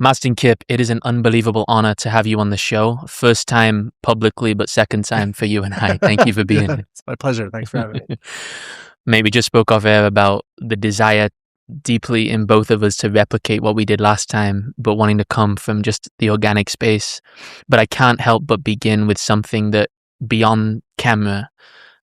Mastin Kipp, it is an unbelievable honor to have you on the show. First time publicly, but second time for you and I. Thank you for being here. It's my pleasure. Thanks for having me. Maybe just spoke off air about the desire deeply in both of us to replicate what we did last time, but wanting to come from just the organic space. But I can't help but begin with something that beyond camera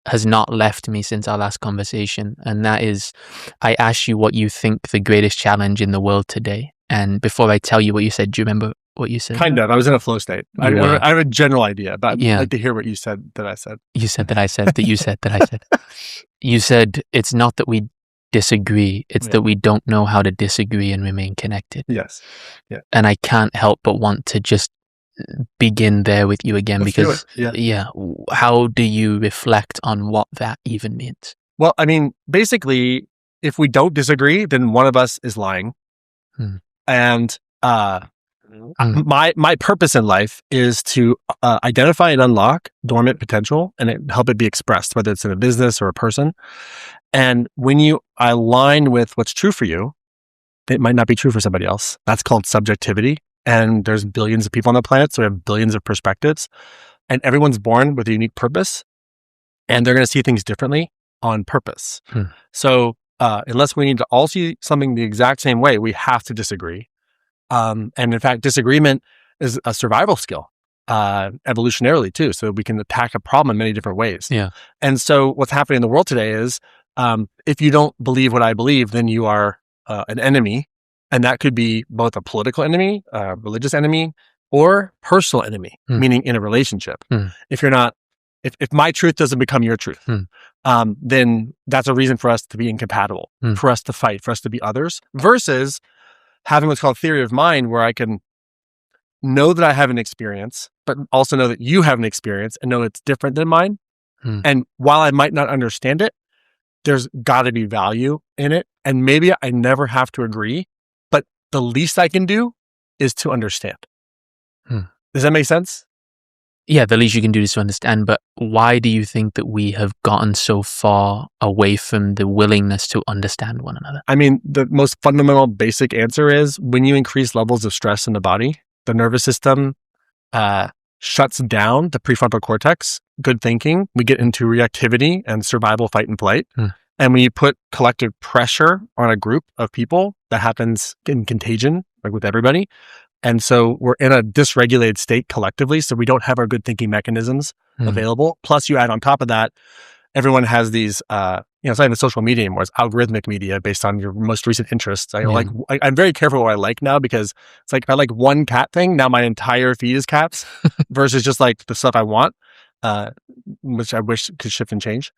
has not left me since our last conversation. And that is, I asked you what you think the greatest challenge in the world today. And before I tell you what you said, do you remember what you said? Kind of. I was in a flow state. I have a general idea, but I'd like to hear what you said that I said. You said that I said that you said that I said. You said, it's not that we disagree, it's that we don't know how to disagree and remain connected. Yes. Yeah. And I can't help but want to just begin there with you again. Let's because how do you reflect on what that even means? Well, I mean, basically, if we don't disagree, then one of us is lying. And my purpose in life is to identify and unlock dormant potential and help it be expressed, whether it's in a business or a person. And when you align with what's true for you, it might not be true for somebody else. That's called subjectivity. And there's billions of people on the planet, so we have billions of perspectives. And everyone's born with a unique purpose. And they're going to see things differently on purpose. So unless we need to all see something the exact same way, we have to disagree. And in fact, disagreement is a survival skill, evolutionarily too. So we can attack a problem in many different ways. Yeah. And so what's happening in the world today is, if you don't believe what I believe, then you are an enemy. And that could be both a political enemy, a religious enemy, or personal enemy, meaning in a relationship. If you're not, if my truth doesn't become your truth, then that's a reason for us to be incompatible, for us to fight, for us to be others, versus having what's called theory of mind, where I can know that I have an experience, but also know that you have an experience and know it's different than mine. And while I might not understand it, there's got to be value in it. And maybe I never have to agree, but the least I can do is to understand. Does that make sense? Yeah, the least you can do is to understand. But why do you think that we have gotten so far away from the willingness to understand one another? I mean, the most fundamental basic answer is when you increase levels of stress in the body, the nervous system shuts down the prefrontal cortex, good thinking. We get into reactivity and survival, fight, and flight. And when you put collective pressure on a group of people, that happens in contagion, like with everybody. And so we're in a dysregulated state collectively, so we don't have our good thinking mechanisms available. Plus, you add on top of that, everyone has these, it's not even social media anymore. It's algorithmic media based on your most recent interests. I'm very careful what I like now, because it's like if I like one cat thing, now my entire feed is cats versus just like the stuff I want, which I wish could shift and change.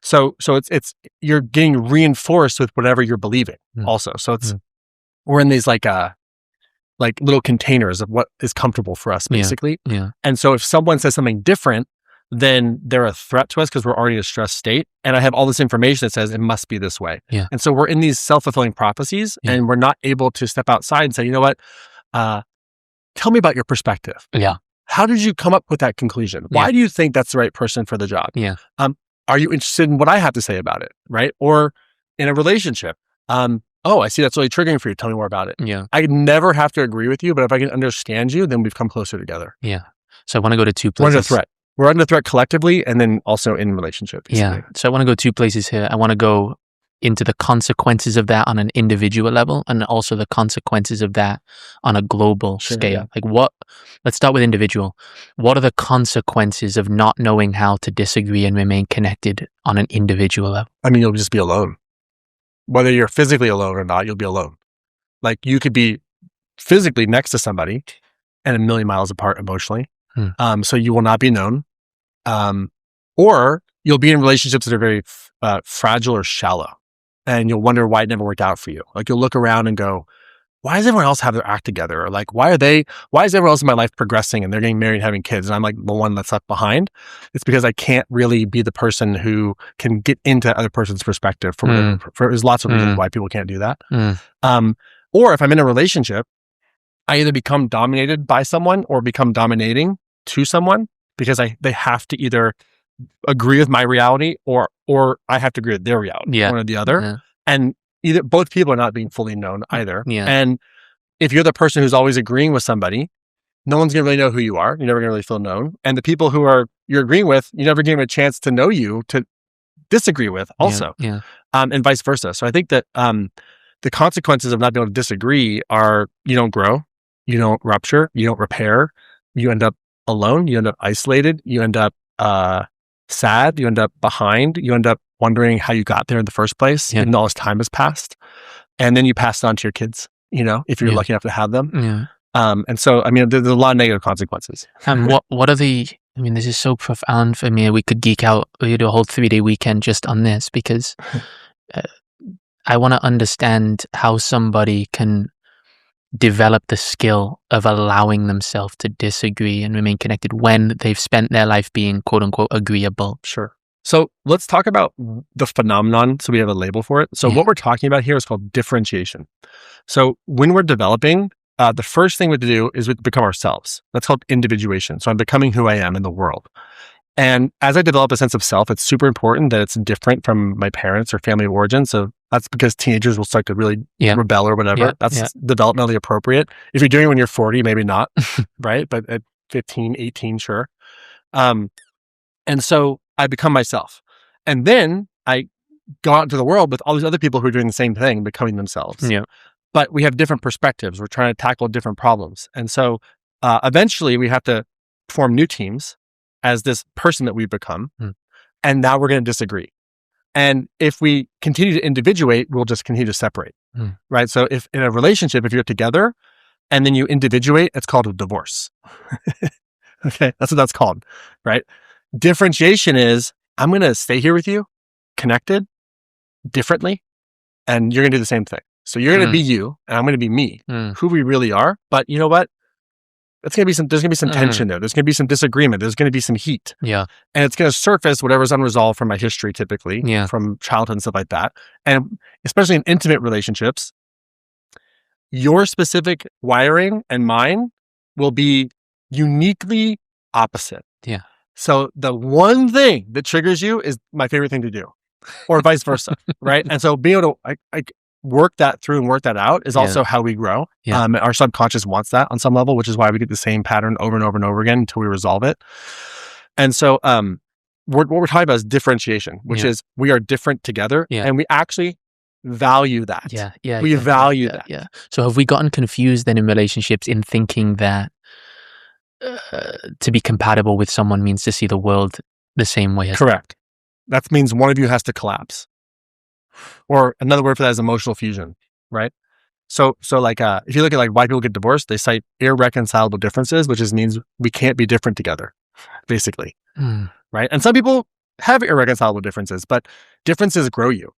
So it's you're getting reinforced with whatever you're believing also. So it's we're in these like little containers of what is comfortable for us, basically. And so if someone says something different, then they're a threat to us because we're already in a stressed state. And I have all this information that says it must be this way. And so we're in these self-fulfilling prophecies and we're not able to step outside and say, you know what, tell me about your perspective. How did you come up with that conclusion? Why do you think that's the right person for the job? Are you interested in what I have to say about it? Right? Or in a relationship, oh, I see that's really triggering for you. Tell me more about it. I never have to agree with you, but if I can understand you, then we've come closer together. So I want to go to two places. We're under threat. We're under threat collectively and then also in relationship. Basically. So I want to go two places here. I want to go into the consequences of that on an individual level and also the consequences of that on a global scale. Let's start with individual. What are the consequences of not knowing how to disagree and remain connected on an individual level? I mean, you'll just be alone. Whether you're physically alone or not, you'll be alone. Like you could be physically next to somebody and a million miles apart emotionally. So you will not be known. Or you'll be in relationships that are very fragile or shallow. And you'll wonder why it never worked out for you. Like you'll look around and go, why does everyone else have their act together? Or like, why is everyone else in my life progressing and they're getting married and having kids and I'm like the one that's left behind? It's because I can't really be the person who can get into other person's perspective for there's lots of reasons why people can't do that. Or if I'm in a relationship, I either become dominated by someone or become dominating to someone because they have to either agree with my reality or I have to agree with their reality, one or the other. And both people are not being fully known either. And if you're the person who's always agreeing with somebody, no one's going to really know who you are. You're never going to really feel known. And the people who you're agreeing with, you never give them a chance to know you, to disagree with also. Yeah. And vice versa. So I think that the consequences of not being able to disagree are you don't grow, you don't rupture, you don't repair, you end up alone, you end up isolated, you end up sad, you end up behind, you end up wondering how you got there in the first place, even though all this time has passed. And then you pass it on to your kids, if you're lucky enough to have them. Yeah. And so, I mean, there's a lot of negative consequences. And what are this is so profound for me. We could geek out. We could do a whole 3-day weekend just on this, because I want to understand how somebody can develop the skill of allowing themselves to disagree and remain connected when they've spent their life being quote unquote agreeable. Sure. So let's talk about the phenomenon, so we have a label for it. So what we're talking about here is called differentiation. So when we're developing, the first thing we have to do is we become ourselves. That's called individuation. So I'm becoming who I am in the world. And as I develop a sense of self, it's super important that it's different from my parents or family of origin. So that's because teenagers will start to really rebel or whatever. That's developmentally appropriate. If you're doing it when you're 40, maybe not, right? But at 15, 18, sure. And so I become myself. And then I go out into the world with all these other people who are doing the same thing, becoming themselves. Yeah. But we have different perspectives. We're trying to tackle different problems. And so eventually we have to form new teams as this person that we've become. And now we're going to disagree. And if we continue to individuate, we'll just continue to separate, right? So if in a relationship, if you're together and then you individuate, it's called a divorce. Okay, that's what that's called, right? Differentiation is, I'm going to stay here with you, connected, differently, and you're going to do the same thing. So you're going to be you, and I'm going to be me, who we really are. But you know what? There's going to be some tension there. There's going to be some disagreement. There's going to be some heat. Yeah. And it's going to surface whatever's unresolved from my history, typically, from childhood and stuff like that. And especially in intimate relationships, your specific wiring and mine will be uniquely opposite. Yeah. So the one thing that triggers you is my favorite thing to do, or vice versa, right? And so being able to work that through and work that out is also how we grow. Yeah. Our subconscious wants that on some level, which is why we get the same pattern over and over and over again until we resolve it. And so what we're talking about is differentiation, which is we are different together, and we actually value that. We value that. Yeah. So have we gotten confused then in relationships in thinking that to be compatible with someone means to see the world the same way as Correct. That means one of you has to collapse. Or another word for that is emotional fusion, right? So like if you look at like why people get divorced, they cite irreconcilable differences, which means we can't be different together, basically, right? And some people have irreconcilable differences, but differences grow you.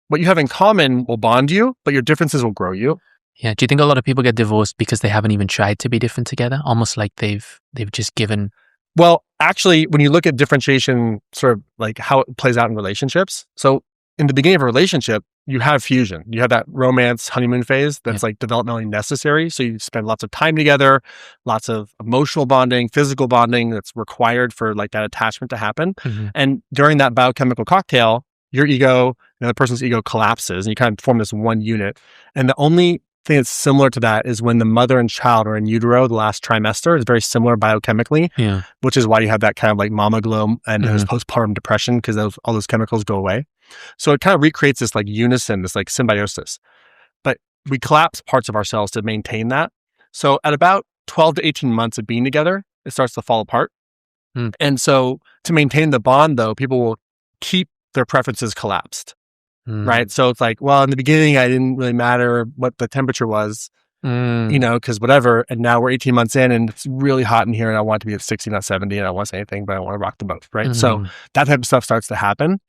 What you have in common will bond you, but your differences will grow you. Yeah. Do you think a lot of people get divorced because they haven't even tried to be different together? Almost like they've just given. Well, actually, when you look at differentiation, sort of like how it plays out in relationships. So in the beginning of a relationship, you have fusion. You have that romance honeymoon phase that's like developmentally necessary. So you spend lots of time together, lots of emotional bonding, physical bonding that's required for like that attachment to happen. And during that biochemical cocktail, your ego, the other person's ego collapses and you kind of form this one unit. And the only thing that's similar to that is when the mother and child are in utero, the last trimester is very similar biochemically, which is why you have that kind of like mama glow and there's postpartum depression because all those chemicals go away. So it kind of recreates this like unison, this like symbiosis. But we collapse parts of ourselves to maintain that. So at about 12 to 18 months of being together, it starts to fall apart. And so to maintain the bond though, people will keep their preferences collapsed. Right. So it's like, well, in the beginning, I didn't really matter what the temperature was, because whatever. And now we're 18 months in and it's really hot in here and I want it to be at 60, not 70. And I don't want to say anything, but I want to rock the boat. Right. So that type of stuff starts to happen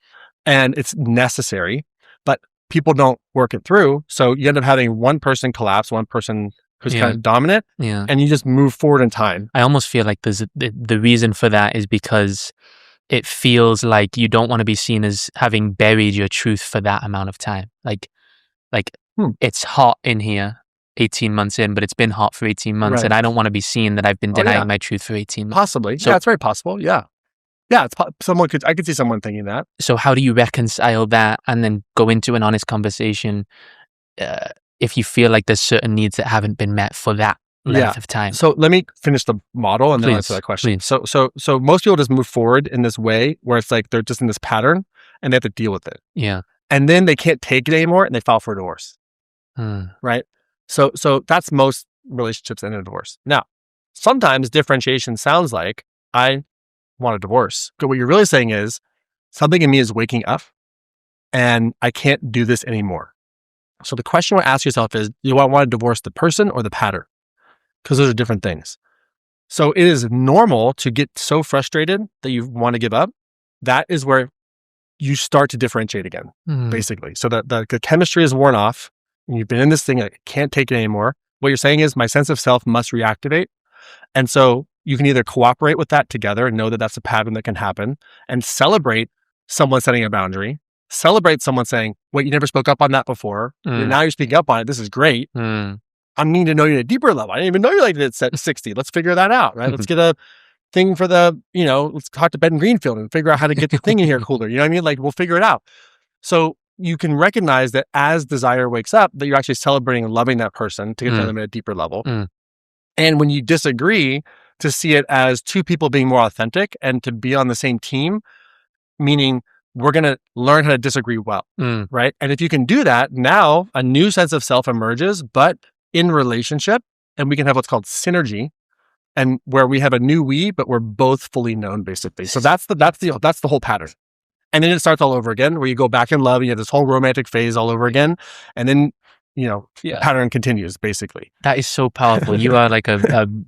and it's necessary, but people don't work it through. So you end up having one person collapse, one person who's kind of dominant and you just move forward in time. I almost feel like the reason for that is because it feels like you don't want to be seen as having buried your truth for that amount of time. Like it's hot in here 18 months in, but it's been hot for 18 months. And I don't want to be seen that I've been denying my truth for 18 months. Possibly. So, it's very possible. Yeah. Yeah. I could see someone thinking that. So how do you reconcile that and then go into an honest conversation if you feel like there's certain needs that haven't been met for that length of time. So let me finish the model and then I'll answer that question. Please. So most people just move forward in this way where it's like they're just in this pattern and they have to deal with it. Yeah. And then they can't take it anymore and they file for a divorce. Right? So that's most relationships end in a divorce. Now, sometimes differentiation sounds like I want a divorce. But what you're really saying is something in me is waking up and I can't do this anymore. So the question to ask yourself is, do you want to divorce the person or the pattern? Because those are different things. So it is normal to get so frustrated that you want to give up. That is where you start to differentiate again, basically. So the chemistry is worn off and you've been in this thing, I can't take it anymore. What you're saying is my sense of self must reactivate. And so you can either cooperate with that together and know that that's a pattern that can happen and celebrate someone setting a boundary, celebrate someone saying, wait, you never spoke up on that before. Now you're speaking up on it. This is great. I need to know you at a deeper level. I didn't even know you liked it at 60. Let's figure that out, right? Let's get a thing for let's talk to Ben Greenfield and figure out how to get the thing in here cooler. You know what I mean? Like, we'll figure it out. So you can recognize that as desire wakes up, that you're actually celebrating and loving that person to get to them at a deeper level. And when you disagree, to see it as two people being more authentic and to be on the same team, meaning we're going to learn how to disagree well, right? And if you can do that, now a new sense of self emerges, but in relationship, and we can have what's called synergy, and where we have a new we, but we're both fully known, basically. So that's the whole pattern. And then it starts all over again, where you go back in love, and you have this whole romantic phase all over again, and then the pattern continues, basically. That is so powerful. You are like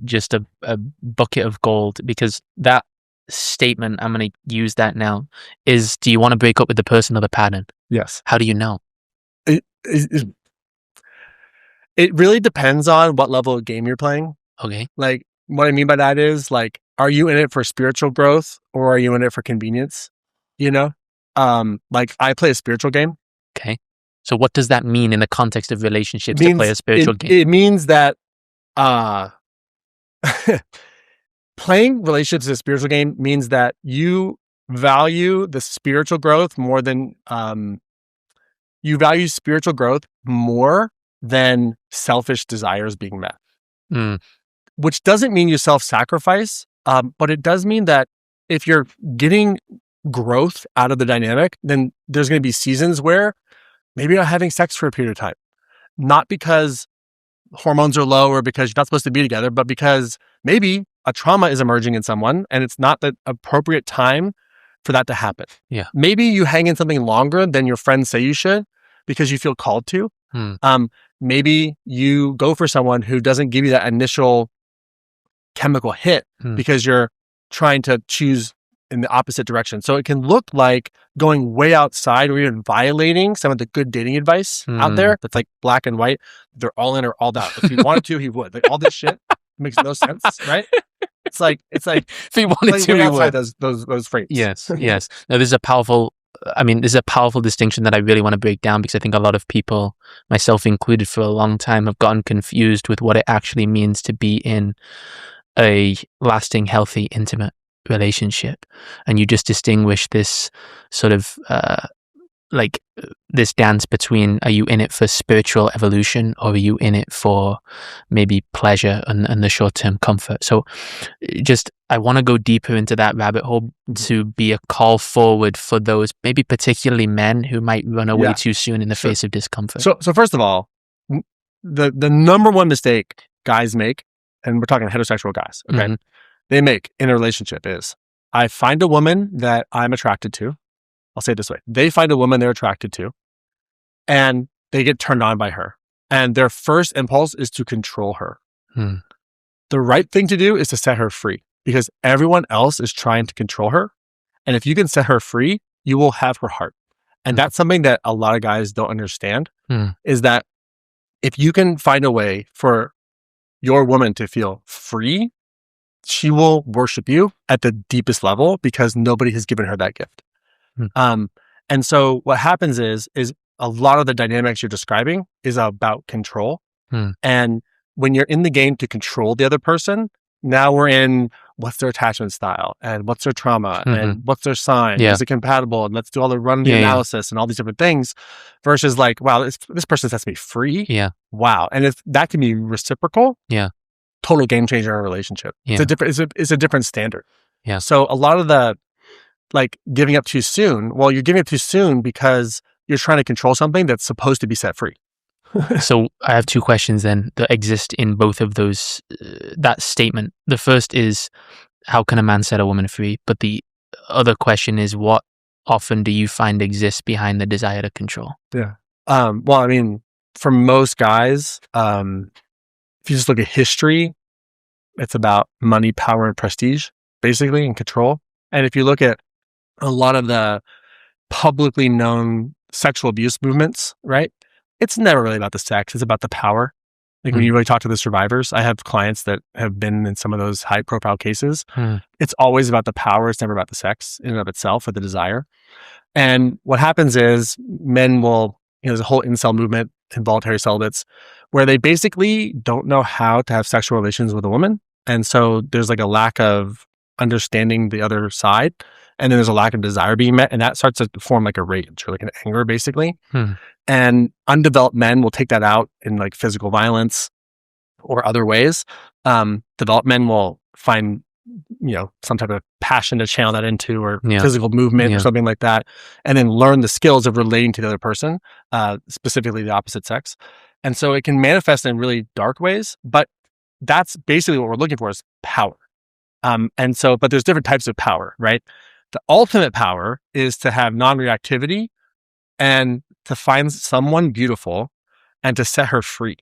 just a bucket of gold, because that statement, I'm going to use that now, is, do you want to break up with the person or the pattern? Yes. How do you know? It really depends on what level of game you're playing. Okay. Like, what I mean by that is, like, are you in it for spiritual growth or are you in it for convenience? Like, I play a spiritual game. Okay. So what does that mean in the context of relationships to play a spiritual game? It means that playing relationships as a spiritual game means that you value the spiritual growth more than you value spiritual growth more than selfish desires being met. Which doesn't mean you self-sacrifice, but it does mean that if you're getting growth out of the dynamic, then there's going to be seasons where maybe you're not having sex for a period of time. Not because hormones are low or because you're not supposed to be together, but because maybe a trauma is emerging in someone and it's not the appropriate time for that to happen. Yeah. Maybe you hang in something longer than your friends say you should because you feel called to. Maybe you go for someone who doesn't give you that initial chemical hit because you're trying to choose in the opposite direction. So it can look like going way outside or even violating some of the good dating advice out there that's like black and white. They're all in or all out. If he wanted to, he would. Like, all this shit makes no sense, right? It's like if he wanted to, he would. Those phrases. Yes. Now, this is a powerful distinction that I really want to break down, because I think a lot of people, myself included, for a long time have gotten confused with what it actually means to be in a lasting, healthy, intimate relationship. And you just distinguish this sort of this dance between, are you in it for spiritual evolution or are you in it for maybe pleasure and the short-term comfort? So I want to go deeper into that rabbit hole to be a call forward for those, maybe particularly men, who might run away too soon in the face of discomfort. So first of all, the number one mistake guys make, and we're talking heterosexual guys, okay, they make in a relationship is, I find a woman that I'm attracted to. I'll say it this way. They find a woman they're attracted to and they get turned on by her. And their first impulse is to control her. The right thing to do is to set her free, because everyone else is trying to control her. And if you can set her free, you will have her heart. And that's something that a lot of guys don't understand, is that if you can find a way for your woman to feel free, she will worship you at the deepest level because nobody has given her that gift. And so what happens is a lot of the dynamics you're describing is about control. And when you're in the game to control the other person, now we're in what's their attachment style and what's their trauma and what's their sign. Yeah. Is it compatible? And let's do all the run the analysis and all these different things versus like, wow, this person sets me free. Yeah. Wow. And if that can be reciprocal, total game changer in a relationship. Yeah. It's a different standard. Yeah. So a lot of the like giving up too soon, well, you're giving up too soon because you're trying to control something that's supposed to be set free. So I have two questions then that exist in both of those, that statement. The first is, how can a man set a woman free? But the other question is, what often do you find exists behind the desire to control? Yeah. Well, I mean, for most guys, if you just look at history, it's about money, power, and prestige, basically, and control. And if you look at a lot of the publicly known sexual abuse movements, right? It's never really about the sex. It's about the power. Like when you really talk to the survivors, I have clients that have been in some of those high profile cases. It's always about the power. It's never about the sex in and of itself or the desire. And what happens is men will, there's a whole incel movement, involuntary celibates, where they basically don't know how to have sexual relations with a woman. And so there's like a lack of understanding the other side. And then there's a lack of desire being met. And that starts to form like a rage or like an anger, basically. And undeveloped men will take that out in like physical violence or other ways. Developed men will find, some type of passion to channel that into or physical movement or something like that. And then learn the skills of relating to the other person, specifically the opposite sex. And so it can manifest in really dark ways, but that's basically what we're looking for is power. But there's different types of power, right? The ultimate power is to have non-reactivity and to find someone beautiful and to set her free.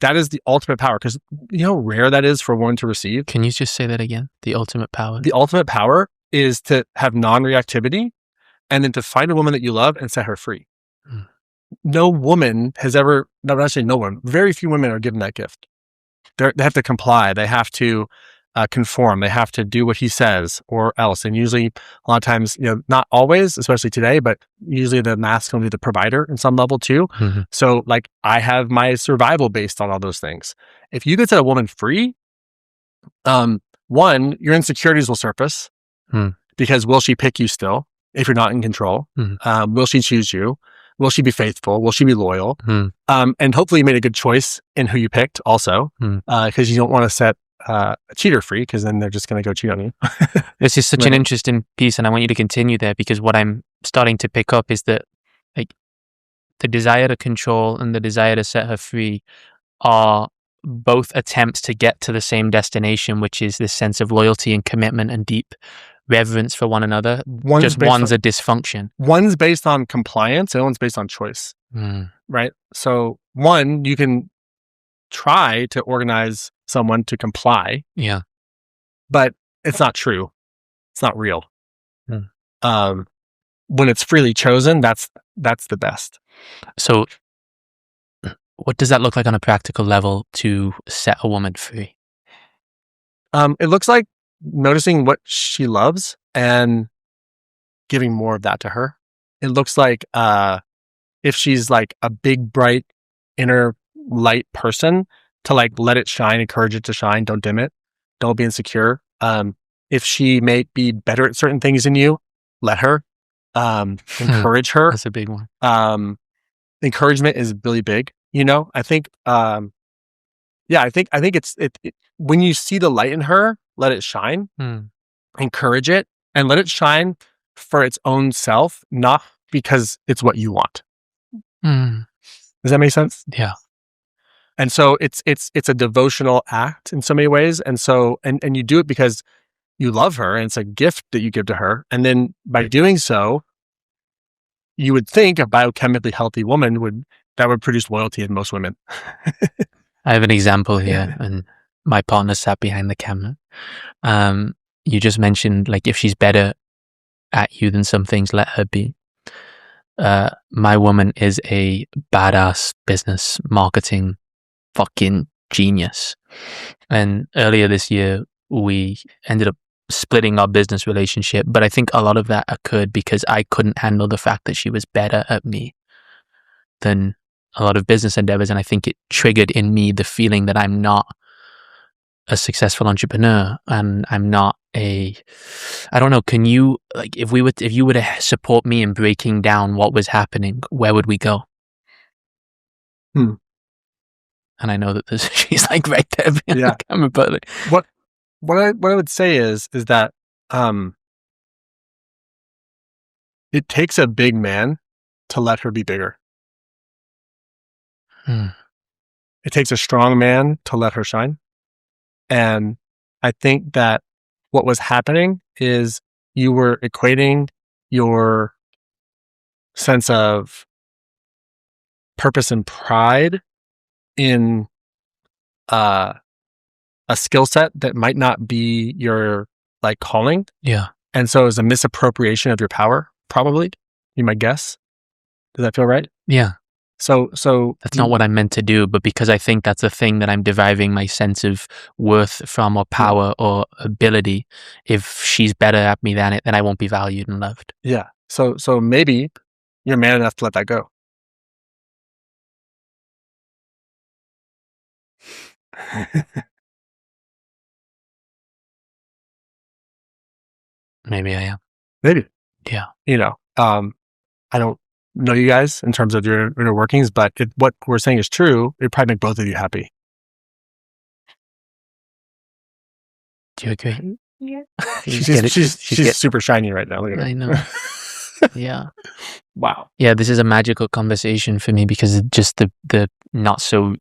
That is the ultimate power, because you know how rare that is for one to receive? Can you just say that again? The ultimate power? The ultimate power is to have non-reactivity and then to find a woman that you love and set her free. No woman has ever, not actually no one, very few women are given that gift. They have to comply. They have to conform. They have to do what he says or else. And usually a lot of times, not always, especially today, but usually the masculine will be the provider in some level too. So like I have my survival based on all those things. If you could set a woman free, one, your insecurities will surface because will she pick you still if you're not in control? Will she choose you? Will she be faithful? Will she be loyal? And hopefully you made a good choice in who you picked also, because you don't want to set a cheater free, because then they're just going to go cheat on you. This is such an interesting piece, and I want you to continue there, because what I'm starting to pick up is that like the desire to control and the desire to set her free are both attempts to get to the same destination, which is this sense of loyalty and commitment and deep reverence for one another. One's a dysfunction. One's based on compliance and one's based on choice. Right? So one, you can try to organize someone to comply. But it's not true. It's not real. When it's freely chosen, that's the best. So what does that look like on a practical level to set a woman free? It looks like noticing what she loves and giving more of that to her. It looks like if she's like a big, bright, inner light person, to like let it shine, encourage it to shine, don't dim it, don't be insecure. If she may be better at certain things than you, let her. Encourage her. That's a big one. Encouragement is really big. I think I think it's when you see the light in her, let it shine, encourage it, and let it shine for its own self, not because it's what you want. Does that make sense? Yeah. And so it's a devotional act in so many ways. And so, and you do it because you love her and it's a gift that you give to her. And then by doing so, you would think a biochemically healthy woman would produce loyalty in most women. I have an example here, and my partner sat behind the camera. You just mentioned like if she's better at you than some things, let her be. My woman is a badass business marketing fucking genius. And earlier this year, we ended up splitting our business relationship. But I think a lot of that occurred because I couldn't handle the fact that she was better at me than a lot of business endeavors. And I think it triggered in me the feeling that I'm not a successful entrepreneur and I'm not I don't know, can you, like, if you were to support me in breaking down what was happening, where would we go? And I know that she's like right there behind the camera, but like, what I would say is that it takes a big man to let her be bigger. It takes a strong man to let her shine. And I think that what was happening is you were equating your sense of purpose and pride in a skill set that might not be your like calling. Yeah. And so it's a misappropriation of your power, probably, you might guess. Does that feel right? Yeah. So that's not what I meant to do, but because I think that's a thing that I'm deriving my sense of worth from, or power or ability. If she's better at me than it, then I won't be valued and loved. Yeah. So maybe you're man enough to let that go. Maybe I am. Maybe. Yeah. I don't know you guys in terms of your inner workings, but what we're saying is true. It'd probably make both of you happy. Do you agree? Yeah. She's super shiny right now. Look at her. I know. Yeah. Wow. Yeah, this is a magical conversation for me because of just the not so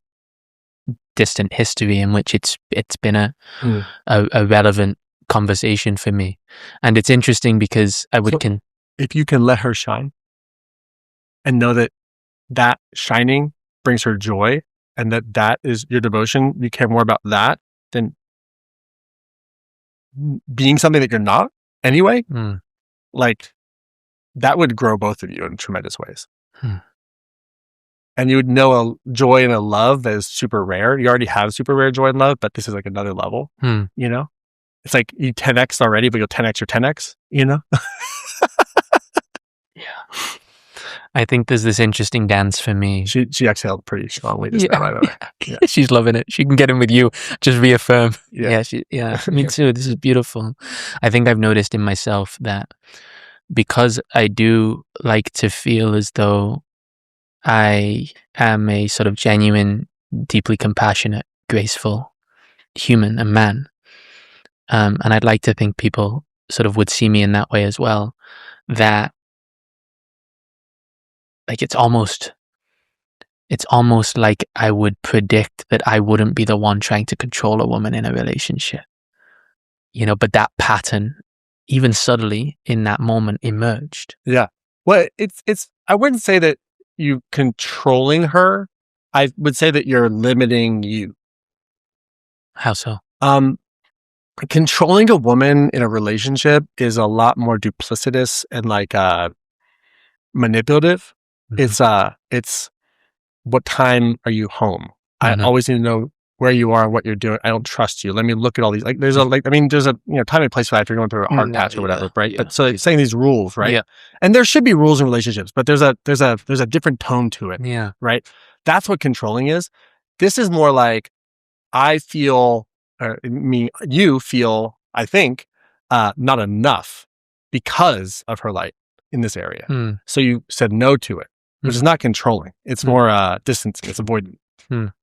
distant history in which it's been a relevant conversation for me. And it's interesting because if you can let her shine and know that shining brings her joy and that is your devotion, you care more about that than being something that you're not anyway, like that would grow both of you in tremendous ways. And you would know a joy and a love that is super rare. You already have super rare joy and love, but this is like another level, It's like you 10x already, but you'll 10x your 10x, Yeah. I think there's this interesting dance for me. She exhaled pretty strongly just now, by the way. Yeah. She's loving it. She can get in with you. Just reaffirm. Yeah. Me too. This is beautiful. I think I've noticed in myself that because I do like to feel as though I am a sort of genuine, deeply compassionate, graceful human, a man. And I'd like to think people sort of would see me in that way as well. That like it's almost like I would predict that I wouldn't be the one trying to control a woman in a relationship. But that pattern, even subtly in that moment, emerged. Yeah. Well, it's I wouldn't say that you controlling her. I would say that you're limiting you. How so? Controlling a woman in a relationship is a lot more duplicitous and like manipulative. It's what time are you home? I always need to know where you are and what you're doing. I don't trust you. Let me look at all these. Like there's a time and place for that if you're going through a hard patch or whatever, right? Yeah. But so it's saying these rules, right? Yeah. And there should be rules in relationships, but there's a different tone to it. Yeah. Right. That's what controlling is. This is more like I feel, you feel, I think, not enough because of her light in this area. So you said no to it, which is not controlling. It's more distancing. It's avoidant,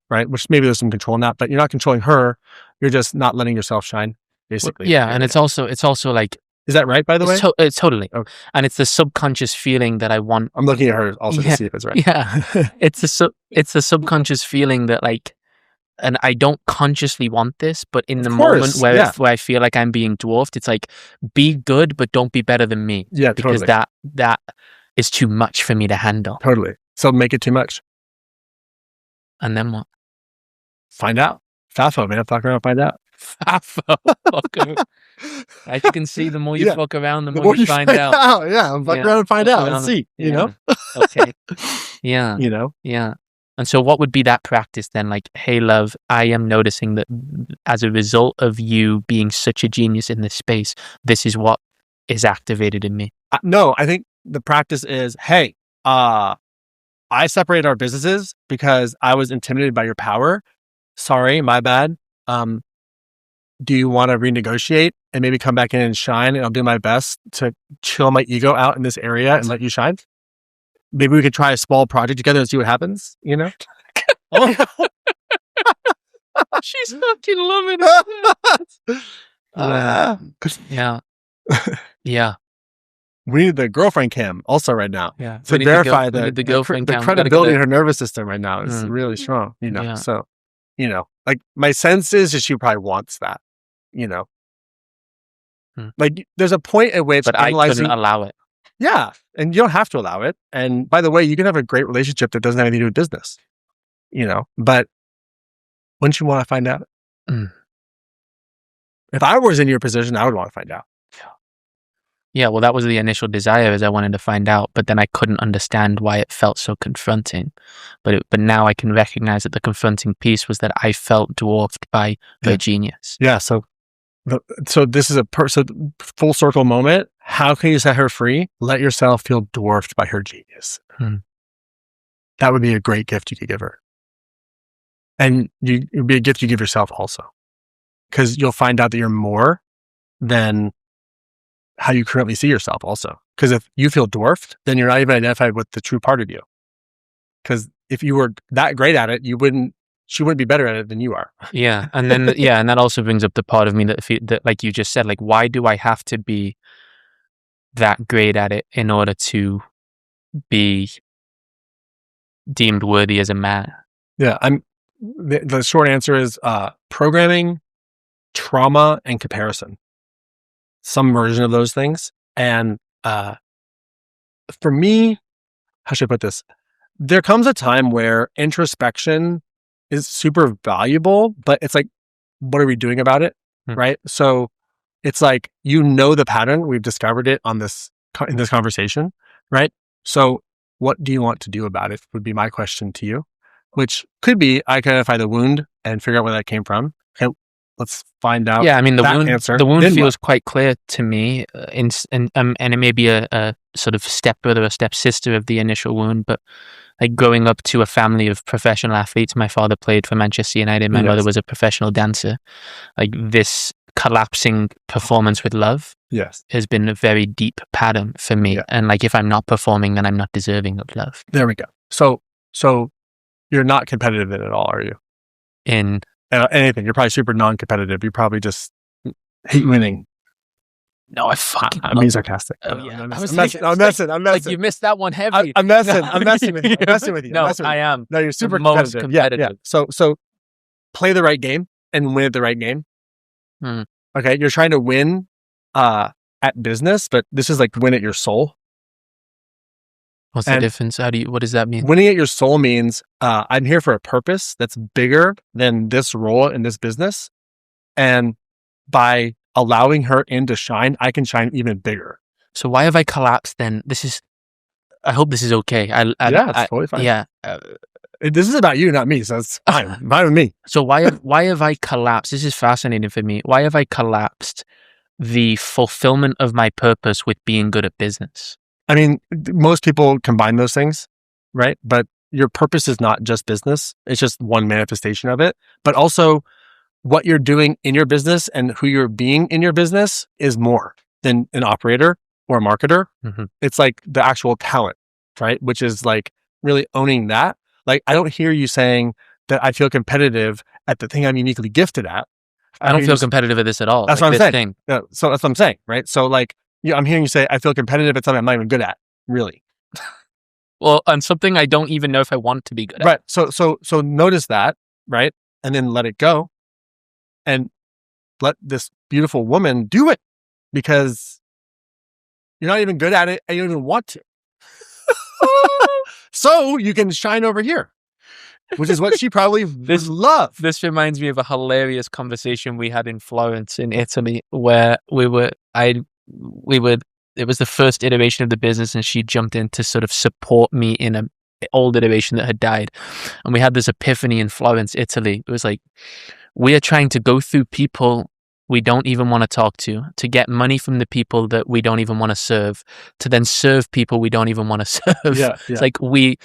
right? Which maybe there's some control in that, but you're not controlling her. You're just not letting yourself shine, basically. Well, yeah, and it's also like, is that right? By the way, it's totally. Okay. And it's the subconscious feeling that I want. I'm looking at her also to see if it's right. Yeah, it's the subconscious feeling that like. And I don't consciously want this, but in the moment where I feel like I'm being dwarfed, it's like, be good, but don't be better than me. Yeah, because totally. that is too much for me to handle. Totally. So make it too much. And then what? Find out. FAFO, man. Fuck around and find out. FAFO. As you can see, the more you fuck around, the more you find out. Yeah, fuck around and find out and see, you know? Okay. Yeah. Yeah. And so what would be that practice then? Like, hey, love, I am noticing that as a result of you being such a genius in this space, this is what is activated in me. No, I think the practice is, hey, I separated our businesses because I was intimidated by your power. Sorry, my bad. do you want to renegotiate and maybe come back in and shine? And I'll do my best to chill my ego out in this area and let you shine. Maybe we could try a small project together and see what happens, you know? She's fucking loving it. Yeah. Yeah. We need the girlfriend cam also right now. Yeah. To verify the girlfriend the cam. credibility in her nervous system right now is really strong, you know? Yeah. So, you know, like my sense is that she probably wants that, you know? Like there's a point at which but I couldn't allow it. Yeah. And you don't have to allow it. And by the way, you can have a great relationship that doesn't have anything to do with business, you know, but wouldn't you want to find out? If I was in your position, I would want to find out. Yeah, well, that was the initial desire, is I wanted to find out, but then I couldn't understand why it felt so confronting. But now I can recognize that the confronting piece was that I felt dwarfed by her genius. Yeah. So this is a full circle moment. How can you set her free? Let yourself feel dwarfed by her genius. That would be a great gift you could give her. And it would be a gift you give yourself also. Because you'll find out that you're more than how you currently see yourself also. Because if you feel dwarfed, then you're not even identified with the true part of you. Because if you were that great at it, she wouldn't be better at it than you are. Yeah. And then, and that also brings up the part of me that, like you just said, like, why do I have to be that great at it in order to be deemed worthy as a man? Yeah. The short answer is programming, trauma, and comparison. Some version of those things. And for me, how should I put this? There comes a time where introspection is super valuable, but it's like, what are we doing about it? Right? So it's like, you know the pattern. We've discovered it in this conversation, right? So what do you want to do about it would be my question to you, which could be, I can identify the wound and figure out where that came from. Okay, let's find out. Yeah, I mean, the wound feels quite clear to me, and it may be a sort of stepbrother or stepsister of the initial wound, but like growing up to a family of professional athletes, my father played for Manchester United, my mother was a professional dancer. Like this collapsing performance with love has been a very deep pattern for me. And like, if I'm not performing, then I'm not deserving of love. There we go. So you're not competitive in it at all, are you? In anything. You're probably super non-competitive. You probably just hate winning. No, I'm being sarcastic. I'm messing. Like, you missed that one heavy. I'm messing with you. No, I am. No, you're super most competitive. Yeah. So play the right game and win at the right game. Okay, you're trying to win at business, but this is like win at your soul. What's the difference? What does that mean? Winning at your soul means I'm here for a purpose that's bigger than this role in this business. And by allowing her in to shine, I can shine even bigger. So why have I collapsed then? I hope this is okay. It's totally fine. Yeah. This is about you, not me. So it's fine. Fine with me. So why have I collapsed? This is fascinating for me. Why have I collapsed the fulfillment of my purpose with being good at business? I mean, most people combine those things, right? But your purpose is not just business. It's just one manifestation of it. But also what you're doing in your business and who you're being in your business is more than an operator or a marketer. It's like the actual talent, right? Which is like really owning that. Like, I don't hear you saying that I feel competitive at the thing I'm uniquely gifted at. I don't feel competitive at this at all. That's what I'm saying. Yeah, so that's what I'm saying, right? So like, I'm hearing you say, I feel competitive at something I'm not even good at, really. Well, on something I don't even know if I want to be good at. Right. So notice that, right? And then let it go. And let this beautiful woman do it, because you're not even good at it and you don't even want to. So you can shine over here, which is what she probably would love. This reminds me of a hilarious conversation we had in Florence in Italy, where it was the first iteration of the business, and she jumped in to sort of support me in an old iteration that had died. And we had this epiphany in Florence, Italy. It was like, we are trying to go through people we don't even want to talk to get money from the people that we don't even want to serve, to then serve people we don't even want to serve. Yeah. It's like we're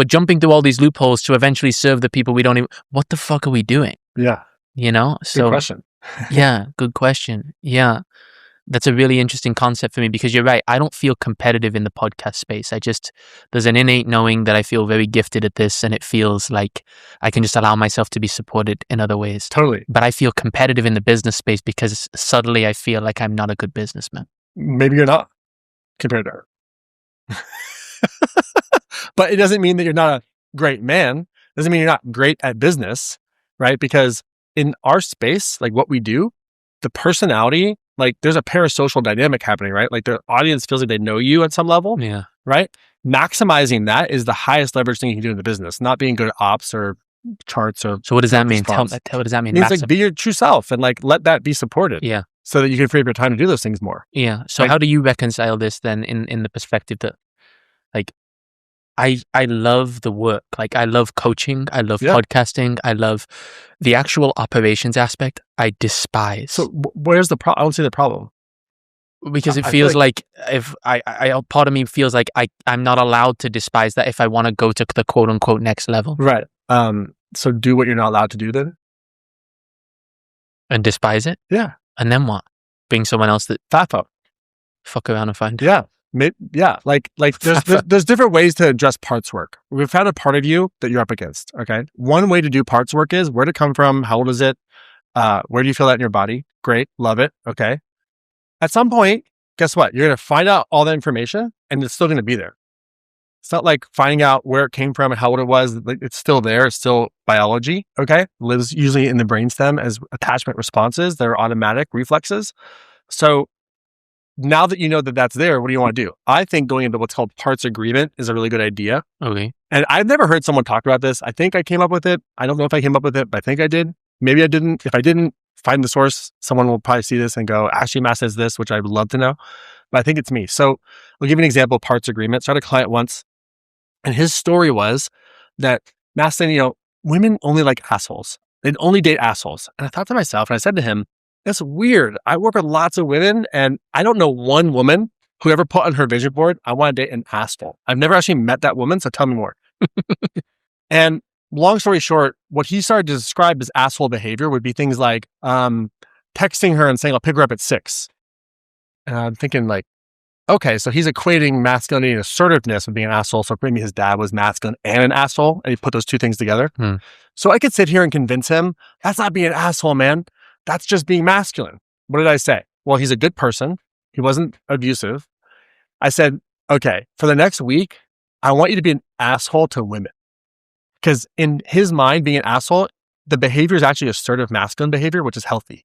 jumping through all these loopholes to eventually serve the people we don't even. What the fuck are we doing? Yeah. So Good question. yeah, good question. Yeah. That's a really interesting concept for me because you're right. I don't feel competitive in the podcast space. There's an innate knowing that I feel very gifted at this, and it feels like I can just allow myself to be supported in other ways. Totally. But I feel competitive in the business space because subtly I feel like I'm not a good businessman. Maybe you're not compared to her. But it doesn't mean that you're not a great man. It doesn't mean you're not great at business, right? Because in our space, like what we do, the personality, like there's a parasocial dynamic happening, right? Like the audience feels like they know you at some level, Yeah. right? Maximizing that is the highest leverage thing you can do in the business, not being good at ops or charts or. So what does that mean? response. What does that mean? It means like be your true self and like let that be supported. Yeah. So that you can free up your time to do those things more. Yeah. So Like- how do you reconcile this then in the perspective that like I love the work. Like I love coaching. I love Yeah. podcasting. I love the actual operations aspect. I despise. So where's the problem? I don't see the problem. Because it I feels feel like if I part of me feels like I'm not allowed to despise that if I want to go to the quote unquote next level Right. So do what you're not allowed to do then. and despise it. Yeah. And then what? Being someone else that FAFO. fuck around and find. Yeah. Yeah. Like there's different ways to address parts work. We've found a part of you that you're up against. Okay. One way to do parts work is where did it come from? How old is it? Where do you feel that in your body? Great. Love it. Okay. At some point, guess what? You're going to find out all that information and it's still going to be there. It's not like finding out where it came from and how old it was. It's still there. It's still biology. Okay. Lives usually in the brainstem as attachment responses. They're automatic reflexes. So now that you know that that's there, what do you want to do? I think going into what's called parts agreement is a really good idea. Okay. And I've never heard someone talk about this. I think I came up with it. I don't know if I came up with it, but I think I did. Maybe I didn't. If I didn't, find the source. Someone will probably see this and go, actually, Matt says this, which I would love to know. But I think it's me. So I'll give you an example of parts agreement. So I had a client once, and his story was that Matt said, women only like assholes. They'd only date assholes. And I thought to myself, and I said to him, that's weird. I work with lots of women, and I don't know one woman who ever put on her vision board, I want to date an asshole. I've never actually met that woman, so tell me more. And long story short, what he started to describe as asshole behavior would be things like texting her and saying, I'll pick her up at 6. And I'm thinking like, okay, so he's equating masculinity and assertiveness with being an asshole. So maybe his dad was masculine and an asshole, and he put those two things together. So I could sit here and convince him, that's not being an asshole, man. That's just being masculine. What did I say? Well, he's a good person. He wasn't abusive. I said, okay, for the next week, I want you to be an asshole to women. Because in his mind, being an asshole, the behavior is actually assertive masculine behavior, which is healthy.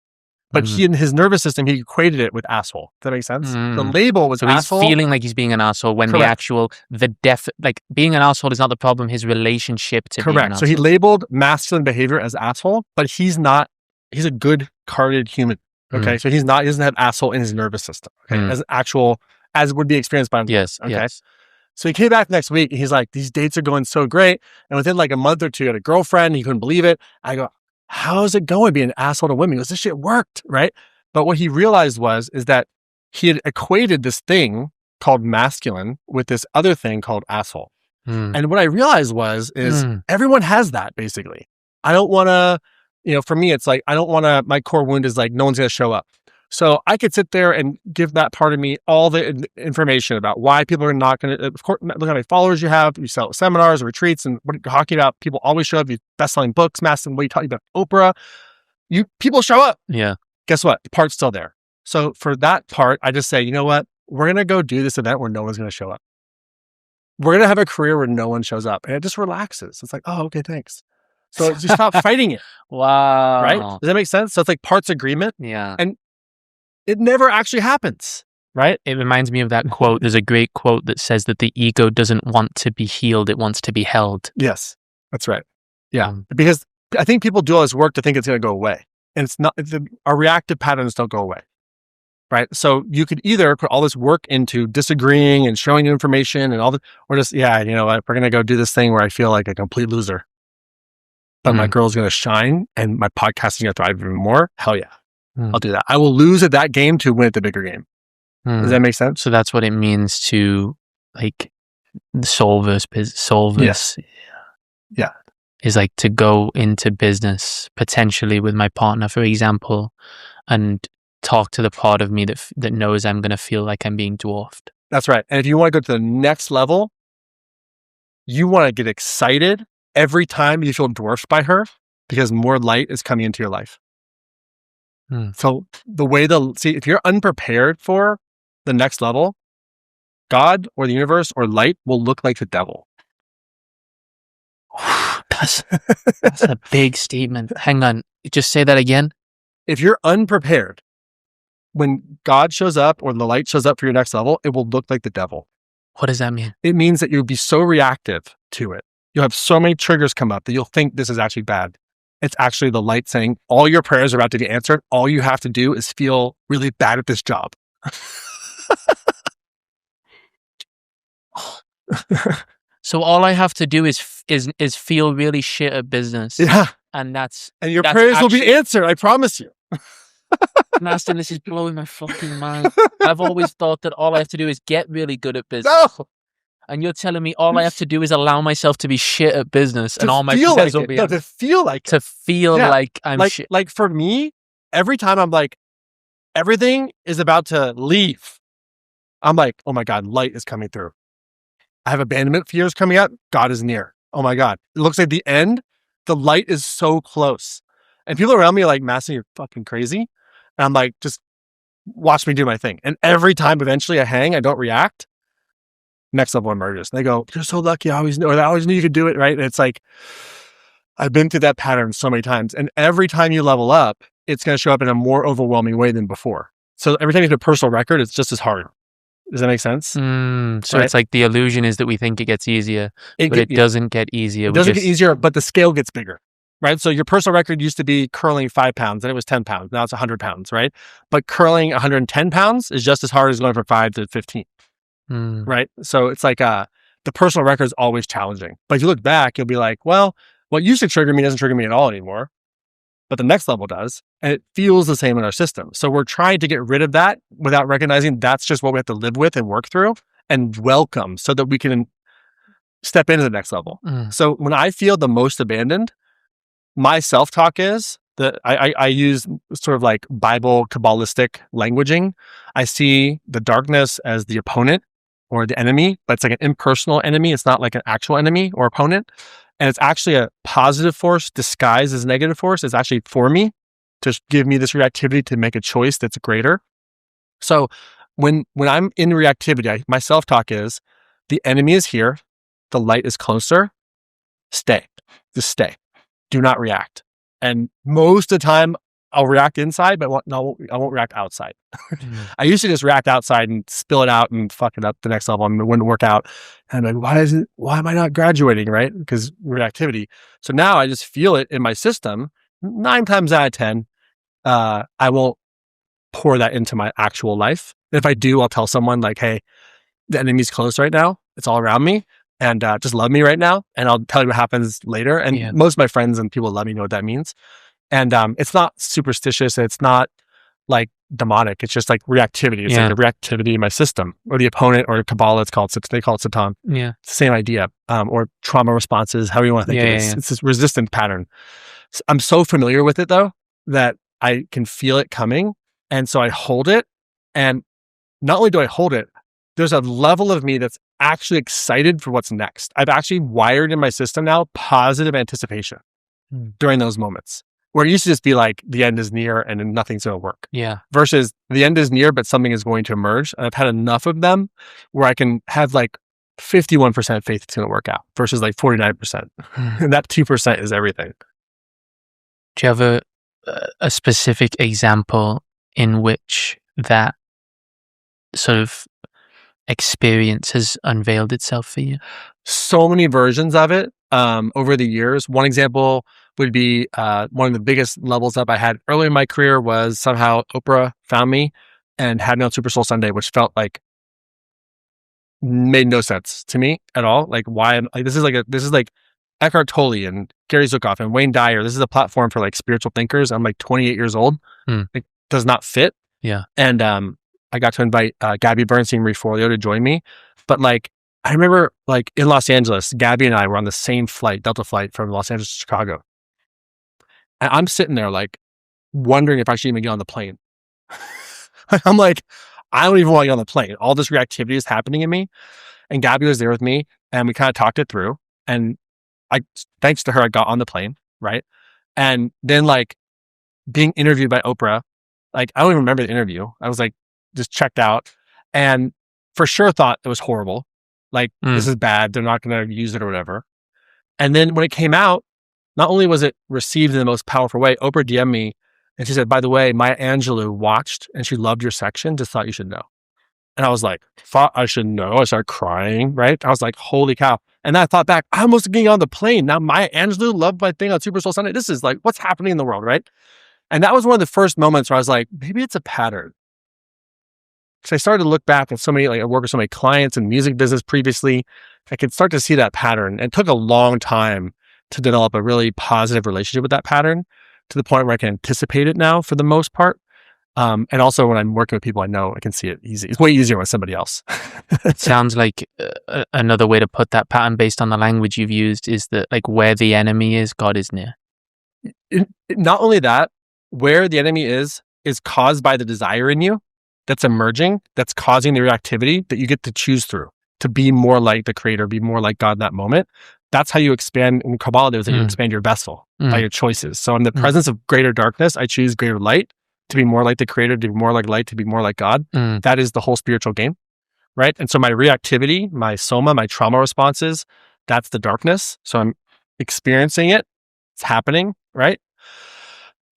But he, in his nervous system, he equated it with asshole. Does that make sense? The label was so asshole. he's feeling like he's being an asshole when Correct. like being an asshole is not the problem. His relationship to being an asshole. So he labeled masculine behavior as asshole, but he's not. He's a good carded human. Okay. So he doesn't have asshole in his nervous system. Okay. As would be experienced by him. Yes. Okay. Yes. So he came back next week and he's like, these dates are going so great. And within like a month or two, he had a girlfriend. He couldn't believe it. I go, how's it going being an asshole to women? He goes, this shit worked. Right. But what he realized is that he had equated this thing called masculine with this other thing called asshole. And what I realized is everyone has that basically. I don't want to, for me, it's like, I don't want to, my core wound is like, no one's going to show up. So I could sit there and give that part of me all the information about why people are not going to, of course, look how many followers you have, you sell seminars, retreats, and what you're talking about. People always show up, you best-selling books, Mastin, what you talking about, Oprah. People show up. Yeah. Guess what? The part's still there. So for that part, I just say, you know what? We're going to go do this event where no one's going to show up. We're going to have a career where no one shows up. And it just relaxes. It's like, oh, okay, thanks. So you stop fighting it. Wow. Right? Does that make sense? So it's like parts agreement. Yeah. And it never actually happens, right? It reminds me of that quote. There's a great quote that says that the ego doesn't want to be healed. It wants to be held. Yes, that's right. Yeah. Because I think people do all this work to think it's going to go away. And it's not, our reactive patterns don't go away, right? So you could either put all this work into disagreeing and showing you information and all that, or just, you know what, we're going to go do this thing where I feel like a complete loser. But my girl's going to shine and my podcast is going to thrive even more. Hell yeah. I'll do that. I will lose at that game to win at the bigger game. Does that make sense? So that's what it means to like soul versus. Yes. Yeah. is like to go into business potentially with my partner, for example, and talk to the part of me that knows I'm going to feel like I'm being dwarfed. That's right. And if you want to go to the next level, you want to get excited every time you feel dwarfed by her, because more light is coming into your life. So the way if you're unprepared for the next level, God or the universe or light will look like the devil. That's a big statement. Hang on. Just say that again. If you're unprepared, when God shows up or the light shows up for your next level, it will look like the devil. What does that mean? It means that you'll be so reactive to it. You'll have so many triggers come up that you'll think this is actually bad. It's actually the light saying, all your prayers are about to be answered. All you have to do is feel really bad at this job. So all I have to do is feel really shit at business. Yeah. And your prayers will be answered. I promise you. Mastin, this is blowing my fucking mind. I've always thought that all I have to do is get really good at business. No. And you're telling me all I have to do is allow myself to be shit at business, and all my prayers will be to feel like to feel like I'm shit. Like for me, every time I'm like, everything is about to leave, I'm like, oh my God, light is coming through. I have abandonment fears coming up. God is near. Oh my God. It looks like the end. The light is so close. And people around me are like, Mastin, you're fucking crazy. And I'm like, just watch me do my thing. And every time eventually I hang, I don't react. Next level emerges. And they go, you're so lucky. I always knew you could do it. Right. And it's like, I've been through that pattern so many times. And every time you level up, it's going to show up in a more overwhelming way than before. So every time you hit a personal record, it's just as hard. Does that make sense? So right? It's like the illusion is that we think it gets easier, but it doesn't get easier. It doesn't get easier, but the scale gets bigger, right? So your personal record used to be curling 5 pounds, and it was 10 pounds. Now it's 100 pounds, right? But curling 110 pounds is just as hard as going from 5 to 15, right? So it's like the personal record is always challenging. But if you look back, you'll be like, well, what used to trigger me doesn't trigger me at all anymore. But the next level does, and it feels the same in our system. So we're trying to get rid of that without recognizing that's just what we have to live with and work through and welcome so that we can step into the next level. So when I feel the most abandoned, my self-talk is that I use sort of like Bible Kabbalistic languaging. I see the darkness as the opponent or the enemy, but it's like an impersonal enemy. It's not like an actual enemy or opponent. And it's actually a positive force disguised as negative force. It's actually for me to give me this reactivity to make a choice that's greater. So when I'm in reactivity, my self-talk is, the enemy is here. The light is closer. Stay. Just stay. Do not react. And most of the time, I'll react inside, but I won't react outside. I used to just react outside and spill it out and fuck it up the next level, and it wouldn't work out. And I'm like, why am I not graduating, right? Because reactivity. So now I just feel it in my system. 9 times out of 10, I won't pour that into my actual life. If I do, I'll tell someone like, hey, the enemy's close right now. It's all around me. And just love me right now. And I'll tell you what happens later. And most of my friends and people let me know what that means. And it's not superstitious. It's not like demonic. It's just like reactivity. It's like a reactivity in my system, or the opponent, or Kabbalah. They call it Satan. Yeah, it's the same idea. Or trauma responses, however you want to think of it. It's this resistant pattern. So I'm so familiar with it though that I can feel it coming, and so I hold it. And not only do I hold it, there's a level of me that's actually excited for what's next. I've actually wired in my system now positive anticipation during those moments. Where it used to just be like, the end is near and nothing's going to work. Yeah. Versus the end is near, but something is going to emerge. And I've had enough of them where I can have like 51% faith it's going to work out versus like 49%. And that 2% is everything. Do you have a specific example in which that sort of experience has unveiled itself for you? So many versions of it over the years. One example would be one of the biggest levels up I had early in my career was somehow Oprah found me and had me on Super Soul Sunday, which felt like made no sense to me at all. Like, why? This is like Eckhart Tolle and Gary Zukav and Wayne Dyer. This is a platform for like spiritual thinkers. I'm like 28 years old. It does not fit. Yeah. And I got to invite Gabby Bernstein Reforlio to join me, but like I remember like in Los Angeles, Gabby and I were on the same flight, Delta flight from Los Angeles to Chicago. And I'm sitting there like wondering if I should even get on the plane. I'm like, I don't even want to get on the plane. All this reactivity is happening in me. And Gabby was there with me and we kind of talked it through. And thanks to her, I got on the plane. Right. And then like being interviewed by Oprah, like I don't even remember the interview. I was like just checked out and for sure thought it was horrible. Like this is bad. They're not going to use it or whatever. And then when it came out, not only was it received in the most powerful way, Oprah DM'd me and she said, by the way, Maya Angelou watched and she loved your section, just thought you should know. And I was like, thought I should know. I started crying, right? I was like, holy cow. And then I thought back, I almost getting on the plane. Now Maya Angelou loved my thing on Super Soul Sunday. This is like, what's happening in the world, right? And that was one of the first moments where I was like, maybe it's a pattern. So I started to look back at so many, like I worked with so many clients in music business previously. I could start to see that pattern. And it took a long time to develop a really positive relationship with that pattern to the point where I can anticipate it now for the most part. And also when I'm working with people I know, I can see it easy. It's way easier with somebody else. It sounds like another way to put that pattern based on the language you've used is that like where the enemy is, God is near. Not only that, where the enemy is caused by the desire in you that's emerging, that's causing the reactivity that you get to choose through to be more like the creator, be more like God in that moment. That's how you expand in Kabbalah, that you expand your vessel by your choices. So in the presence of greater darkness, I choose greater light to be more like the creator, to be more like light, to be more like God. That is the whole spiritual game, right? And so my reactivity, my soma, my trauma responses, that's the darkness. So I'm experiencing it. It's happening, right?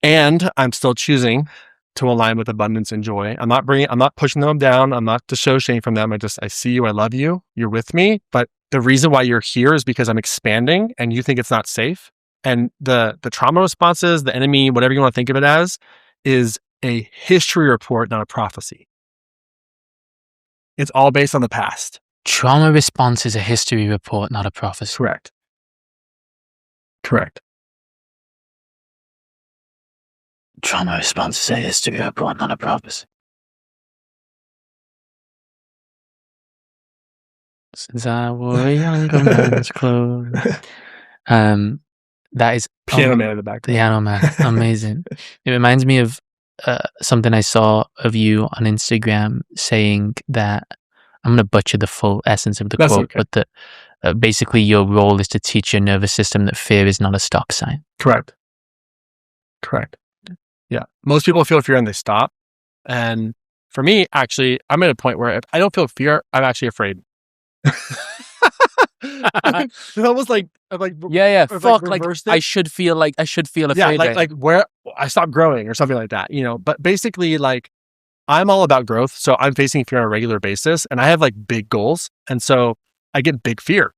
And I'm still choosing to align with abundance and joy. I'm not pushing them down. I'm not to show shame from them. I see you. I love you. You're with me. But the reason why you're here is because I'm expanding and you think it's not safe. And the trauma responses, the enemy, whatever you want to think of it as, is a history report, not a prophecy. It's all based on the past. Trauma response is a history report, not a prophecy. Correct. Trauma response is a history report, not a prophecy. Since I wore a younger man's clothes. That is Piano man in the back. Piano man, amazing. It reminds me of something I saw of you on Instagram saying that I'm going to butcher the full essence of the quote, okay. but that basically your role is to teach your nervous system that fear is not a stock sign. Correct. Yeah. Most people feel fear and they stop. And for me, actually, I'm at a point where if I don't feel fear, I'm actually afraid. It's almost like yeah. Fuck, like I should feel afraid. Yeah, like where I stopped growing or something like that, you know. But basically, like I'm all about growth, so I'm facing fear on a regular basis, and I have like big goals, and so I get big fear.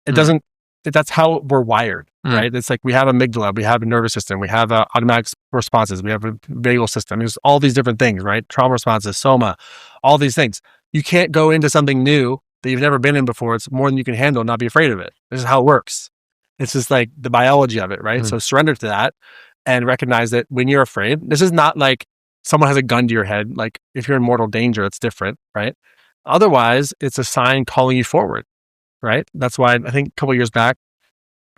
It doesn't. That's how we're wired, right? It's like we have amygdala, we have a nervous system, we have automatic responses, we have a vagal system. There's all these different things, right? Trauma responses, soma, all these things. You can't go into something new that you've never been in before. It's more than you can handle and not be afraid of it. This is how it works. It's just like the biology of it, right? So surrender to that and recognize that when you're afraid, this is not like someone has a gun to your head. Like if you're in mortal danger, it's different, right? Otherwise, it's a sign calling you forward, right? That's why I think a couple of years back,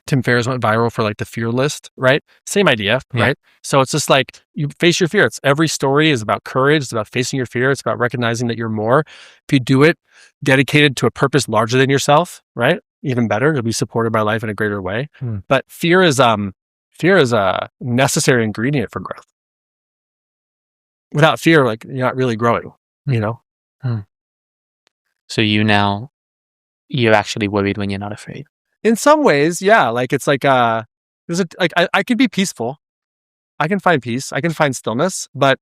Tim Ferriss went viral for like the fear list, right? Same idea, right? So it's just like you face your fear. Every story is about courage. It's about facing your fear. It's about recognizing that you're more. If you do it dedicated to a purpose larger than yourself, right? Even better, you'll be supported by life in a greater way. But fear is a necessary ingredient for growth. Without fear, like you're not really growing, you know? So you're actually worried when you're not afraid. In some ways, yeah. Like it's like I could be peaceful. I can find peace. I can find stillness. But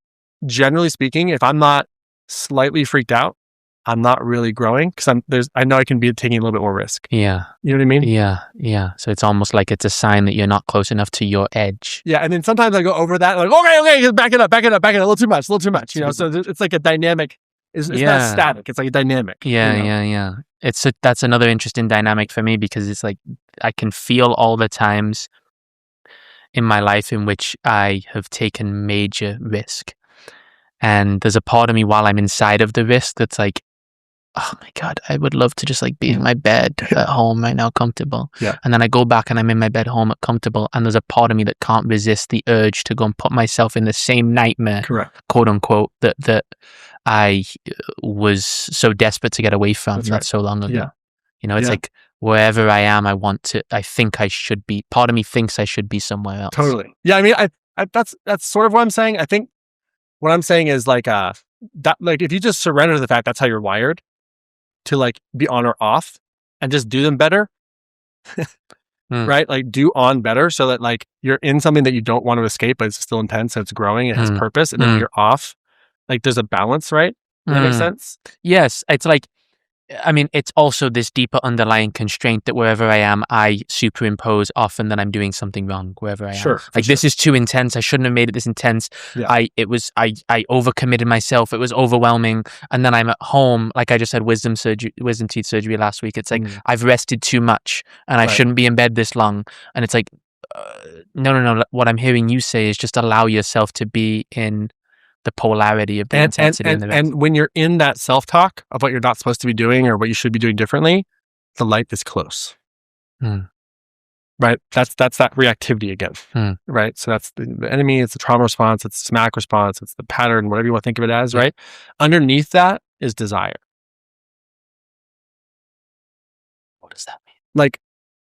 generally speaking, if I'm not slightly freaked out, I'm not really growing because I know I can be taking a little bit more risk. Yeah. You know what I mean? Yeah. So it's almost like it's a sign that you're not close enough to your edge. Yeah. And then sometimes I go over that, like, okay, back it up, a little too much, you know? So it's like a dynamic. It's not static. It's like a dynamic. Yeah. That's another interesting dynamic for me because it's like I can feel all the times in my life in which I have taken major risk. And there's a part of me while I'm inside of the risk that's like, oh my God, I would love to just like be in my bed at home right now, comfortable. Yeah. And then I go back and I'm in my bed home comfortable. And there's a part of me that can't resist the urge to go and put myself in the same nightmare, Correct. quote unquote, that I was so desperate to get away from not so long ago. Yeah. You know, it's like wherever I am, I think I should be, part of me thinks I should be somewhere else. Totally. Yeah. I mean, I that's sort of what I'm saying. I think what I'm saying is like, that, like if you just surrender to the fact that's how you're wired, to like be on or off and just do them better, right? Like do on better so that like you're in something that you don't want to escape, but it's still intense and it's growing and has purpose. And then you're off. Like there's a balance, right? Does that make sense? Yes. It's like, I mean, it's also this deeper underlying constraint that wherever I am, I superimpose often that I'm doing something wrong wherever I am. Like this is too intense. I shouldn't have made it this intense. Yeah. I overcommitted myself. It was overwhelming. And then I'm at home, like I just had wisdom teeth surgery last week. It's like I've rested too much and I shouldn't be in bed this long. And it's like, no. What I'm hearing you say is just allow yourself to be in the polarity of the intensity and the rest. And when you're in that self-talk of what you're not supposed to be doing or what you should be doing differently, the light is close. Right? That's that reactivity again. Right? So that's the enemy, it's the trauma response, it's the smack response, it's the pattern, whatever you want to think of it as, right? Underneath that is desire. What does that mean? Like,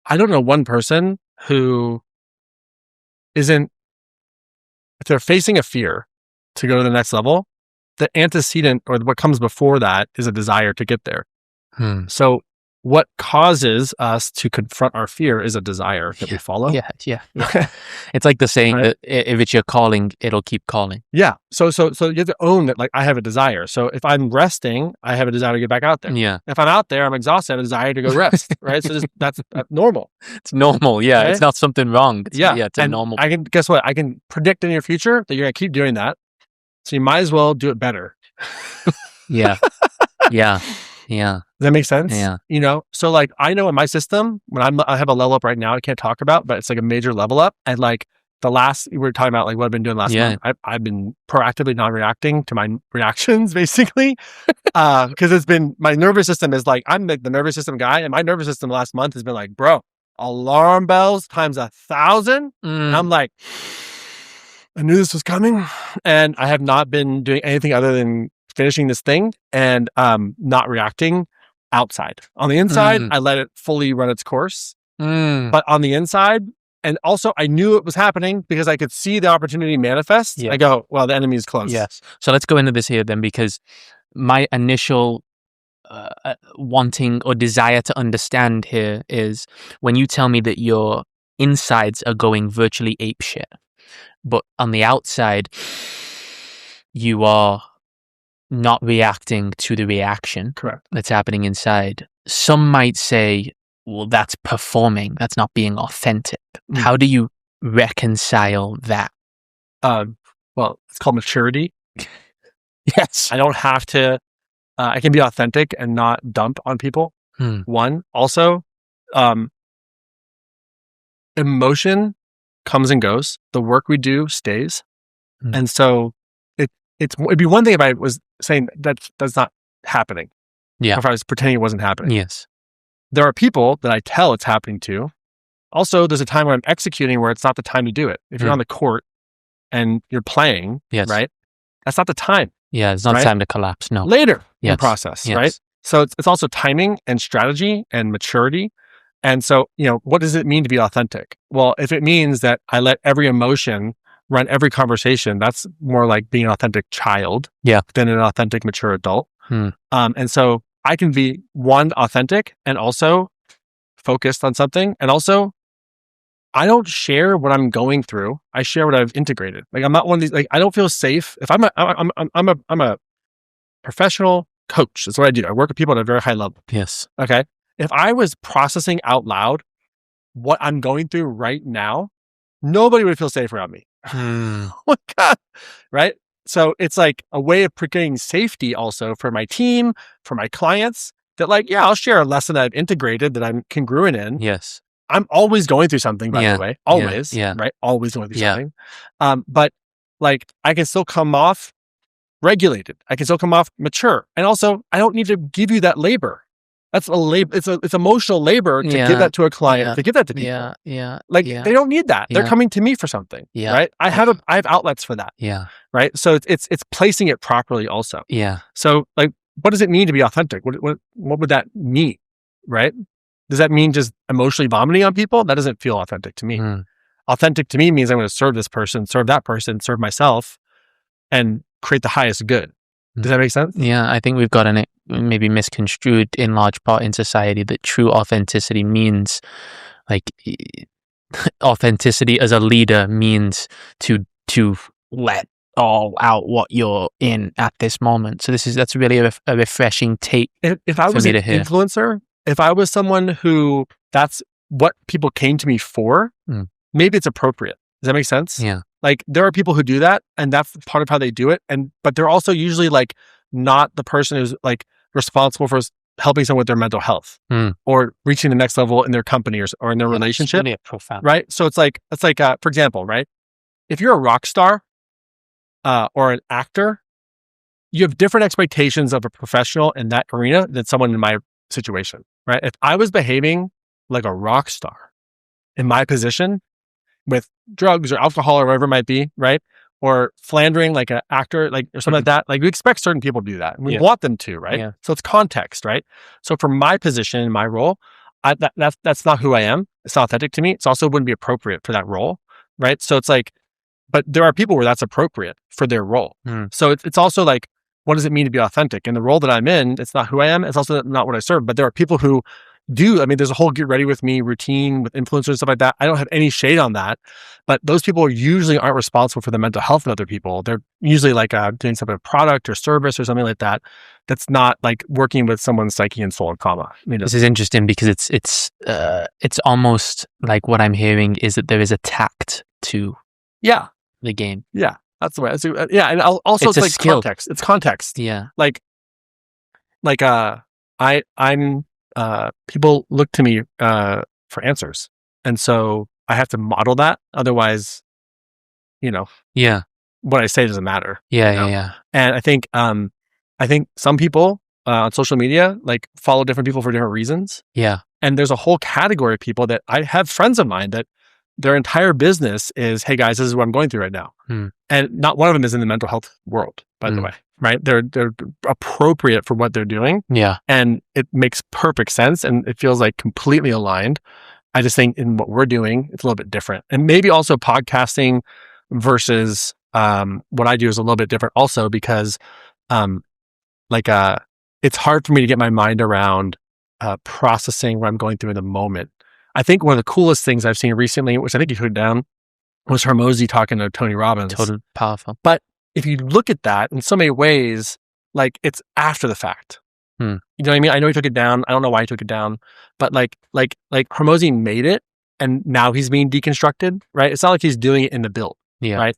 I don't know one person who isn't, if they're facing a fear to go to the next level, the antecedent or what comes before that is a desire to get there. So what causes us to confront our fear is a desire that we follow. Yeah. It's like the saying that if it's your calling, it'll keep calling. Yeah. So you have to own that, like, I have a desire. So if I'm resting, I have a desire to get back out there. Yeah. If I'm out there, I'm exhausted, I have a desire to go rest. Right. So that's normal. It's normal. Yeah. Right? It's not something wrong. It's a normal. Guess what? I can predict in your future that you're going to keep doing that. So you might as well do it better. Yeah. Does that make sense? Yeah. You know, so like I know in my system, when I have a level up right now, I can't talk about, but it's like a major level up. And like we were talking about like what I've been doing last month. I've been proactively non-reacting to my reactions basically. Cause it's been, my nervous system is like, I'm the nervous system guy. And my nervous system last month has been like, bro, alarm bells times 1,000. And I'm like, I knew this was coming, and I have not been doing anything other than finishing this thing and not reacting outside. On the inside, I let it fully run its course. But on the inside, and also I knew it was happening because I could see the opportunity manifest. I go, well, the enemy is close. Yes. So let's go into this here then, because my initial wanting or desire to understand here is when you tell me that your insides are going virtually apeshit, but on the outside, you are not reacting to the reaction that's happening inside. Some might say, well, that's performing. That's not being authentic. How do you reconcile that? Well, it's called maturity. Yes. I don't have to, I can be authentic and not dump on people. One, also, emotion comes and goes. The work we do stays. And so it'd be one thing if I was saying that's not happening. Yeah. Or if I was pretending it wasn't happening. Yes. There are people that I tell it's happening to. Also, there's a time where I'm executing where it's not the time to do it. If you're on the court and you're playing, right? That's not the time. Yeah, it's not time to collapse. No. Later in the process, right? So it's also timing and strategy and maturity. And so, you know, what does it mean to be authentic? Well, if it means that I let every emotion run every conversation, that's more like being an authentic child than an authentic, mature adult. And so I can be one, authentic, and also focused on something. And also, I don't share what I'm going through. I share what I've integrated. Like I'm not one of these, like I don't feel safe. If I'm a professional coach. That's what I do. I work with people at a very high level. Yes. Okay. If I was processing out loud what I'm going through right now, nobody would feel safe around me. Oh my God. Right? So it's like a way of getting safety also for my team, for my clients, that like, yeah, I'll share a lesson that I've integrated that I'm congruent in. Yes. I'm always going through something, by the way. Always. Right? Always going through something. But like I can still come off regulated. I can still come off mature. And also, I don't need to give you that labor. That's a labor. It's emotional labor to give that to a client, to give that to people. They don't need that. They're coming to me for something, right? I have outlets for that. Right. So it's placing it properly also. So like, what does it mean to be authentic? What would that mean? Right. Does that mean just emotionally vomiting on people? That doesn't feel authentic to me. Authentic to me means I'm going to serve this person, serve that person, serve myself, and create the highest good. Does that make sense? Yeah, I think we've gotten it maybe misconstrued in large part in society that true authenticity means like authenticity as a leader means to let all out what you're in at this moment. So that's really a refreshing take. If I was an influencer, if I was someone who that's what people came to me for, maybe it's appropriate. Does that make sense? Yeah. Like there are people who do that and that's part of how they do it. But they're also usually like not the person who's like responsible for helping someone with their mental health or reaching the next level in their company or in their relationship. Really profound. Right. So it's like, for example, right. If you're a rock star or an actor, you have different expectations of a professional in that arena than someone in my situation. Right. If I was behaving like a rock star in my position, with drugs or alcohol or whatever it might be, right? Or philandering like an actor, like or something like that. Like we expect certain people to do that. And we want them to, right? Yeah. So it's context, right? So for my position, my role, that's not who I am. It's not authentic to me. It also wouldn't be appropriate for that role, right? So it's like, but there are people where that's appropriate for their role. So it's also like, what does it mean to be authentic? In the role that I'm in, it's not who I am. It's also not what I serve. But there are people who do. I mean, there's a whole get ready with me routine with influencers and stuff like that. I don't have any shade on that, but those people usually aren't responsible for the mental health of other people. They're usually like doing some kind of product or service or something like that. That's not like working with someone's psyche and soul and karma. I mean, this is interesting because it's almost like what I'm hearing is that there is a tact to the game. Yeah, that's the way. And also it's like skill. Context. It's context. Yeah, I'm. People look to me for answers, and so I have to model that. Otherwise, what I say doesn't matter. Yeah. And I think some people on social media like follow different people for different reasons. Yeah. And there's a whole category of people that I have friends of mine that their entire business is, hey guys, this is what I'm going through right now. And not one of them is in the mental health world, by the way. Right? They're appropriate for what they're doing. Yeah. And it makes perfect sense and it feels like completely aligned. I just think in what we're doing, it's a little bit different. And maybe also podcasting versus what I do is a little bit different also because it's hard for me to get my mind around processing what I'm going through in the moment. I think one of the coolest things I've seen recently, which I think you took down, was Hormozy talking to Tony Robbins. Totally powerful. But if you look at that in so many ways, like it's after the fact. You know what I mean? I know he took it down. I don't know why he took it down, but like Hormozy made it and now he's being deconstructed, right? It's not like he's doing it in the build, right?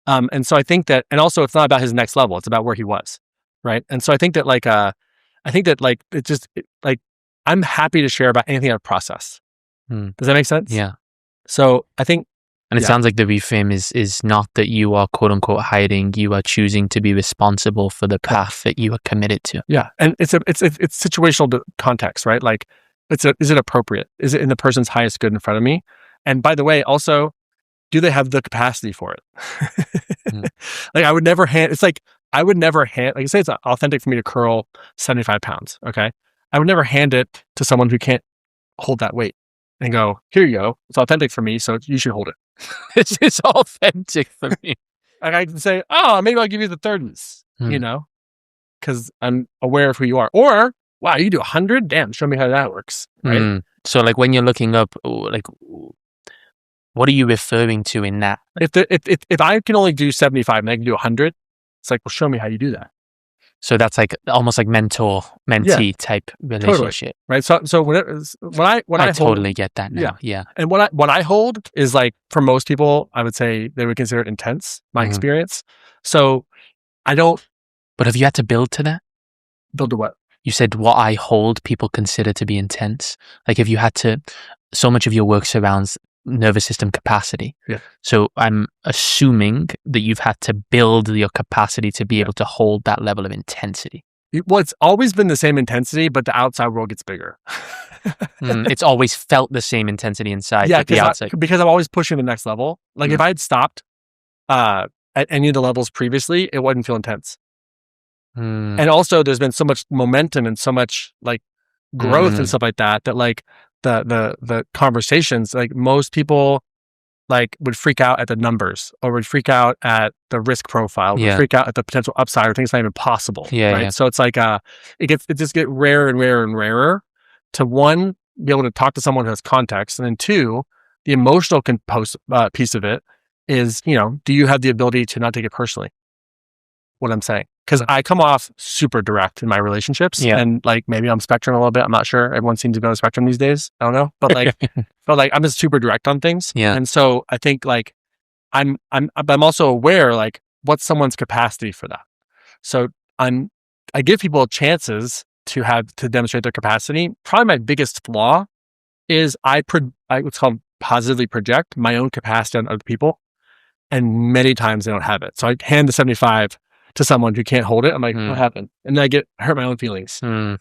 And so I think that, and also it's not about his next level. It's about where he was, right? And so I think that I'm happy to share about anything I've processed. Does that make sense? Yeah. So I think, and it sounds like the reframe is not that you are quote unquote hiding. You are choosing to be responsible for the path that you are committed to. Yeah, and it's situational context, right? Like, is it appropriate? Is it in the person's highest good in front of me? And by the way, also, do they have the capacity for it? Like, I would never hand. It's like I would never hand. Like, say it's authentic for me to curl 75 pounds. Okay, I would never hand it to someone who can't hold that weight and go, here you go. It's authentic for me, so you should hold it. This is authentic for me. And I can say, oh, maybe I'll give you the 30s, because I'm aware of who you are. Or, wow, you do 100? Damn, show me how that works, right? So like when you're looking up, like, what are you referring to in that? If I can only do 75 and I can do 100, it's like, well, show me how you do that. So that's like almost like mentor-mentee type relationship. Totally. Right. So when I totally get that now. Yeah. And what I hold is like, for most people, I would say they would consider it intense, my experience. So I don't. But have you had to build to that? Build to what? You said what I hold people consider to be intense. Like if you had to, so much of your work surrounds nervous system capacity. Yeah. So I'm assuming that you've had to build your capacity to be able to hold that level of intensity. Well, it's always been the same intensity, but the outside world gets bigger. It's always felt the same intensity inside, Yeah, but the outside. because I'm always pushing the next level. Like if I had stopped at any of the levels previously, it wouldn't feel intense. And also there's been so much momentum and so much like growth and stuff like that, that like the conversations, like most people like would freak out at the numbers or would freak out at the risk profile, would freak out at the potential upside or things not even possible. Right. Yeah. So it's like, it just get rarer and rarer and rarer to one, be able to talk to someone who has context. And then two, the emotional piece of it is, do you have the ability to not take it personally? What I'm saying. Because I come off super direct in my relationships, and like maybe I'm spectrum a little bit. I'm not sure. Everyone seems to be on the spectrum these days. I don't know, but like, I'm just super direct on things. Yeah. And so I think like I'm also aware like what's someone's capacity for that. So I give people chances to demonstrate their capacity. Probably my biggest flaw is I what's called positively project my own capacity on other people, and many times they don't have it. So I hand the 75 to someone who can't hold it. I'm like, what happened? And then I hurt my own feelings. I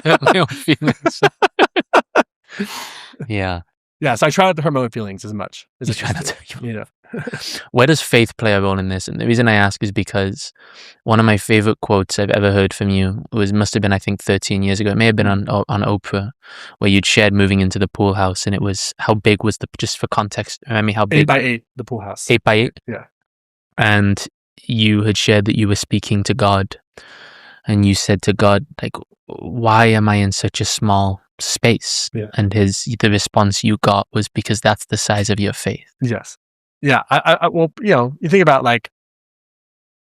hurt my own feelings. Yeah. Yeah. So I try not to hurt my own feelings as much as You try not to. Where does faith play a role in this? And the reason I ask is because one of my favorite quotes I've ever heard from you must have been, I think, 13 years ago. It may have been on Oprah, where you'd shared moving into the pool house, and it was, how big was just for context, remind me how big? 8x8, the pool house. 8x8? Yeah. And you had shared that you were speaking to God, and you said to God, like, why am I in such a small space? Yeah. And the response you got was, because that's the size of your faith. Yes. Yeah. Well, you think about like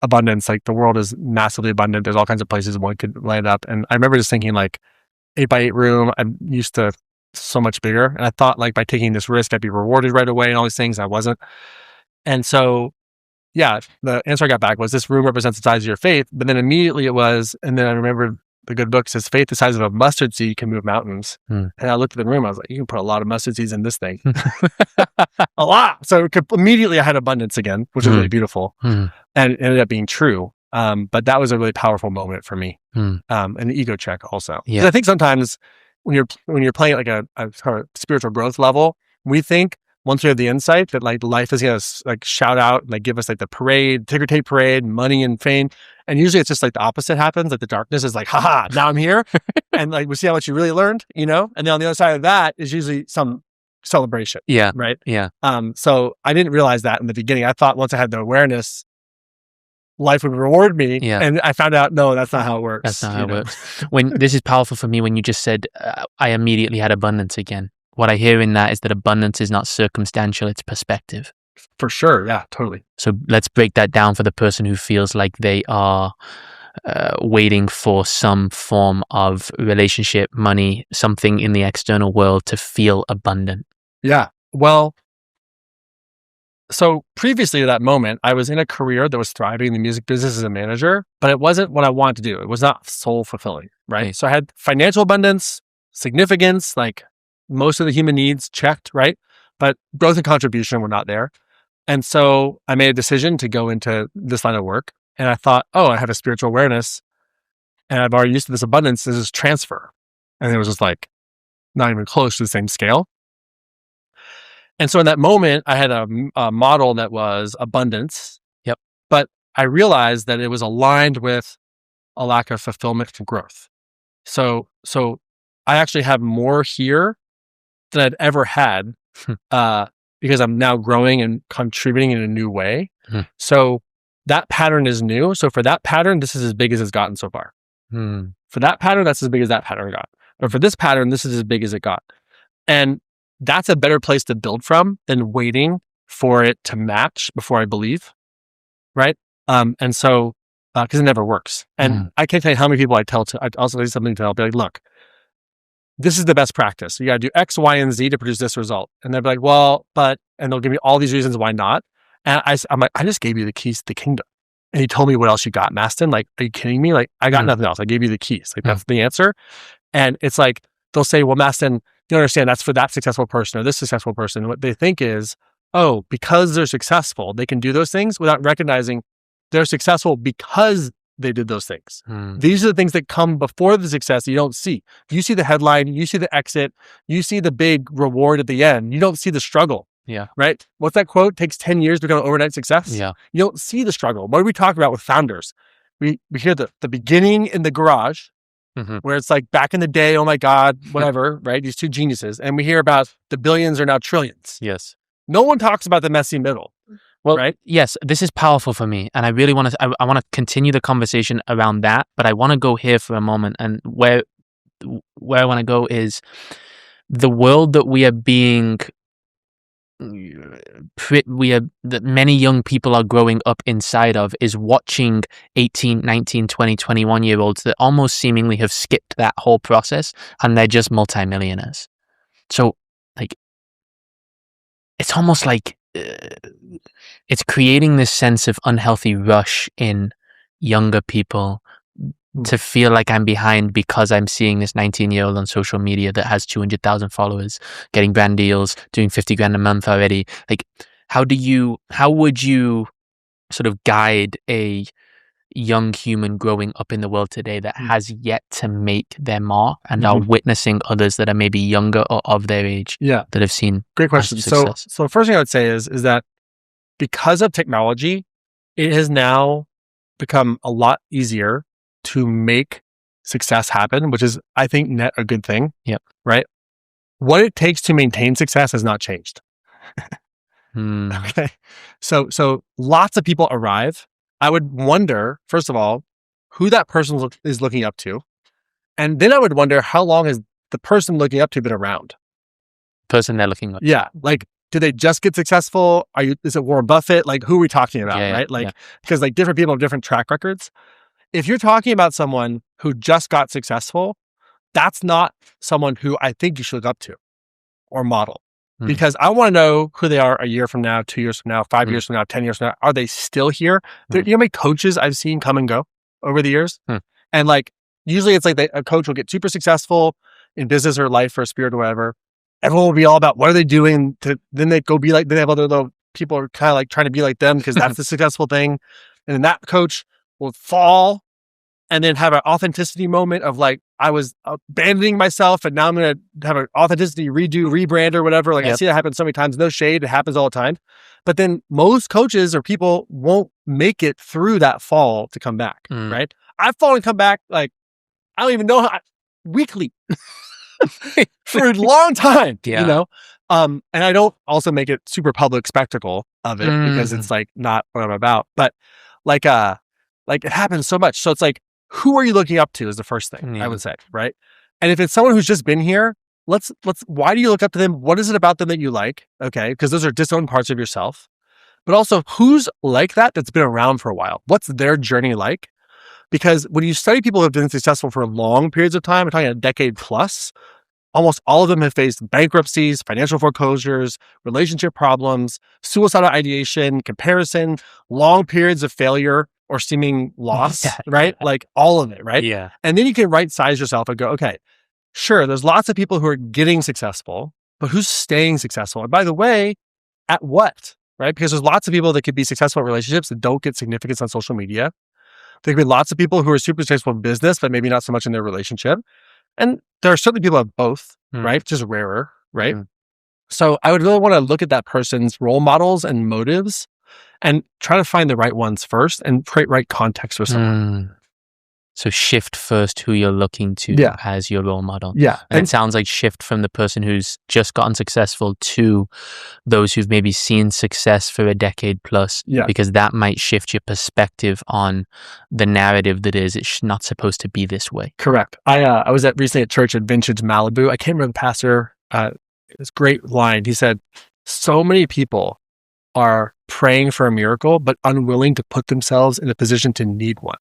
abundance, like the world is massively abundant. There's all kinds of places one could light up. And I remember just thinking like 8x8 room, I'm used to so much bigger. And I thought like by taking this risk, I'd be rewarded right away and all these things. I wasn't. And so yeah, the answer I got back was, this room represents the size of your faith. But then immediately it was, and then I remembered the good book says, faith the size of a mustard seed can move mountains. And I looked at the room, I was like, you can put a lot of mustard seeds in this thing. A lot. So immediately I had abundance again, which was really beautiful. And it ended up being true. But that was a really powerful moment for me. And an ego check also. Yeah. I think sometimes when you're playing at like a kind of spiritual growth level, we think, once we have the insight that like life is going to like shout out, like give us like the parade, ticker tape parade, money and fame. And usually it's just like the opposite happens. Like the darkness is like, haha, now I'm here. And like, we see how much you really learned, And then on the other side of that is usually some celebration. Yeah. Right. Yeah. So I didn't realize that in the beginning. I thought once I had the awareness, life would reward me. Yeah. And I found out, no, that's not how it works. That's not how it works. This is powerful for me when you just said, I immediately had abundance again. What I hear in that is that abundance is not circumstantial, it's perspective. For sure. Yeah, totally. So let's break that down for the person who feels like they are waiting for some form of relationship, money, something in the external world to feel abundant. Yeah. Well, so previously to that moment, I was in a career that was thriving in the music business as a manager, but it wasn't what I wanted to do. It was not soul fulfilling, right? So I had financial abundance, significance, like most of the human needs checked, right? But growth and contribution were not there. And so I made a decision to go into this line of work. And I thought, I have a spiritual awareness and I've already used to this abundance. This is transfer. And it was just like not even close to the same scale. And so in that moment, I had a model that was abundance. Yep. But I realized that it was aligned with a lack of fulfillment and growth. So I actually have more here than I'd ever had because I'm now growing and contributing in a new way. So that pattern is new. So for that pattern, this is as big as it's gotten so far. For that pattern, that's as big as that pattern got. But for this pattern, this is as big as it got. And that's a better place to build from than waiting for it to match before I believe. Right. And so, because it never works. And I can't tell you how many people I also say something to, I'll be like, look, this is the best practice. You got to do X, Y, and Z to produce this result. And they'll be like, well, and they'll give me all these reasons why not. And I'm like, I just gave you the keys to the kingdom. And he told me what else you got, Mastin. Like, are you kidding me? Like, I got nothing else. I gave you the keys. Like, that's the answer. And it's like, they'll say, well, Mastin, you understand that's for that successful person or this successful person. What they think is, oh, because they're successful, they can do those things without recognizing they're successful because they did those things. These are the things that come before the success that you don't see. You see the headline, you see the exit, you see the big reward at the end. You don't see the struggle. Yeah. Right? What's that quote? Takes 10 years to become an overnight success. Yeah. You don't see the struggle. What do we talk about with founders? We hear the beginning in the garage, where it's like back in the day, oh my God, whatever, right? These two geniuses. And we hear about the billions are now trillions. Yes. No one talks about the messy middle. Well, right? Yes, this is powerful for me. And I really want to, I want to continue the conversation around that, but I want to go here for a moment. And where I want to go is the world that we are being, that many young people are growing up inside of is watching 18, 19, 20, 21-year-olds that almost seemingly have skipped that whole process and they're just multimillionaires. So like, it's almost like it's creating this sense of unhealthy rush in younger people to feel like I'm behind because I'm seeing this 19-year-old on social media that has 200,000 followers, getting brand deals, doing 50 grand a month already. Like, how would you sort of guide a young human growing up in the world today that has yet to make their mark and are witnessing others that are maybe younger or of their age that have seen great question. So the first thing I would say is that because of technology, it has now become a lot easier to make success happen, which is, I think, net a good thing. Yep. Right? What it takes to maintain success has not changed. Okay. So lots of people arrive. I would wonder, first of all, who that person is looking up to. And then I would wonder, how long has the person looking up to been around? Person they're looking up. Yeah. Like, do they just get successful? Is it Warren Buffett? Like, who are we talking about? Right? Like, because like different people have different track records. If you're talking about someone who just got successful, that's not someone who I think you should look up to or model. Because I want to know who they are a year from now, 2 years from now, 5 years from now, 10 years from now. Are they still here? You know how many coaches I've seen come and go over the years? And like, usually it's like a coach will get super successful in business or life or spirit or whatever. Everyone will be all about what are they doing then they go be like, then they have other little people are kind of like trying to be like them because that's the successful thing. And then that coach will fall and then have an authenticity moment of like, I was abandoning myself and now I'm going to have an authenticity rebrand or whatever. Like I see that happen so many times. No shade. It happens all the time. But then most coaches or people won't make it through that fall to come back. Right? I've fallen and come back like, I don't even know weekly for a long time, you know? And I don't also make it super public spectacle of it because it's like not what I'm about, but like it happens so much. So it's like, who are you looking up to is the first thing I would say, right? And if it's someone who's just been here, why do you look up to them? What is it about them that you like? Okay. Because those are disowned parts of yourself, but also who's like that's been around for a while. What's their journey like? Because when you study people who have been successful for long periods of time, I'm talking a decade plus, almost all of them have faced bankruptcies, financial foreclosures, relationship problems, suicidal ideation, comparison, long periods of failure or seeming loss, right? Like all of it, right? Yeah. And then you can right size yourself and go, okay, sure, there's lots of people who are getting successful, but who's staying successful? And by the way, at what, right? Because there's lots of people that could be successful in relationships that don't get significance on social media. There could be lots of people who are super successful in business, but maybe not so much in their relationship. And there are certainly people who have both, right? Just rarer, right? So I would really want to look at that person's role models and motives and try to find the right ones first and create right context for someone. So shift first who you're looking to as your role model. Yeah. And it sounds like shift from the person who's just gotten successful to those who've maybe seen success for a decade plus, because that might shift your perspective on the narrative that is, it's not supposed to be this way. Correct. I was recently at church at Vintage Malibu. I can't remember the pastor, this great line. He said, so many people are praying for a miracle, but unwilling to put themselves in a position to need one.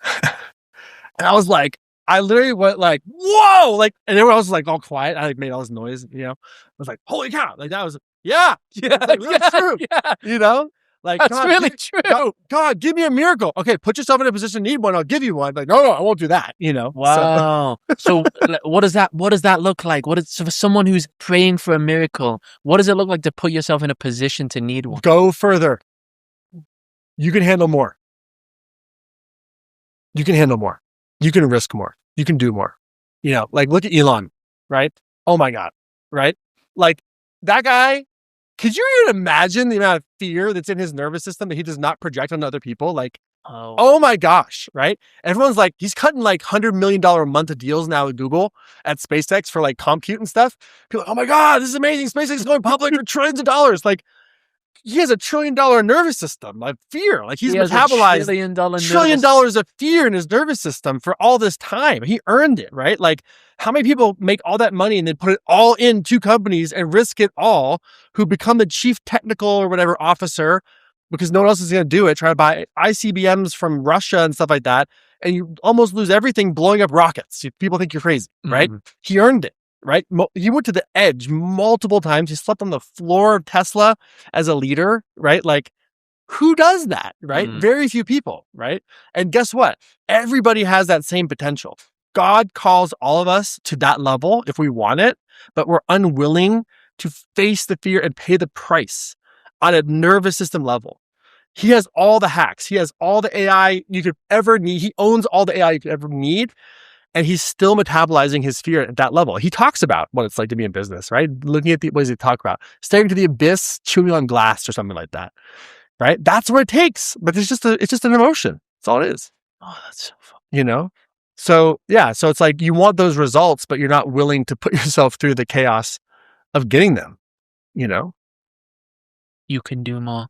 And I was like, I literally went like, whoa, like, and everyone else was like all quiet. I like made all this noise, you know. I was like, holy cow, like that was, like, really true, you know. Like, That's really true. God, give me a miracle. Okay, put yourself in a position to need one. I'll give you one. Like, no, I won't do that. Wow. So what does that look like? So for someone who's praying for a miracle, what does it look like to put yourself in a position to need one? Go further. You can handle more. You can handle more. You can risk more. You can do more. Like look at Elon, right? Oh my God, right? Like that guy, could you even imagine the amount of fear that's in his nervous system that he does not project on other people? Like, oh my gosh, right? Everyone's like, he's cutting like $100 million a month of deals now with Google at SpaceX for like compute and stuff. People are like, oh my God, this is amazing. SpaceX is going public for trillions of dollars. Like, he has $1 trillion nervous system of fear. Like he's metabolized $1 trillion of fear in his nervous system for all this time. He earned it, right? Like how many people make all that money and then put it all in two companies and risk it all, who become the chief technical or whatever officer because no one else is going to do it, try to buy ICBMs from Russia and stuff like that. And you almost lose everything blowing up rockets. People think you're crazy, right? Mm-hmm. He earned it. Right? He went to the edge multiple times. He slept on the floor of Tesla as a leader, right? Like, who does that, right? Mm. Very few people, right? And guess what? Everybody has that same potential. God calls all of us to that level if we want it, but we're unwilling to face the fear and pay the price on a nervous system level. He has all the hacks. He has all the AI you could ever need. He owns all the AI you could ever need. And he's still metabolizing his fear at that level. He talks about what it's like to be in business, right? Looking at what does he talk about? Staring to the abyss, chewing on glass or something like that, right? That's what it takes. But it's just an emotion. That's all it is. Oh, that's so fun. So yeah. So it's like you want those results, but you're not willing to put yourself through the chaos of getting them, You can do more.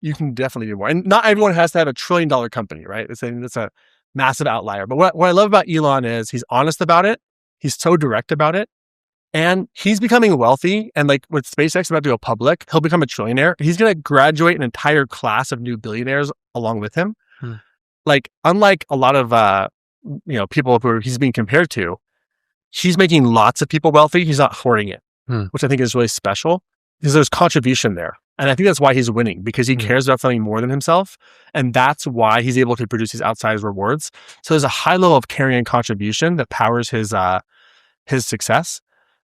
You can definitely do more. And not everyone has to have $1 trillion company, right? It's a massive outlier. But what I love about Elon is he's honest about it. He's so direct about it. And he's becoming wealthy. And like with SpaceX about to go public, he'll become a trillionaire. He's going to graduate an entire class of new billionaires along with him. Like, unlike a lot of, people who he's being compared to, he's making lots of people wealthy. He's not hoarding it, which I think is really special because there's contribution there. And I think that's why he's winning, because he cares about something more than himself. And that's why he's able to produce these outsized rewards. So there's a high level of caring and contribution that powers his success.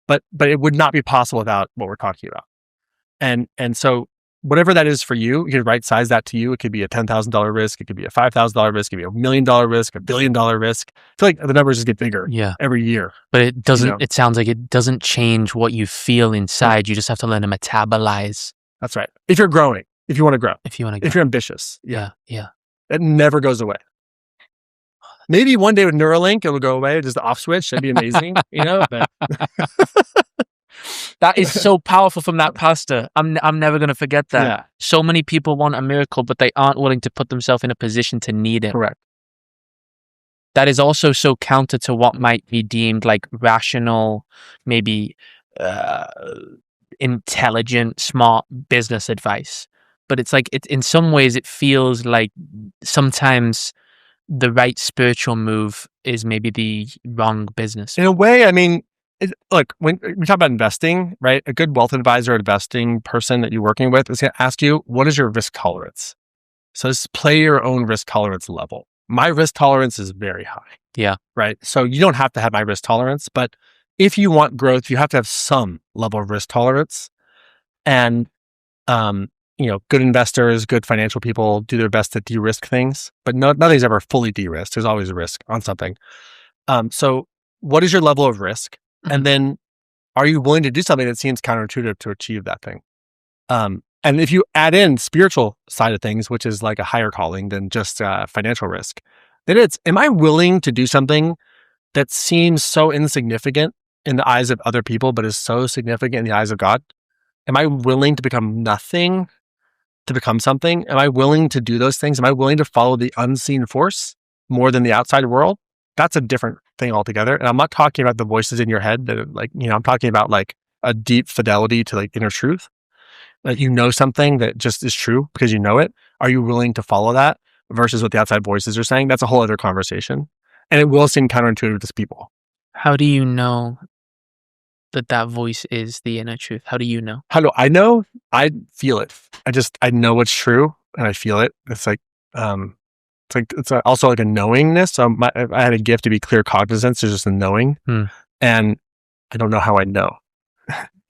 But it would not be possible without what we're talking about. And so whatever that is for you, you can right size that to you. It could be a $10,000 risk. It could be a $5,000 risk. It could be $1 million risk, $1 billion risk. I feel like the numbers just get bigger every year. But it doesn't, it sounds like it doesn't change what you feel inside. You just have to learn to metabolize. That's right. If you're growing, if you want to grow, if you're ambitious. Yeah. It never goes away. Maybe one day with Neuralink, it will go away. Just the off switch. That'd be amazing, But that is so powerful from that pastor. I'm never going to forget that. Yeah. So many people want a miracle, but they aren't willing to put themselves in a position to need it. Correct. That is also so counter to what might be deemed like rational, maybe intelligent, smart business advice. But it's like, in some ways, it feels like sometimes the right spiritual move is maybe the wrong business. In a way, I mean, look, when we talk about investing, right? A good wealth advisor, investing person that you're working with is going to ask you, what is your risk tolerance? So just play your own risk tolerance level. My risk tolerance is very high. Yeah. Right. So you don't have to have my risk tolerance, but if you want growth, you have to have some level of risk tolerance. And, good investors, good financial people do their best to de-risk things, but nothing's ever fully de-risked. There's always a risk on something. So what is your level of risk? And then are you willing to do something that seems counterintuitive to achieve that thing? And if you add in spiritual side of things, which is like a higher calling than just financial risk, then it's, am I willing to do something that seems so insignificant in the eyes of other people, but is so significant in the eyes of God? Am I willing to become nothing to become something? Am I willing to do those things? Am I willing to follow the unseen force more than the outside world? That's a different thing altogether. And I'm not talking about the voices in your head that are like, I'm talking about like a deep fidelity to like inner truth. Like something that just is true because you know it. Are you willing to follow that versus what the outside voices are saying? That's a whole other conversation. And it will seem counterintuitive to people. How do you know that voice is the inner truth? How do you know? How do I know? I feel it. I know it's true. and I feel it. It's also like a knowingness. So I had a gift to be clear cognizance. There's just a knowing, and I don't know how I know.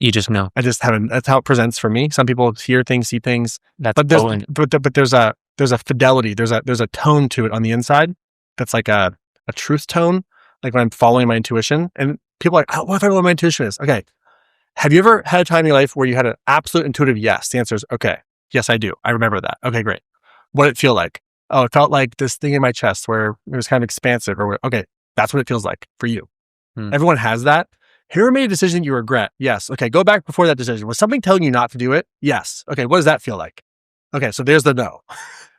You just know. I just haven't. That's how it presents for me. Some people hear things, see things. But there's a fidelity. There's a tone to it on the inside. That's like a truth tone. Like when I'm following my intuition, and people are like, oh, what if I know what my intuition is? Okay. Have you ever had a time in your life where you had an absolute intuitive yes? The answer is okay. Yes, I do. I remember that. Okay, great. What did it feel like? Oh, it felt like this thing in my chest where it was kind of expansive. Okay, that's what it feels like for you. Everyone has that. Have you ever made a decision you regret? Yes. Okay, go back before that decision. Was something telling you not to do it? Yes. Okay, what does that feel like? Okay, so there's the no,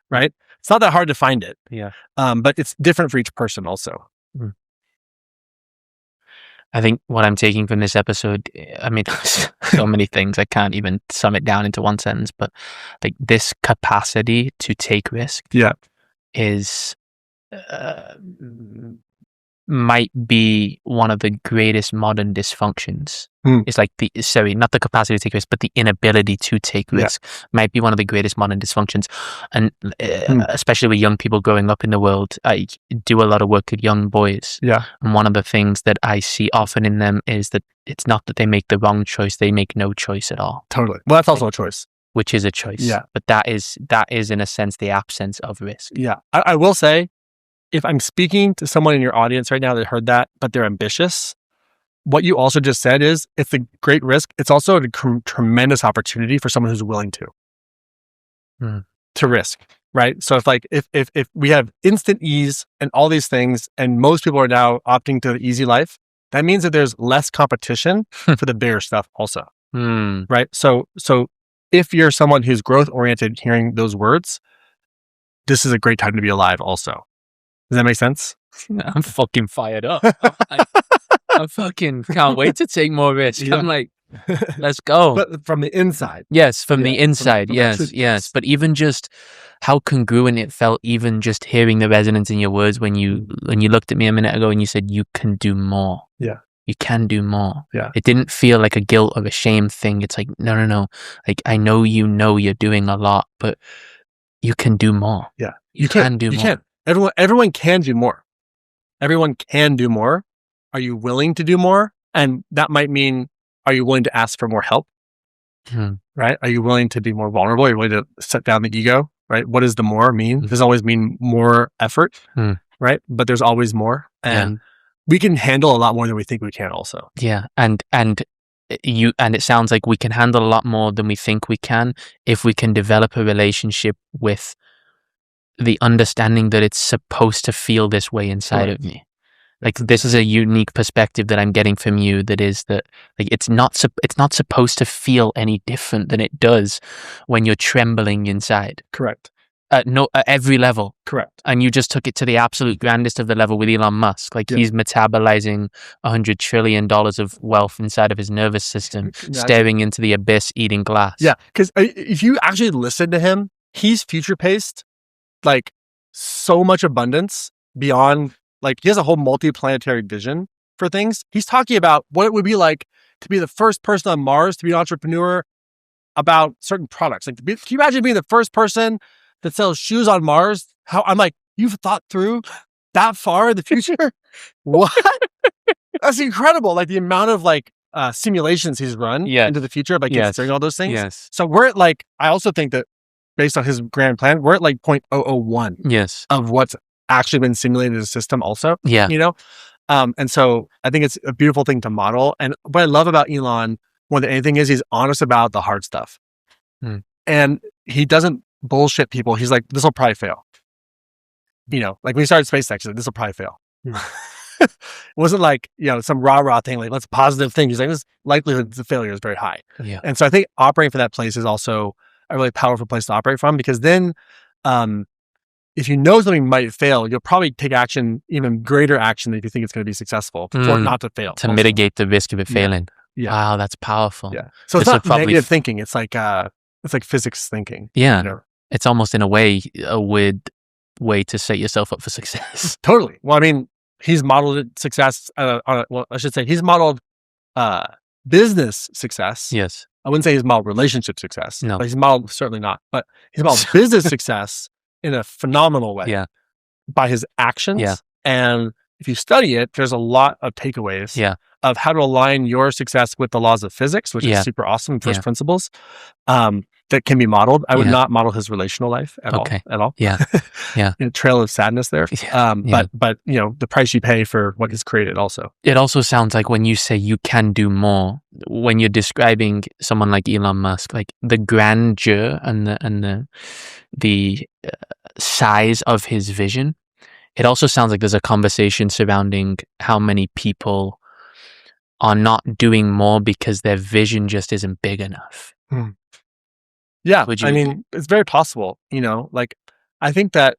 right? It's not that hard to find it. Yeah. But it's different for each person also. I think what I'm taking from this episode, I mean, so many things, I can't even sum it down into one sentence, but like this capacity to take risk is, might be one of the greatest modern dysfunctions. It's like not the capacity to take risk, but the inability to take risk might be one of the greatest modern dysfunctions. And especially with young people growing up in the world, I do a lot of work with young boys. Yeah. And one of the things that I see often in them is that it's not that they make the wrong choice, they make no choice at all. Totally. Well, that's also a choice. Which is a choice. Yeah. But that is in a sense the absence of risk. Yeah. I will say, if I'm speaking to someone in your audience right now that heard that, but they're ambitious, what you also just said is it's a great risk. It's also a tremendous opportunity for someone who's willing to risk, right? So if we have instant ease and all these things, and most people are now opting to the easy life, that means that there's less competition for the bigger stuff also, right? So if you're someone who's growth oriented, hearing those words, this is a great time to be alive also. Does that make sense? I'm fucking fired up. I fucking can't wait to take more risk. Yeah. I'm like, let's go. But from the inside. Yes, from the inside. From yes. But even just how congruent it felt, even just hearing the resonance in your words when you looked at me a minute ago and you said, you can do more. Yeah. You can do more. Yeah. It didn't feel like a guilt or a shame thing. It's like, no. Like, I know you're doing a lot, but you can do more. Yeah. You can do more. You can. Everyone can do more. Everyone can do more. Are you willing to do more? And that might mean, are you willing to ask for more help? Right? Are you willing to be more vulnerable? Are you willing to set down the ego? Right? What does the more mean? Does it always mean more effort? Right? But there's always more. And we can handle a lot more than we think we can also. Yeah. And it sounds like we can handle a lot more than we think we can if we can develop a relationship with the understanding that it's supposed to feel this way inside of me. Like, this is a unique perspective that I'm getting from you, that is that like it's not supposed to feel any different than it does when you're trembling inside. Correct. At every level. Correct. And you just took it to the absolute grandest of the level with Elon Musk. Like, he's metabolizing $100 trillion of wealth inside of his nervous system, staring into the abyss, eating glass. Yeah, because if you actually listen to him, he's future-paced like so much abundance beyond, like, he has a whole multi-planetary vision for things. He's talking about what it would be like to be the first person on Mars, to be an entrepreneur about certain products. Like, can you imagine being the first person that sells shoes on Mars? How, I'm like, you've thought through that far in the future? What? That's incredible. Like, the amount of simulations he's run into the future, like considering all those things. Yes. So we're at I also think that based on his grand plan, we're at 0.001 of what's actually been simulated in the system also. Yeah. You know? And so I think it's a beautiful thing to model. And what I love about Elon more than anything is he's honest about the hard stuff. And he doesn't bullshit people. He's like, this will probably fail. You know, like when he started SpaceX, he's like, this will probably fail. It wasn't some rah-rah thing, like, let's positive thing. He's like, this likelihood of failure is very high. Yeah. And so I think operating from that place is also a really powerful place to operate from, because then if you know something might fail, you'll probably take action, even greater action, than if you think it's going to be successful for it not to fail. To mitigate the risk of it failing. Yeah. Wow, that's powerful. Yeah. So it's not negative thinking. It's like physics thinking. Yeah. You know? It's almost in a way a weird way to set yourself up for success. Totally. Well, I mean, he's modeled success he's modeled business success. Yes. I wouldn't say he's modeled relationship success. No. Like he's modeled, certainly not, but he's modeled business success in a phenomenal way. Yeah. By his actions. Yeah. And if you study it, there's a lot of takeaways of how to align your success with the laws of physics, which is super awesome, first principles, that can be modeled. I would not model his relational life at all. Yeah. Yeah. Trail of sadness there. But the price you pay for what is created also. It also sounds like when you say you can do more, when you're describing someone like Elon Musk, like the grandeur and the size of his vision, it also sounds like there's a conversation surrounding how many people are not doing more because their vision just isn't big enough. Yeah. I mean, it's very possible, like I think that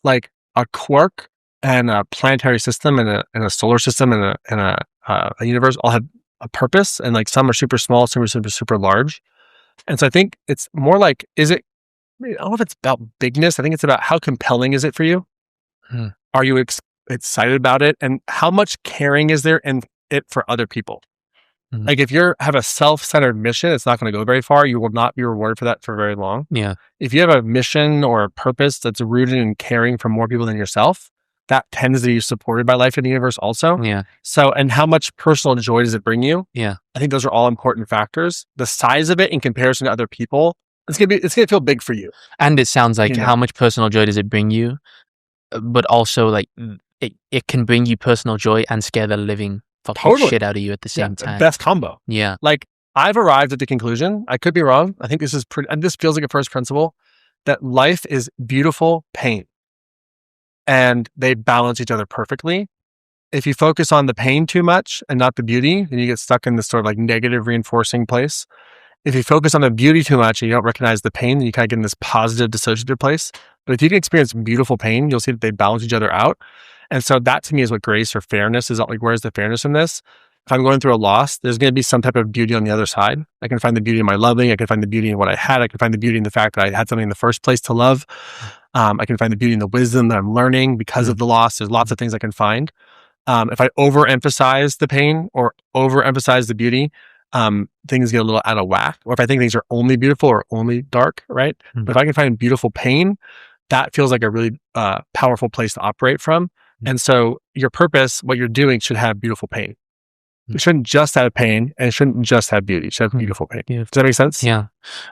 like a quark and a planetary system and a solar system and a universe all have a purpose, and like some are super small, some are super large. And so I think it's more like, I don't know if it's about bigness. I think it's about how compelling is it for you? Are you excited about it? And how much caring is there in it for other people? Like if you have a self-centered mission, it's not going to go very far. You will not be rewarded for that for very long. Yeah. If you have a mission or a purpose that's rooted in caring for more people than yourself, that tends to be supported by life in the universe also. Yeah. So, and how much personal joy does it bring you? Yeah. I think those are all important factors. The size of it in comparison to other people, it's gonna feel big for you. And it sounds like how much personal joy does it bring you? But also like it can bring you personal joy and scare the living fucking shit out of you at the same time. Best combo. Yeah. Like I've arrived at the conclusion, I could be wrong. I think this is and this feels like a first principle, that life is beautiful pain. And they balance each other perfectly. If you focus on the pain too much and not the beauty, then you get stuck in this sort of like negative reinforcing place. If you focus on the beauty too much and you don't recognize the pain, then you kind of get in this positive dissociative place. But if you can experience beautiful pain, you'll see that they balance each other out. And so that to me is what grace or fairness is. Like, where's the fairness in this? If I'm going through a loss, there's going to be some type of beauty on the other side. I can find the beauty in my loving. I can find the beauty in what I had. I can find the beauty in the fact that I had something in the first place to love. I can find the beauty in the wisdom that I'm learning because of the loss. There's lots of things I can find. If I overemphasize the pain or overemphasize the beauty, things get a little out of whack. Or if I think things are only beautiful or only dark, right? But if I can find beautiful pain, that feels like a really powerful place to operate from. And so your purpose, what you're doing, should have beautiful pain. It shouldn't just have pain, and it shouldn't just have beauty. It should have beautiful pain. Does that make sense? Yeah.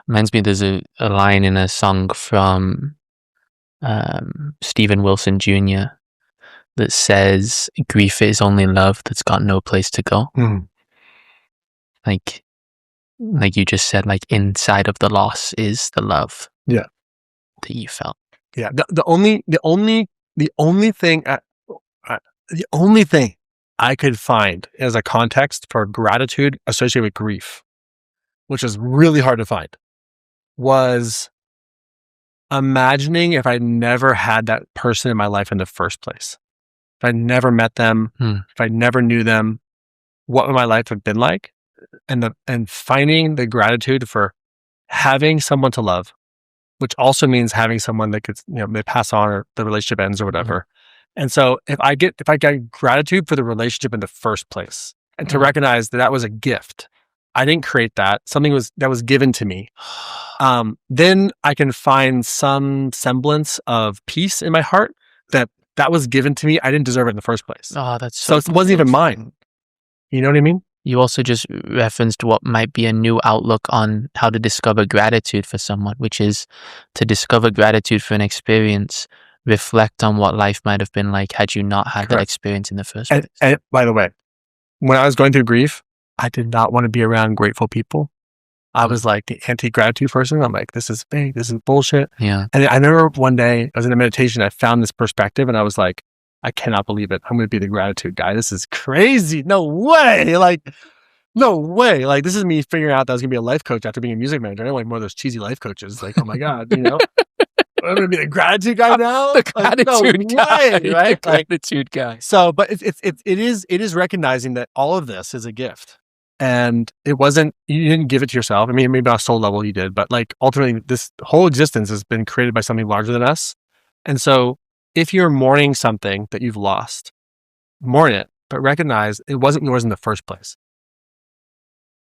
Reminds me, there's a line in a song from Stephen Wilson Jr. that says, grief is only love that's got no place to go. Like you just said, like inside of the loss is the love. Yeah. That you felt. Yeah. The only thing I could find as a context for gratitude associated with grief, which is really hard to find, was imagining if I never had that person in my life in the first place. If I never met them, if I never knew them, what would my life have been like? And finding the gratitude for having someone to love, which also means having someone that could, they pass on or the relationship ends or whatever. And so if I get gratitude for the relationship in the first place, and to recognize that was a gift, I didn't create that. Something that was given to me. Then I can find some semblance of peace in my heart that was given to me. I didn't deserve it in the first place. Oh, that's so it wasn't even mine. You know what I mean? You also just referenced what might be a new outlook on how to discover gratitude for someone, which is to discover gratitude for an experience, reflect on what life might have been like had you not had that experience in the first place. And by the way, when I was going through grief, I did not want to be around grateful people. I was like the anti-gratitude person. I'm like, this is fake. This is bullshit. Yeah. And I remember one day I was in a meditation. I found this perspective and I was like, I cannot believe it. I'm going to be the gratitude guy. This is crazy. No way. No way. Like, this is me figuring out that I was going to be a life coach after being a music manager. I didn't like more of those cheesy life coaches. Like, oh my God, I'm going to be the gratitude guy now. The gratitude guy. Way, right? The gratitude guy. So, but it is recognizing that all of this is a gift. And it wasn't, you didn't give it to yourself. I mean, maybe on a soul level you did, but like ultimately this whole existence has been created by something larger than us. And so if you're mourning something that you've lost, mourn it, but recognize it wasn't yours in the first place.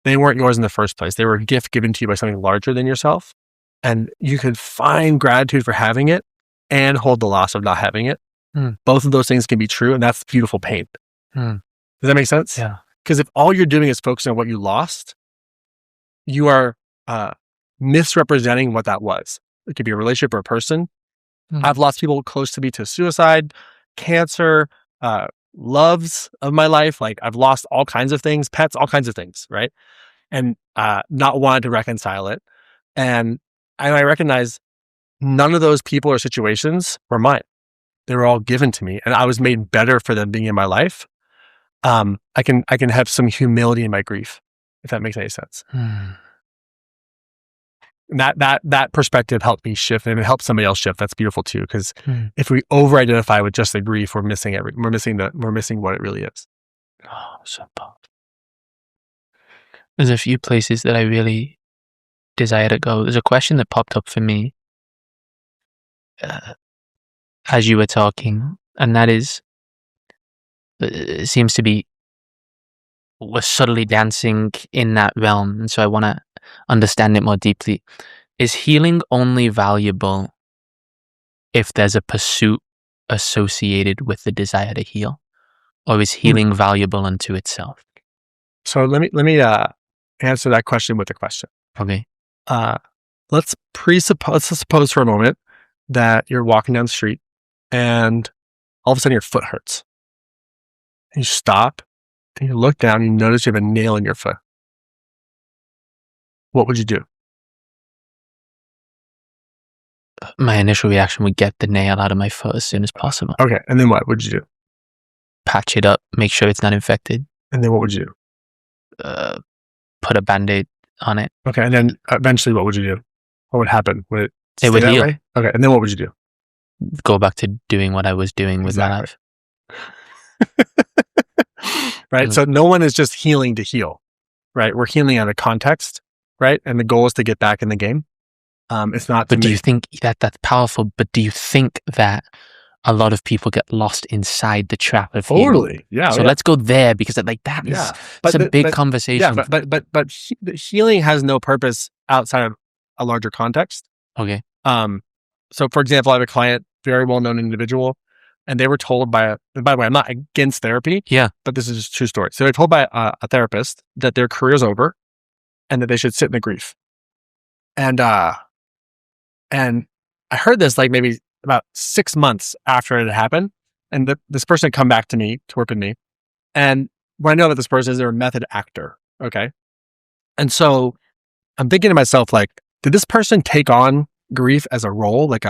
They weren't yours in the first place. They were a gift given to you by something larger than yourself. And you could find gratitude for having it and hold the loss of not having it. Both of those things can be true, and that's beautiful pain. Does that make sense? Yeah. Because if all you're doing is focusing on what you lost, you are misrepresenting what that was. It could be a relationship or a person. I've lost people close to me to suicide, cancer, loves of my life. Like I've lost all kinds of things, pets, all kinds of things, right? And not wanted to reconcile it. And I recognize none of those people or situations were mine. They were all given to me, and I was made better for them being in my life. I can have some humility in my grief, if that makes any sense. And that perspective helped me shift, and it helped somebody else shift. That's beautiful too, because if we over-identify with just the grief, we're missing what it really is. Oh, so powerful. There's a few places that I really desire to go. There's a question that popped up for me as you were talking, and that is, it seems to be we're subtly dancing in that realm, and so I want to understand it more deeply. Is healing only valuable if there's a pursuit associated with the desire to heal, or is healing valuable unto itself? So let me answer that question with a question. Okay. Let's suppose for a moment that you're walking down the street and all of a sudden your foot hurts. And you stop, and you look down, and you notice you have a nail in your foot. What would you do? My initial reaction would get the nail out of my foot as soon as possible. Okay, and then what would you do? Patch it up, make sure it's not infected. And then what would you do? Put a Band-Aid on it. Okay, and then eventually what would you do? What would happen? Would it It would heal. way? Okay, and then what would you do? Go back to doing what I was doing with my life. Right? So no one is just healing to heal, right? We're healing out of context, right? And the goal is to get back in the game. It's not. But do you think that's powerful? But do you think that a lot of people get lost inside the trap of healing? Totally. Yeah. So let's go there, because that is it's a big conversation. Yeah, but healing has no purpose outside of a larger context. Okay. So for example, I have a client, very well-known individual, and they were told by the way, I'm not against therapy. Yeah. But this is just a true story. So they're told by a therapist that their career's over and that they should sit in the grief. And I heard this like maybe about 6 months after it had happened. And this person had come back to me to work with me. And what I know about this person is they're a method actor. Okay. And so I'm thinking to myself, like, did this person take on grief as a role, like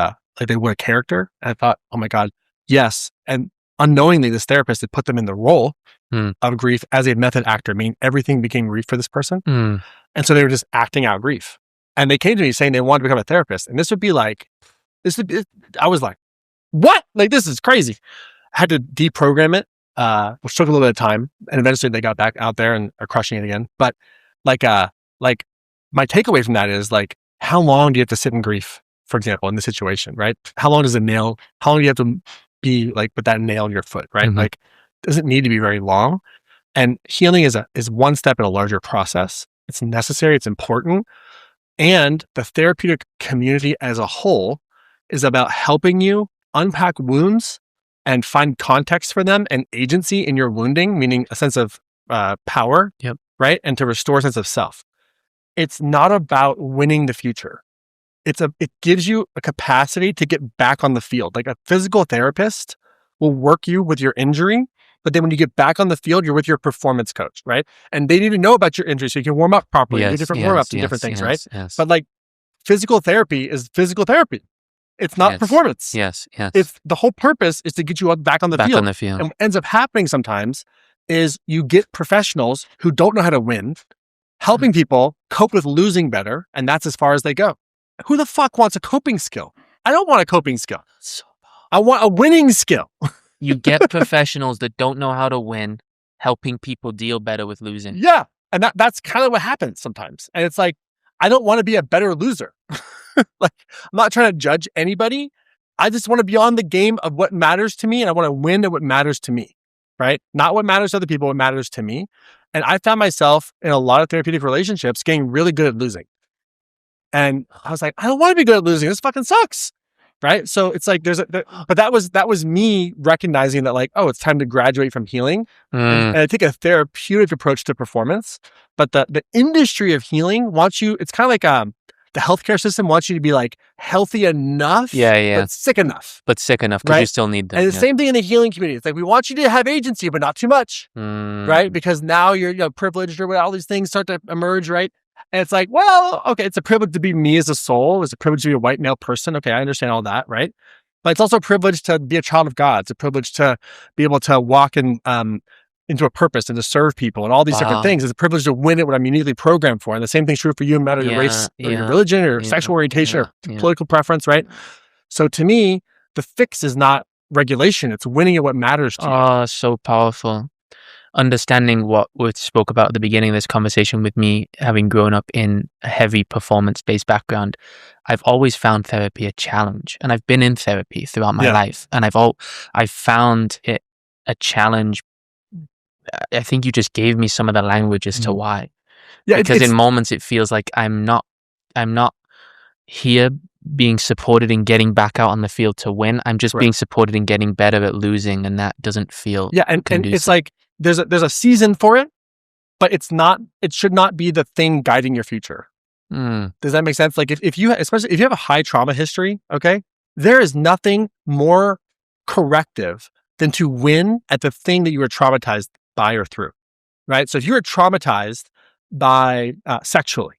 they would a character? And I thought, oh my God, yes. And unknowingly, this therapist had put them in the role of grief as a method actor, meaning everything became grief for this person. And so they were just acting out grief. And they came to me saying they wanted to become a therapist. And I was like, what? Like, this is crazy. I had to deprogram it, which took a little bit of time. And eventually they got back out there and are crushing it again. But like my takeaway from that is, like, how long do you have to sit in grief, for example, in this situation, right? How long do you have to be like with that nail in your foot, right? Mm-hmm. Like, doesn't need to be very long. And healing is one step in a larger process. It's necessary. It's important. And the therapeutic community as a whole is about helping you unpack wounds and find context for them and agency in your wounding, meaning a sense of power, right? And to restore a sense of self. It's not about winning the future. It gives you a capacity to get back on the field. Like, a physical therapist will work you with your injury, but then when you get back on the field, you're with your performance coach, right? And they need to know about your injury so you can warm up properly, do different warm-ups and different things, right? Yes. But like, physical therapy is physical therapy. It's not performance. Yes. It's the whole purpose is to get you back on the field. And what ends up happening sometimes is you get professionals who don't know how to win, helping people cope with losing better, and that's as far as they go. Who the fuck wants a coping skill? I don't want a coping skill. I want a winning skill. You get professionals that don't know how to win, helping people deal better with losing. Yeah. And that's kind of what happens sometimes. And it's like, I don't want to be a better loser. Like, I'm not trying to judge anybody. I just want to be on the game of what matters to me, and I want to win at what matters to me, right? Not what matters to other people, what matters to me. And I found myself in a lot of therapeutic relationships getting really good at losing. And I was like, I don't want to be good at losing. This fucking sucks. Right. So it's like but that was me recognizing that, like, oh, it's time to graduate from healing. And I take a therapeutic approach to performance. But the industry of healing wants you, it's kind of like the healthcare system wants you to be like healthy enough, but sick enough. Because you still need them. And the same thing in the healing community. It's like, we want you to have agency, but not too much. Right. Because now you're privileged, or all these things start to emerge. Right. And it's like, well, okay, it's a privilege to be me as a soul. It's a privilege to be a white male person. Okay, I understand all that, right? But it's also a privilege to be a child of God. It's a privilege to be able to walk in, into a purpose and to serve people and all these different things. It's a privilege to win at what I'm uniquely programmed for. And the same thing's true for you, no matter your race or your religion or sexual orientation or political preference, right? So to me, the fix is not regulation. It's winning at what matters to you. Oh, so powerful. Understanding what we spoke about at the beginning of this conversation, with me having grown up in a heavy performance-based background, I've always found therapy a challenge, and I've been in therapy throughout my life, and I've found it a challenge. I think you just gave me some of the language as to why. Yeah, because in moments it feels like I'm not here being supported in getting back out on the field to win. I'm just being supported in getting better at losing, and that doesn't feel and it's like there's a season for it, but it should not be the thing guiding your future. Does that make sense? Like especially if you have a high trauma history, okay, there is nothing more corrective than to win at the thing that you were traumatized by or through, right? So if you were traumatized by sexually,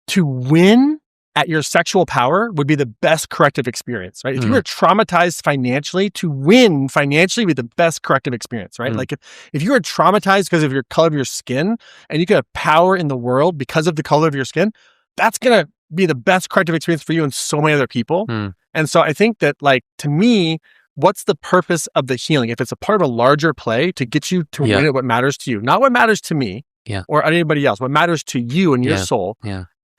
to win at your sexual power would be the best corrective experience, right? If you were traumatized financially, to win financially would be the best corrective experience, right? Like if you were traumatized because of your color of your skin and you could have power in the world because of the color of your skin, that's going to be the best corrective experience for you and so many other people. And so I think that, like, to me, what's the purpose of the healing? If it's a part of a larger play to get you to win at what matters to you, not what matters to me or anybody else, what matters to you and your soul.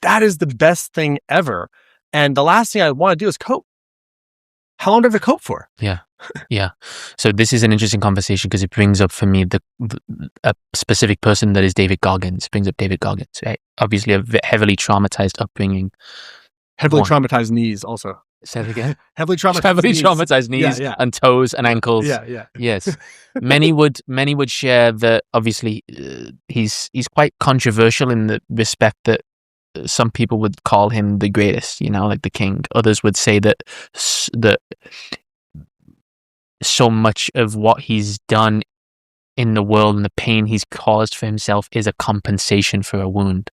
That is the best thing ever. And the last thing I want to do is cope. How long do I have to cope for? Yeah. So this is an interesting conversation because it brings up for me a specific person that is David Goggins. Brings up David Goggins, right? Obviously a heavily traumatized upbringing. Heavily traumatized knees also. Say that again? Heavily traumatized knees and toes and ankles. Yes. Many would share that obviously he's quite controversial in the respect that some people would call him the greatest, like the king. Others would say that so much of what he's done in the world and the pain he's caused for himself is a compensation for a wound.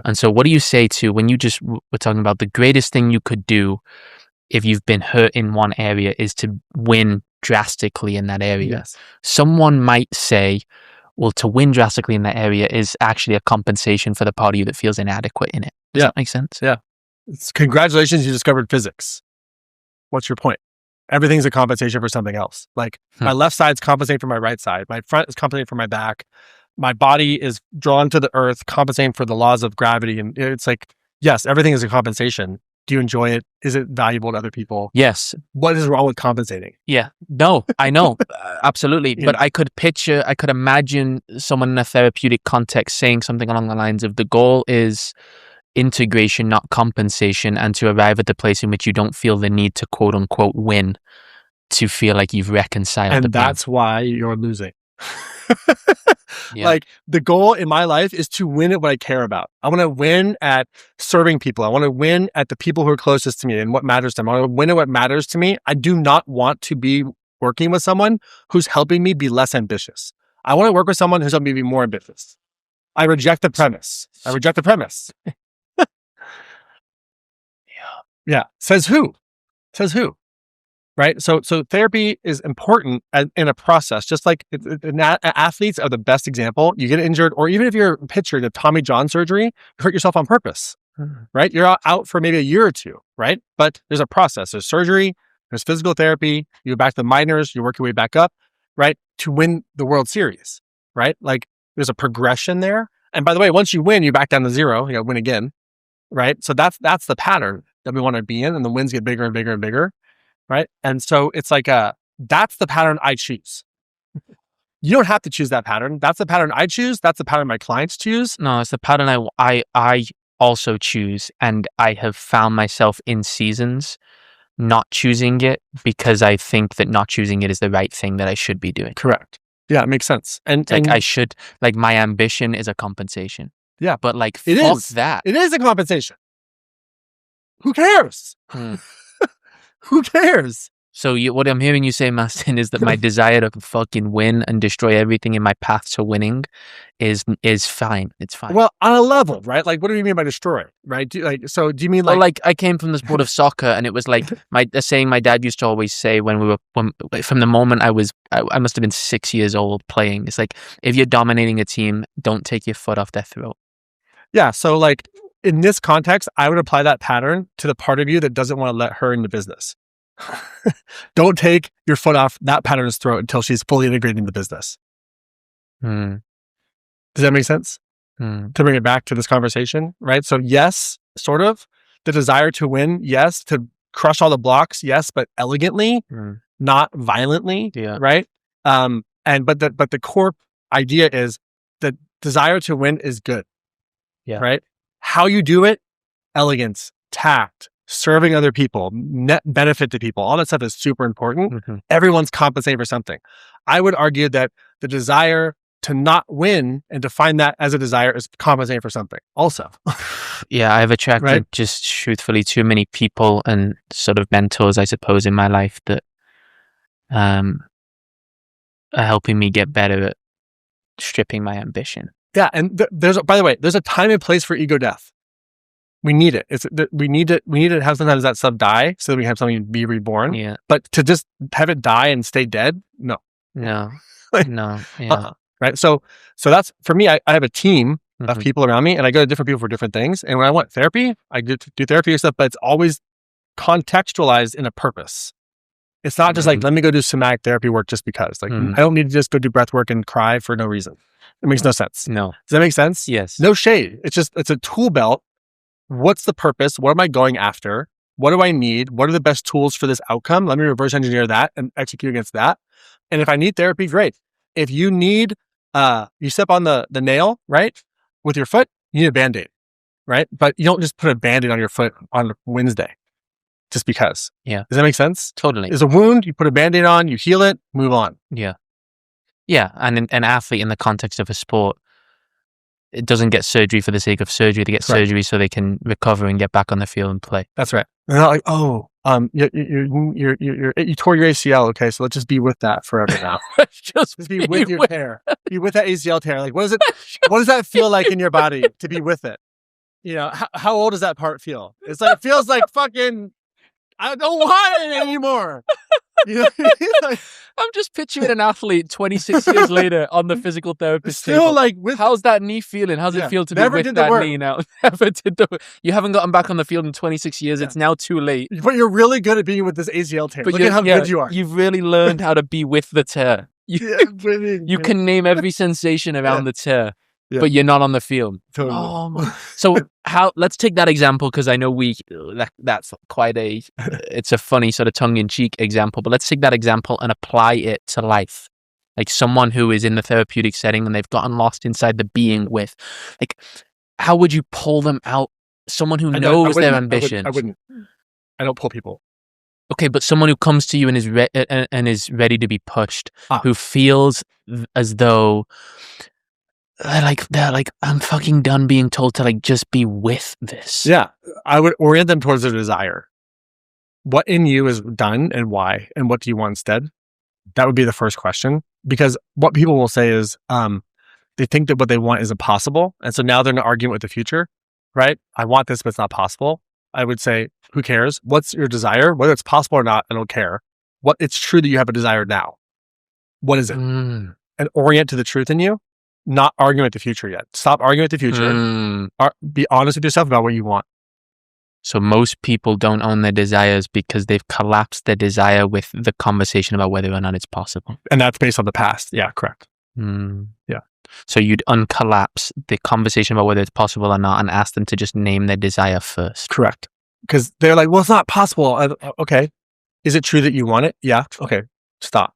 And so what do you say to, when you just were talking about the greatest thing you could do if you've been hurt in one area is to win drastically in that area? Someone might say, well, to win drastically in that area is actually a compensation for the part of you that feels inadequate in it. Does that make sense? Congratulations, you discovered physics. What's your point? Everything's a compensation for something else. Like my left side's compensating for my right side. My front is compensating for my back. My body is drawn to the earth, compensating for the laws of gravity. And it's like, yes, everything is a compensation. Do you enjoy it? Is it valuable to other people? Yes. What is wrong with compensating? Yeah. No, I know. Absolutely. But I could imagine someone in a therapeutic context saying something along the lines of, the goal is integration, not compensation, and to arrive at the place in which you don't feel the need to quote unquote win to feel like you've reconciled. And that's why you're losing. Like the goal in my life is to win at what I care about. I want to win at serving people. I want to win at the people who are closest to me and what matters to them. I want to win at what matters to me. I do not want to be working with someone who's helping me be less ambitious. I want to work with someone who's helping me be more ambitious. I reject the premise. Yeah. Says who? Right? So therapy is important in a process, just like athletes are the best example. You get injured, or even if you're a pitcher in a Tommy John surgery, you hurt yourself on purpose, right? You're out for maybe a year or two, right? But there's a process. There's surgery, there's physical therapy, you go back to the minors, you work your way back up, right? To win the World Series, right? Like there's a progression there. And by the way, once you win, you back down to zero, you got to win again, right? So that's the pattern that we want to be in, and the wins get bigger and bigger and bigger. Right. And so it's like, that's the pattern I choose. You don't have to choose that pattern. That's the pattern I choose. That's the pattern my clients choose. No, it's the pattern I also choose, and I have found myself in seasons not choosing it because I think that not choosing it is the right thing that I should be doing. Correct. Yeah, it makes sense. And like I should, like my ambition is a compensation. Yeah. But like, it fuck is. that. It is a compensation. Who cares? Who cares? So what I'm hearing you say, Mastin, is that my desire to fucking win and destroy everything in my path to winning is fine. It's fine. Well, on a level, right? Like, what do you mean by destroy? Right? Do you mean like? Well, like I came from the sport of soccer, and it was like a saying my dad used to always say when from the moment I must have been 6 years old playing. It's like, if you're dominating a team, don't take your foot off their throat. Yeah. So like in this context, I would apply that pattern to the part of you that doesn't want to let her into business. Don't take your foot off that pattern's throat until she's fully integrated in the business. Does that make sense? To bring it back to this conversation, right? So yes, sort of the desire to win, yes, to crush all the blocks, yes, but elegantly, not violently, right? But the core idea is the desire to win is good, right? How you do it, elegance, tact, serving other people, net benefit to people, all that stuff is super important. Everyone's compensating for something. I would argue that the desire to not win and to find that as a desire is compensating for something also. Yeah, I've attracted just truthfully too many people and sort of mentors, I suppose, in my life that are helping me get better at stripping my ambition. Yeah, and by the way, there's a time and place for ego death. We need it. We need to have sometimes that stuff die so that we have something be reborn. Yeah. But to just have it die and stay dead, no. No. Like, no. Yeah. Right. So that's for me. I have a team of people around me, and I go to different people for different things. And when I want therapy, I do therapy and stuff, but it's always contextualized in a purpose. It's not just like, let me go do somatic therapy work just because. Like, I don't need to just go do breath work and cry for no reason. It makes no sense. No. Does that make sense? Yes. No shade. It's a tool belt. What's the purpose? What am I going after? What do I need? What are the best tools for this outcome? Let me reverse engineer that and execute against that. And if I need therapy, great. If you need, you step on the nail, right? With your foot, you need a Band-Aid, right? But you don't just put a Band-Aid on your foot on Wednesday just because. Yeah. Does that make sense? Totally. There's a wound, you put a Band-Aid on, you heal it, move on. Yeah. Yeah. And an athlete in the context of a sport, it doesn't get surgery for the sake of surgery. They get surgery so they can recover and get back on the field and play. That's right. They're not like, you tore your ACL. Okay, so let's just be with that forever now. just be with your tear. Be with that ACL tear. Like, what does that feel like in your body to be with it? You know, how old does that part feel? It's like, it feels like fucking, I don't want it anymore. You know, like, I'm just picturing an athlete 26 years later on the physical therapist still table. like how's that knee feeling? How's it feel to be with that knee now? Never did the work. You haven't gotten back on the field in 26 years. It's now too late. But you're really good at being with this ACL tear. Look at how good you are. You've really learned how to be with the tear. You can name every sensation around the tear. But you're not on the field. Totally. So let's take that example, because I know that's quite it's a funny sort of tongue-in-cheek example, but let's take that example and apply it to life. Like someone who is in the therapeutic setting and they've gotten lost inside the being with, like, how would you pull them out? Someone who knows their ambitions. I wouldn't. I don't pull people. Okay, but someone who comes to you and is ready to be pushed, who feels as though they're like, I'm fucking done being told to like just be with this. Yeah, I would orient them towards their desire. What in you is done and why, and what do you want instead? That would be the first question, because what people will say is they think that what they want isn't possible, and so now they're in an argument with the future, right? I want this, but it's not possible. I would say, who cares? What's your desire? Whether it's possible or not, I don't care. It's true that you have a desire now. What is it? And orient to the truth in you. Not arguing with the future yet. Stop arguing with the future. Be honest with yourself about what you want. So most people don't own their desires because they've collapsed their desire with the conversation about whether or not it's possible. And that's based on the past. Yeah, correct. Yeah. So you'd uncollapse the conversation about whether it's possible or not and ask them to just name their desire first. Correct. Because they're like, well, it's not possible. Okay. Is it true that you want it? Yeah. Okay. Stop.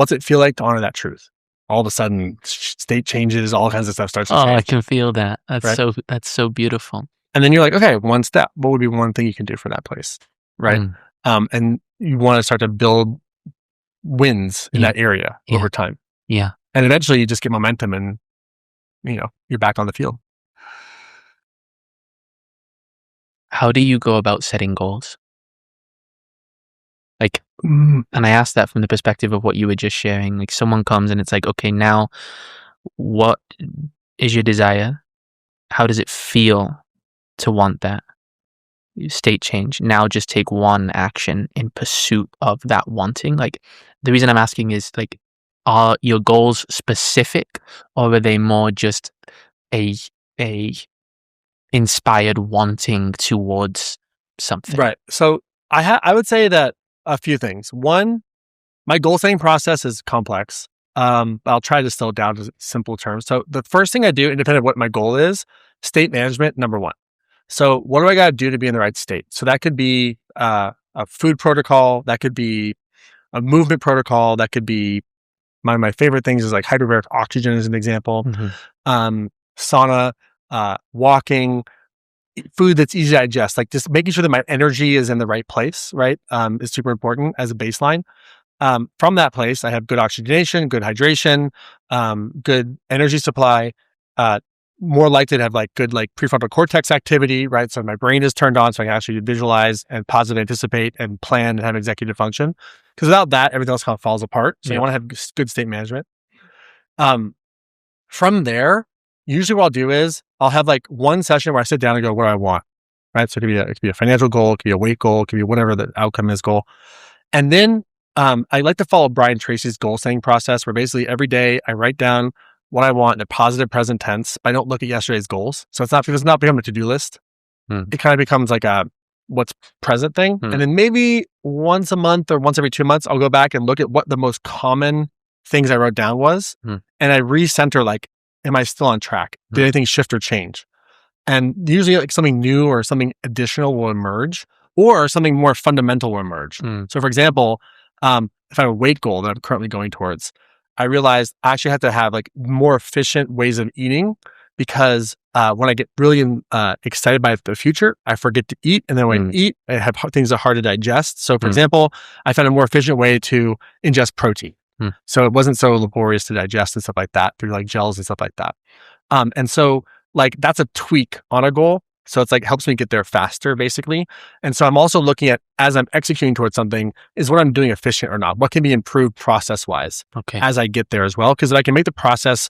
What's it feel like to honor that truth? All of a sudden, state changes, all kinds of stuff starts to change. I can feel that. That's right? so beautiful. And then you're like, okay, one step. What would be one thing you can do for that place, right? And you want to start to build wins in that area over time. Yeah. And eventually you just get momentum and, you're back on the field. How do you go about setting goals? Like, and I asked that from the perspective of what you were just sharing. Like, someone comes and it's like, okay, now what is your desire? How does it feel to want that state change? Now just take one action in pursuit of that wanting. Like, the reason I'm asking is, like, are your goals specific, or are they more just a inspired wanting towards something? Right. So I would say that a few things. One, my goal setting process is complex. I'll try to distill it down to simple terms. So the first thing I do, independent of what my goal is, state management, number one. So what do I got to do to be in the right state? So that could be a food protocol. That could be a movement protocol. That could be one of my favorite things is like hyperbaric oxygen as an example. Sauna, walking, food that's easy to digest. Like just making sure that my energy is in the right place, right? Is super important as a baseline. From that place, I have good oxygenation, good hydration, good energy supply, more likely to have like good like prefrontal cortex activity, right? So my brain is turned on so I can actually visualize and positively anticipate and plan and have executive function. Because without that, everything else kind of falls apart. So you want to have good state management. From there, usually what I'll do is I'll have like one session where I sit down and go, what do I want? Right? So it could be a financial goal, it could be a weight goal, it could be whatever the outcome is goal. And then I like to follow Brian Tracy's goal setting process where basically every day I write down what I want in a positive present tense, but I don't look at yesterday's goals. So it's not become a to-do list. It kind of becomes like a what's present thing. And then maybe once a month or once every 2 months, I'll go back and look at what the most common things I wrote down was. And I recenter like, am I still on track? Did anything shift or change? And usually like something new or something additional will emerge or something more fundamental will emerge. So for example, if I have a weight goal that I'm currently going towards, I realized I actually have to have like more efficient ways of eating because when I get really excited by the future, I forget to eat. And then when I eat, I have things that are hard to digest. So for example, I found a more efficient way to ingest protein. So it wasn't so laborious to digest and stuff like that through like gels and stuff like that. And so like that's a tweak on a goal. So it's like helps me get there faster basically. And so I'm also looking at as I'm executing towards something, is what I'm doing efficient or not? What can be improved process wise as I get there as well? Because if I can make the process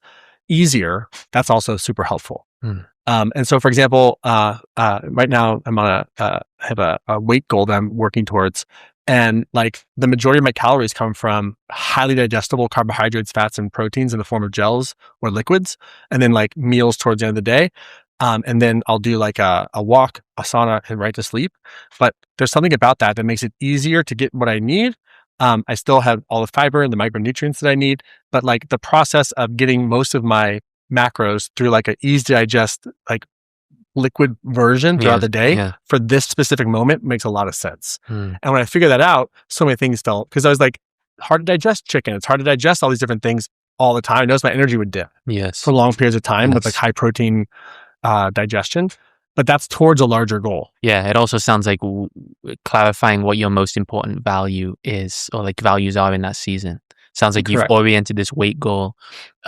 easier, that's also super helpful. And so for example, right now I'm on I have a weight goal that I'm working towards. And like the majority of my calories come from highly digestible carbohydrates, fats, and proteins in the form of gels or liquids. And then like meals towards the end of the day. And then I'll do like a walk, a sauna, and right to sleep. But there's something about that makes it easier to get what I need. I still have all the fiber and the micronutrients that I need, but like the process of getting most of my macros through like an easy to digest, like liquid version throughout the day for this specific moment makes a lot of sense. And when I figured that out, so many things felt, because I was like, hard to digest chicken. It's hard to digest all these different things all the time. I noticed my energy would dip for long periods of time with like high protein digestion, but that's towards a larger goal. Yeah, it also sounds like clarifying what your most important value is, or like values are in that season. Sounds like you've oriented this weight goal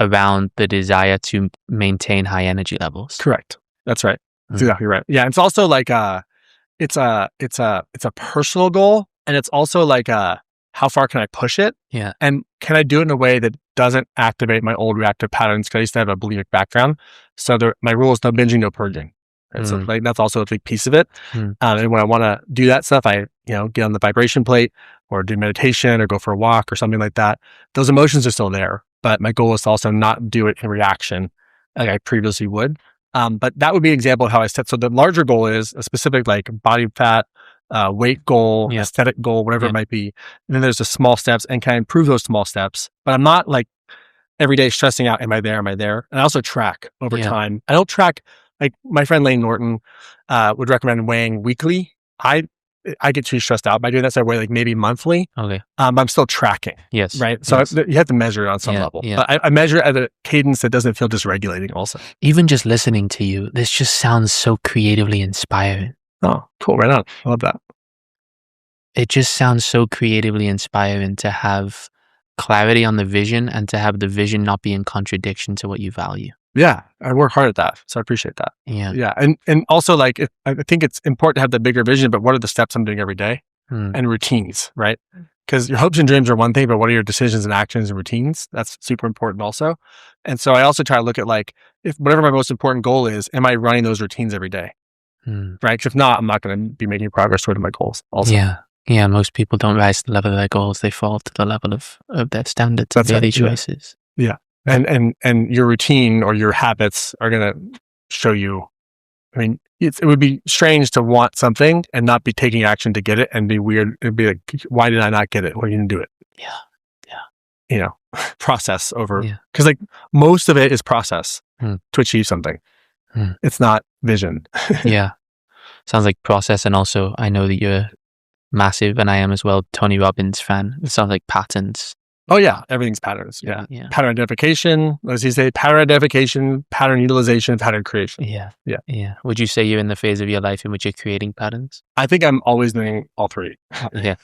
around the desire to maintain high energy levels. Correct. That's right. That's exactly right. Yeah, it's also like it's a personal goal, and it's also like how far can I push it? Yeah, and can I do it in a way that doesn't activate my old reactive patterns? Because I used to have a bulimic background, so my rule is no binging, no purging. Right? So like that's also a big piece of it. And when I want to do that stuff, I get on the vibration plate or do meditation or go for a walk or something like that. Those emotions are still there, but my goal is to also not do it in reaction like I previously would. But that would be an example of how I set. So the larger goal is a specific like body fat, weight goal, aesthetic goal, whatever it might be. And then there's the small steps, and can I improve those small steps? But I'm not like every day stressing out, am I there? And I also track over time. I don't track, like my friend Lane Norton would recommend weighing weekly. I I get too stressed out by doing that. So I wait like maybe monthly. Okay. But I'm still tracking. Yes. Right. So yes. you have to measure it on some level. Yeah. But I measure it at a cadence that doesn't feel dysregulating also. Even just listening to you, this just sounds so creatively inspiring. Oh, cool. Right on. I love that. It just sounds so creatively inspiring to have clarity on the vision and to have the vision not be in contradiction to what you value. Yeah, I work hard at that, so I appreciate that. Yeah, and also like I think it's important to have the bigger vision, but what are the steps I'm doing every day and routines, right? Because your hopes and dreams are one thing, but what are your decisions and actions and routines? That's super important also. And so I also try to look at like if whatever my most important goal is, am I running those routines every day, right? Because if not, I'm not going to be making progress toward my goals. Also, yeah. Most people don't rise to the level of their goals; they fall to the level of their standards and daily choices. Yeah. And your routine or your habits are going to show you. I mean, it would be strange to want something and not be taking action to get it, and be weird. It'd be like, why did I not get it? Well, you didn't do it. Yeah. Process over because like most of it is process to achieve something. It's not vision. Yeah, sounds like process, and also I know that you're massive, and I am as well, Tony Robbins fan. It sounds like patterns. Oh yeah, everything's patterns. Yeah. Pattern identification, as you say, pattern identification, pattern utilization, pattern creation. Yeah. Would you say you're in the phase of your life in which you're creating patterns? I think I'm always doing all three. Yeah.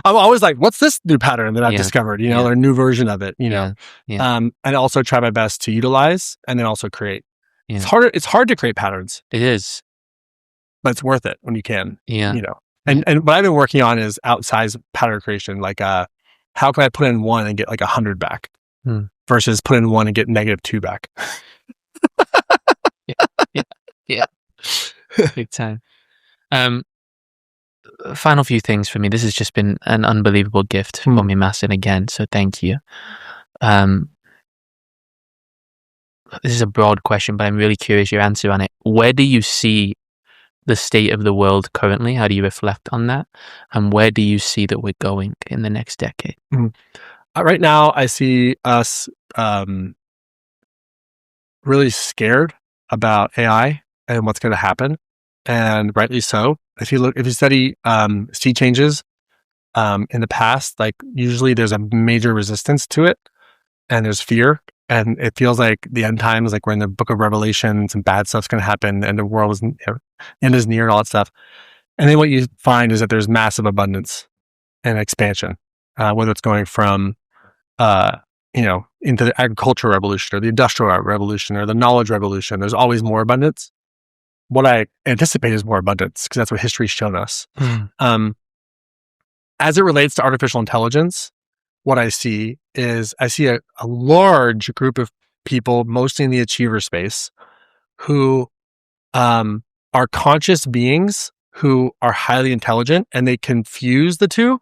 I'm always like, what's this new pattern that I've discovered? Or a new version of it. And also try my best to utilize and then also create. Yeah. It's hard to create patterns. It is, but it's worth it when you can. Yeah. And what I've been working on is outsized pattern creation, like how can I put in 1 and get like 100 back versus put in 1 and get -2 back? Yeah. Big time. Final few things for me. This has just been an unbelievable gift for me, Mastin, again. So thank you. This is a broad question, but I'm really curious your answer on it. Where do you see the state of the world currently? How do you reflect on that? And where do you see that we're going in the next decade? Right now, I see us really scared about AI and what's going to happen, and rightly so. If you study sea changes in the past, like usually there's a major resistance to it, and there's fear. And it feels like the end times, like we're in the book of Revelation, some bad stuff's going to happen, and the world end is near, and all that stuff. And then what you find is that there's massive abundance and expansion, whether it's going from, into the agricultural revolution or the industrial revolution or the knowledge revolution. There's always more abundance. What I anticipate is more abundance because that's what history's shown us. As it relates to artificial intelligence, what I see is a large group of people, mostly in the achiever space, who are conscious beings who are highly intelligent, and they confuse the two.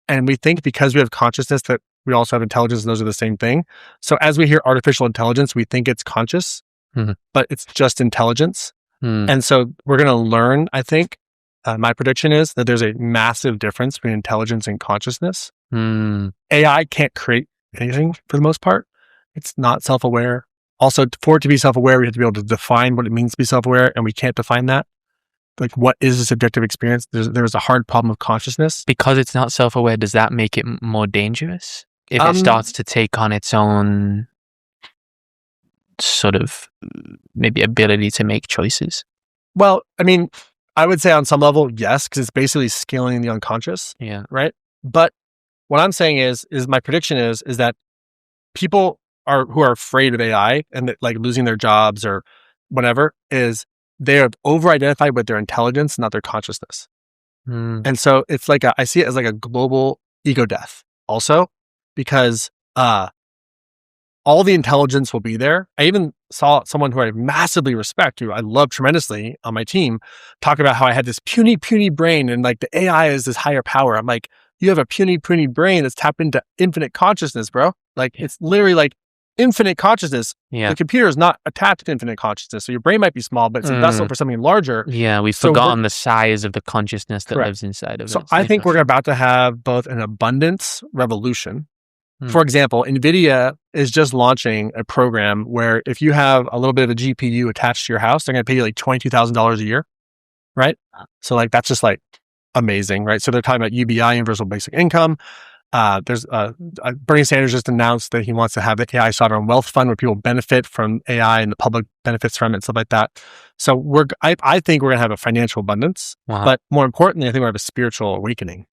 And we think because we have consciousness that we also have intelligence, and those are the same thing. So as we hear artificial intelligence, we think it's conscious, but it's just intelligence. And so we're going to learn, I think, my prediction is that there's a massive difference between intelligence and consciousness. AI can't create anything for the most part. It's not self-aware. Also, for it to be self-aware, we have to be able to define what it means to be self-aware, and we can't define that. Like, what is a subjective experience? There's a hard problem of consciousness. Because it's not self-aware, does that make it more dangerous? If it starts to take on its own sort of maybe ability to make choices? Well, I mean, I would say on some level, yes, because it's basically scaling the unconscious. Yeah. Right? But what I'm saying is my prediction is that people who are afraid of AI and that, like losing their jobs or whatever, is they have over-identified with their intelligence, not their consciousness. And so it's like I see it as like a global ego death also, because all the intelligence will be there. I even saw someone who I massively respect, who I love tremendously on my team, talk about how I had this puny brain and like the AI is this higher power. I'm like, you have a puny brain that's tapped into infinite consciousness, bro. Like it's literally like infinite consciousness. Yeah. The computer is not attached to infinite consciousness. So your brain might be small, but it's a vessel for something larger. Yeah, we've forgotten the size of the consciousness that lives inside of it. So I think we're about to have both an abundance revolution. For example, NVIDIA is just launching a program where if you have a little bit of a GPU attached to your house, they're going to pay you like $22,000 a year, right? So like that's just like amazing, right? So they're talking about UBI, universal basic income. There's Bernie Sanders just announced that he wants to have the AI sovereign wealth fund where people benefit from AI and the public benefits from it and stuff like that. So I think we're going to have a financial abundance, but more importantly, I think we're going to have a spiritual awakening